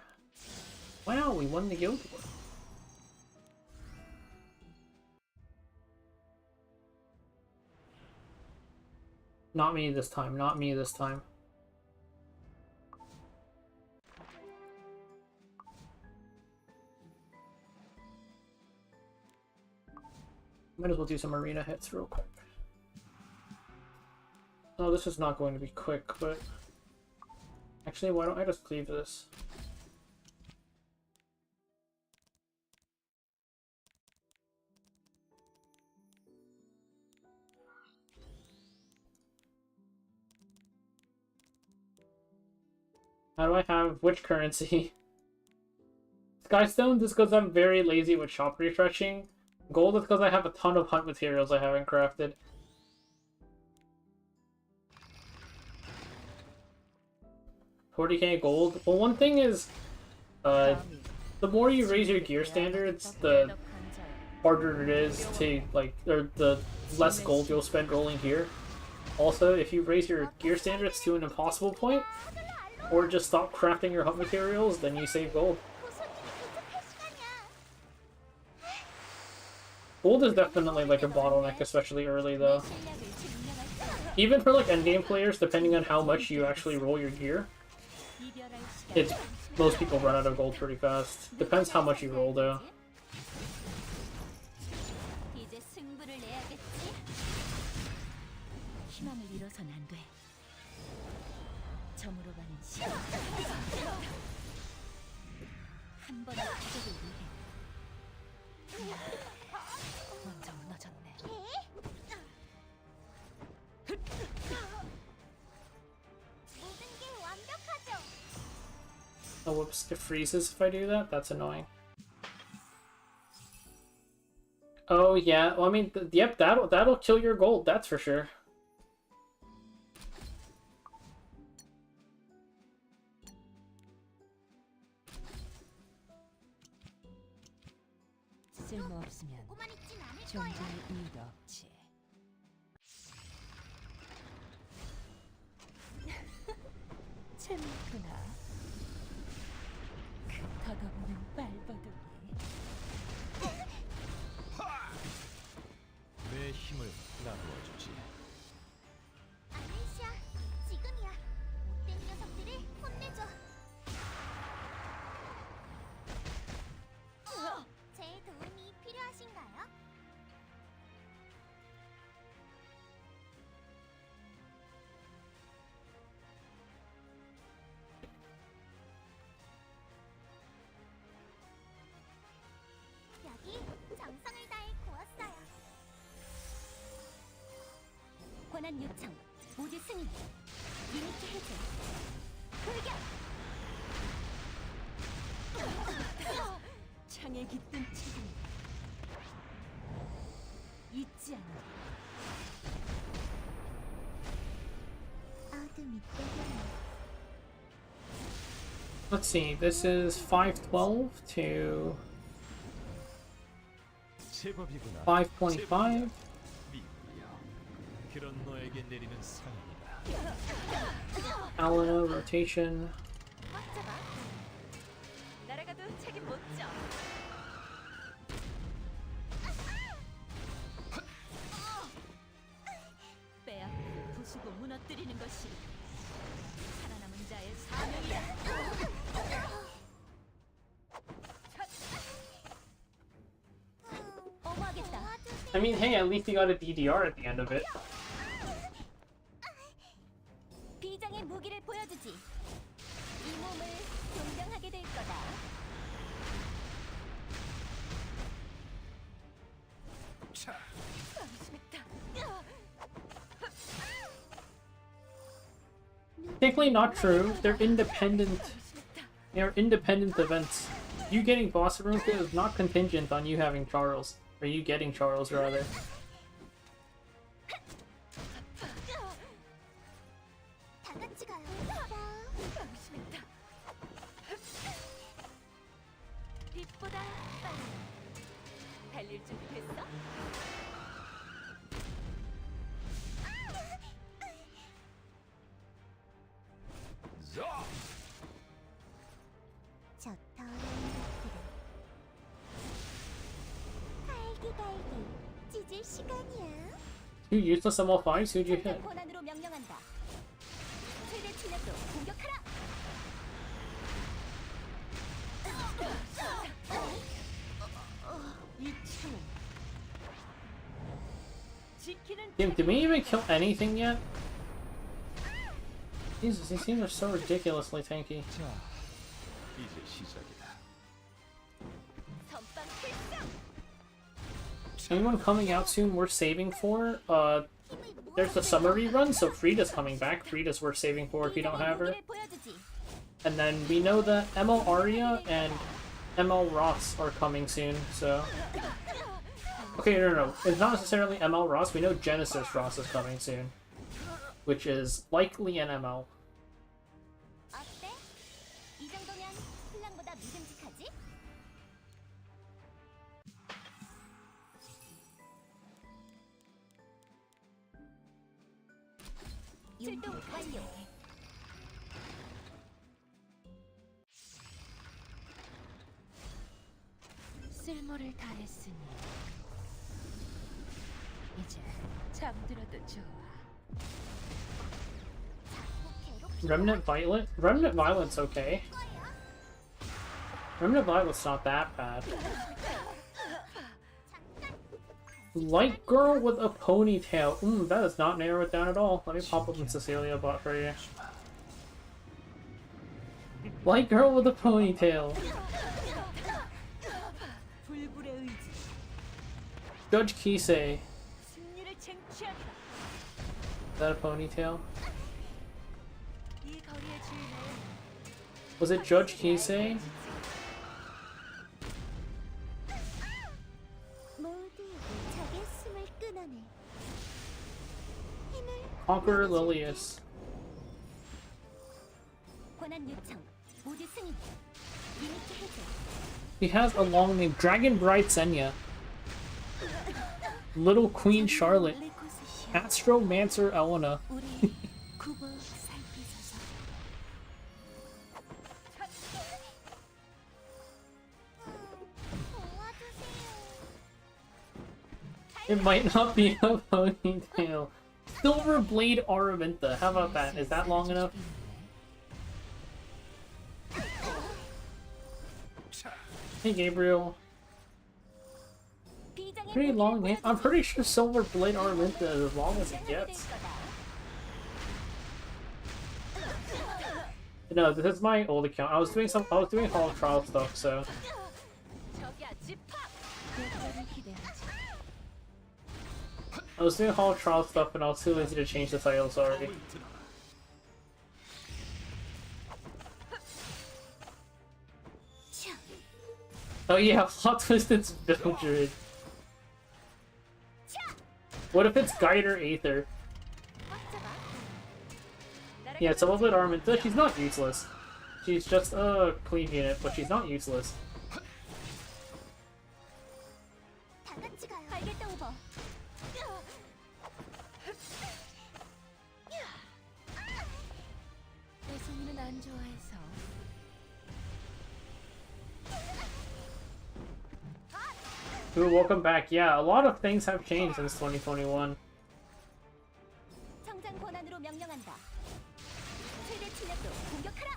Wow, we won the Guild War. Not me this time, not me this time. Might as well do some arena hits real quick. Oh, this is not going to be quick, but... Actually, why don't I just cleave this? How do I have which currency? Skystone, just because I'm very lazy with shop refreshing. Gold is because I have a ton of hunt materials I haven't crafted. $40k gold. Well, one thing is, the more you raise your gear standards, the harder it is to, like, or the less gold you'll spend rolling here. Also, if you raise your gear standards to an impossible point, or just stop crafting your hunt materials, then you save gold. Gold is definitely like a bottleneck, especially early though. Even for like endgame players, depending on how much you actually roll your gear, most people run out of gold pretty fast. Depends how much you roll though. 이제 승부를 내야겠지. 희망을 잃어선 안 돼. 점으로 가는 시간. 한 번의 기적을 위해. 먼저 무너졌네. 모든 게 완벽하죠. Oh, whoops, it freezes if I do that? That's annoying. Oh yeah, well I mean, yep, that'll kill your gold, that's for sure. 쓸모없으면 보고만 있진 않을 거야. 존재할 이유도 없지. 재밌구나. 그 덧없는 발버둥이. 내 힘을 나누어 주지. 아니시야, 지금이야. 못된 녀석들을 혼내줘. 제 도움이 필요하신가요? 여기 정성을 다해 구웠어요. 권한 요청, 모두 승인. 리미트 해제. 돌격! 창에 깃든 책임. 잊지 않아. 어둠이 때려요. Let's see, this is 512 to 제법이구나. 525. 미국이여. 그런 너에게 내리는 상이다. Alana rotation. 날아가도 책임 못 져. 빼앗고 부수고 무너뜨리는 것이 살아남은 자의 사명이야. 어머하겠다. I mean, hey, at least you got a DDR at the end of it. 비장의 무기를 보여주지. 이 몸을 존경하게 될 거다. Technically not true. They're independent. They're independent events. You getting boss room is not contingent on you having Charles. Or you getting Charles, rather. 다 같이 가요. 빛보다 빨리. 달릴 준비 됐어? 저 더러운 것들을 갈기갈기 찢을 시간이야. Two useless ML5s? Who'd you hit? 권한으로 명령한다. 최대 출력으로 공격하라. 이 창은 Damn, did we even kill anything yet? Jesus, these teams are so ridiculously tanky. 자, 이제 시작이다. 선빵 필승. Anyone coming out soon we're saving for? There's the summer rerun, so Frida's coming back. Frida's worth saving for if you don't have her. 보여주지. And then we know that ML Arya and ML Ross are coming soon, so... Okay, no. It's not necessarily ML Ross. We know Genesis Ross is coming soon. Which is likely an ML. 어때? 이 정도면 신랑보다 믿음직하지? 출동 완료. 쓸모를 다했으니 이제 잠들어도 좋아. Remnant Violet? Remnant Violet's okay. Remnant Violet's not that bad. Light girl with a ponytail. That does not narrow it down at all. Let me pop up in Cecilia bot for you. Light girl with a ponytail. 불굴의 의지, Judge Kisei. 승리를 쟁취하리라. Is that a ponytail? 이 거리의 주인은 Was it Judge Kisei? 모두에게 적의 숨을 끊어내. 힘을 Conqueror Lilius. 권한 요청. 모두 승인. 리미트 해제. He has a long name. Dragon Bride Senya. Little Queen Charlotte. 내 곳이시여. Astromancer Elena. 우리 구보 살피소서. It might not be a ponytail. Silver Blade Araminta. How about that? Is that long enough? Hey Gabriel. Pretty long name. I'm pretty sure Silver Blade Araminta is as long as it gets. No, this is my old account. I was doing Hall of Trial stuff, so 적이야 집합. I was doing Hall of Trial stuff and I was too lazy to change the titles already. Oh yeah, Plot Twisted's Mildred. What if it's Guider Aether? Yeah, it's a little bit Araminta. She's not useless. She's just a cleave unit, but she's not useless. 다 같이 가요. 알겠다 오버. 내 손이는 안 좋아해서. Ooh, welcome back. Yeah, a lot of things have changed since 2021. 청장 권한으로 명령한다. 최대 출력으로 공격하라.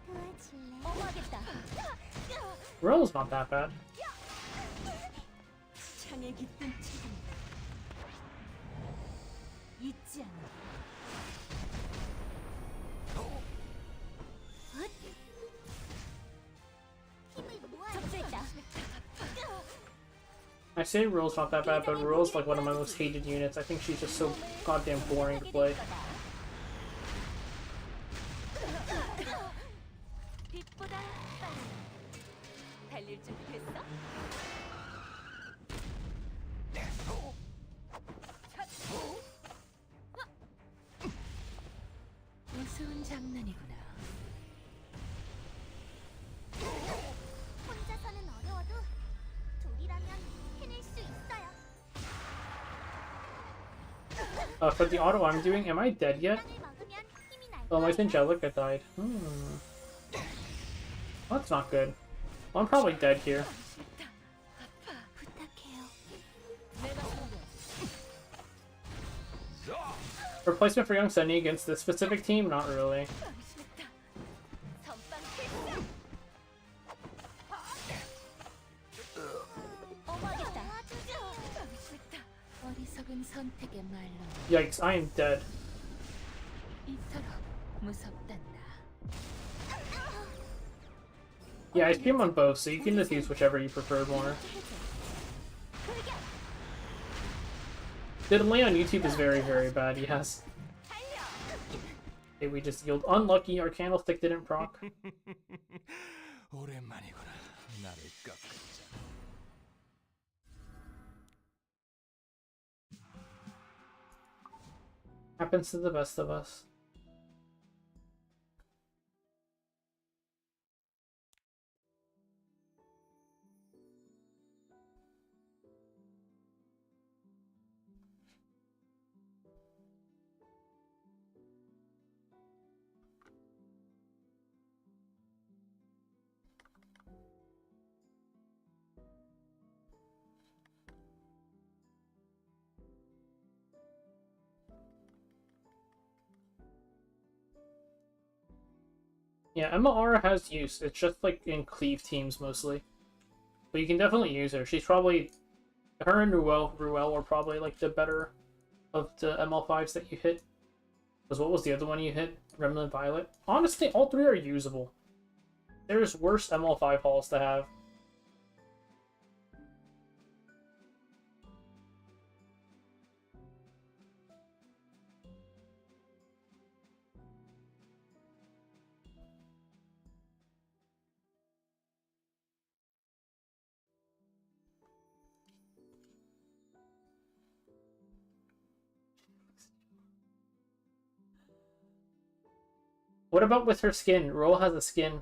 도와줄래? 어머하겠다. Roll's not that bad. 창에 깃든 책임이다. 잊지 않아. 힘을 모아. 접수했다. I say Roll's not that bad, but Roll's like one of my most hated units. I think she's just so goddamn boring to play. 빛보다 빠른. 달릴 준비 됐어? 우스운 장난이구나. 혼자서는 어려워도 둘이라면 해낼 수 있어요. For the auto I'm doing, am I dead yet? 땅을 먹으면 힘이 날 Oh, my 거야. Angelica died. That's not good. Well, I'm probably dead here. 부탁해요. 내가 보내. Replacement for Young Sunny against this specific team? Not really. 선빵 필승. 정말로 Yikes, I am dead. 이토록 무섭단다. Yeah, I stream on both, so you can just use whichever you prefer more. 돌격. The delay on YouTube is very, very bad, yes. Okay, we just yield unlucky, our candlestick didn't proc. 오랜만이구나. 나를 꺾었잖아. Happens to the best of us. Yeah, Emma Aura has use. It's just like in cleave teams mostly. But you can definitely use her. She's probably... Her and Ruel are probably like the better of the ML5s that you hit. Because what was the other one you hit? Remnant Violet? Honestly, all three are usable. There's worse ML5 hauls to have. What about with her skin? Ruel has a skin.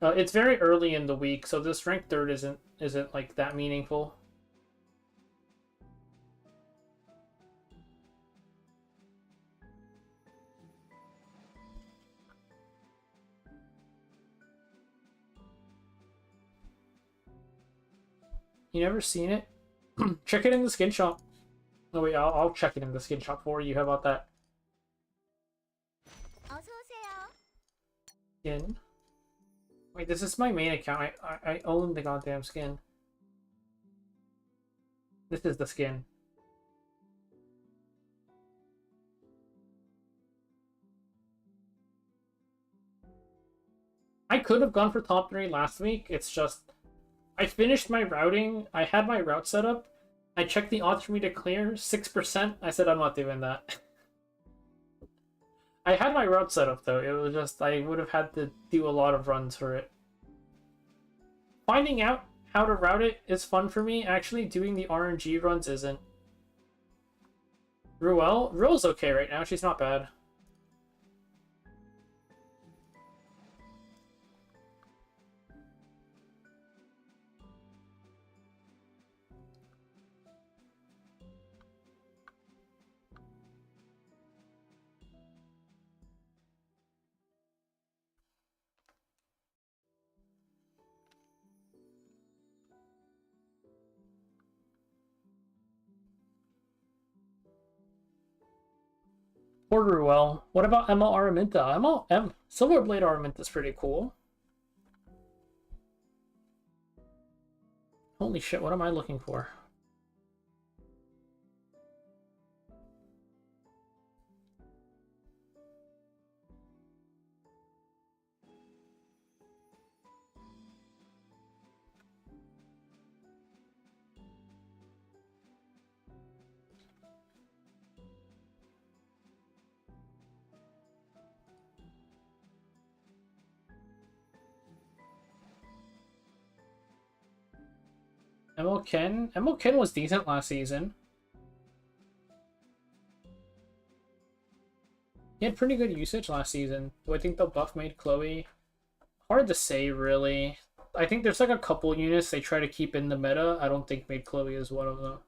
It's very early in the week, so this ranked third isn't like that meaningful. You never seen it? Check it in the skin shop. Oh wait, I'll check it in the skin shop for you. How about that? 어서 오세요. Skin. Wait, this is my main account. I own the goddamn skin. This is the skin. I could have gone for top 3 last week. It's just... I finished my routing. I had my route set up. I checked the odds for me to clear. 6%. I said I'm not doing that. I had my route set up though. It was just... I would have had to do a lot of runs for it. Finding out how to route it is fun for me. Actually, doing the RNG runs isn't. Ruel's okay right now. She's not bad. Poor Ruel. What about Emma Araminta? Silverblade Araminta's pretty cool. Holy shit, what am I looking for? ML Ken? ML Ken was decent last season. He had pretty good usage last season. Do I think the buff made Chloe? Hard to say, really. I think there's like a couple units they try to keep in the meta. I don't think made Chloe is one of them.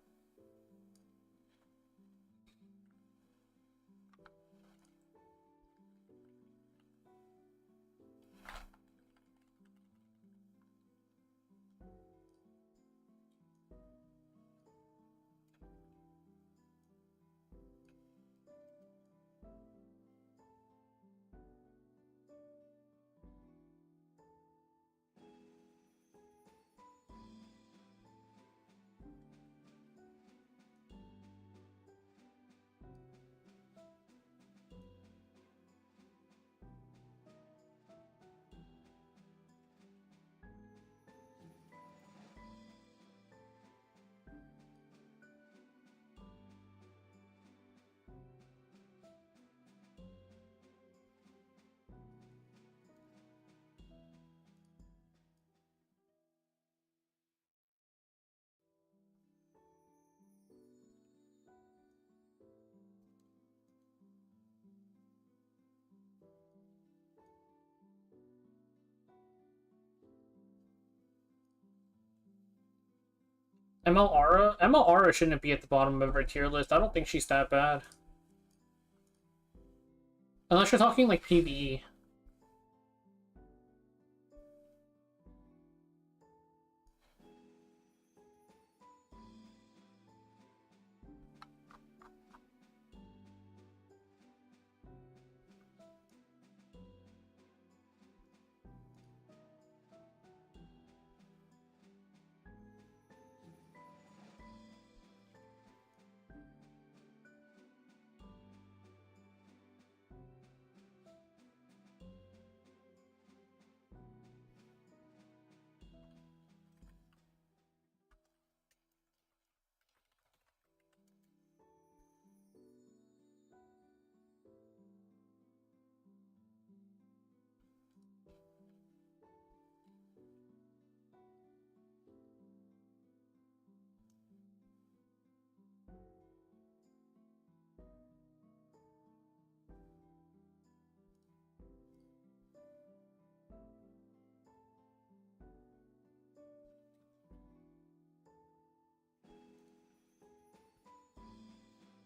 ML Aura shouldn't be at the bottom of our tier list. I don't think she's that bad. Unless you're talking like PvE.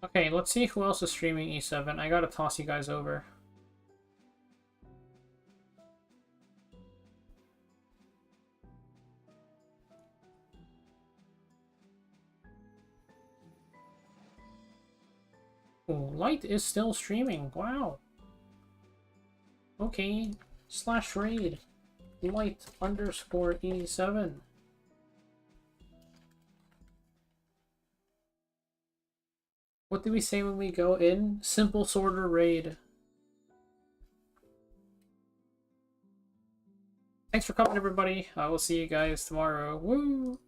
Okay, let's see who else is streaming E7. I gotta toss you guys over. Oh, Light is still streaming. Wow. Okay. /raid. Light_87. What do we say when we go in? Simple sorter raid. Thanks for coming, everybody. I will see you guys tomorrow. Woo!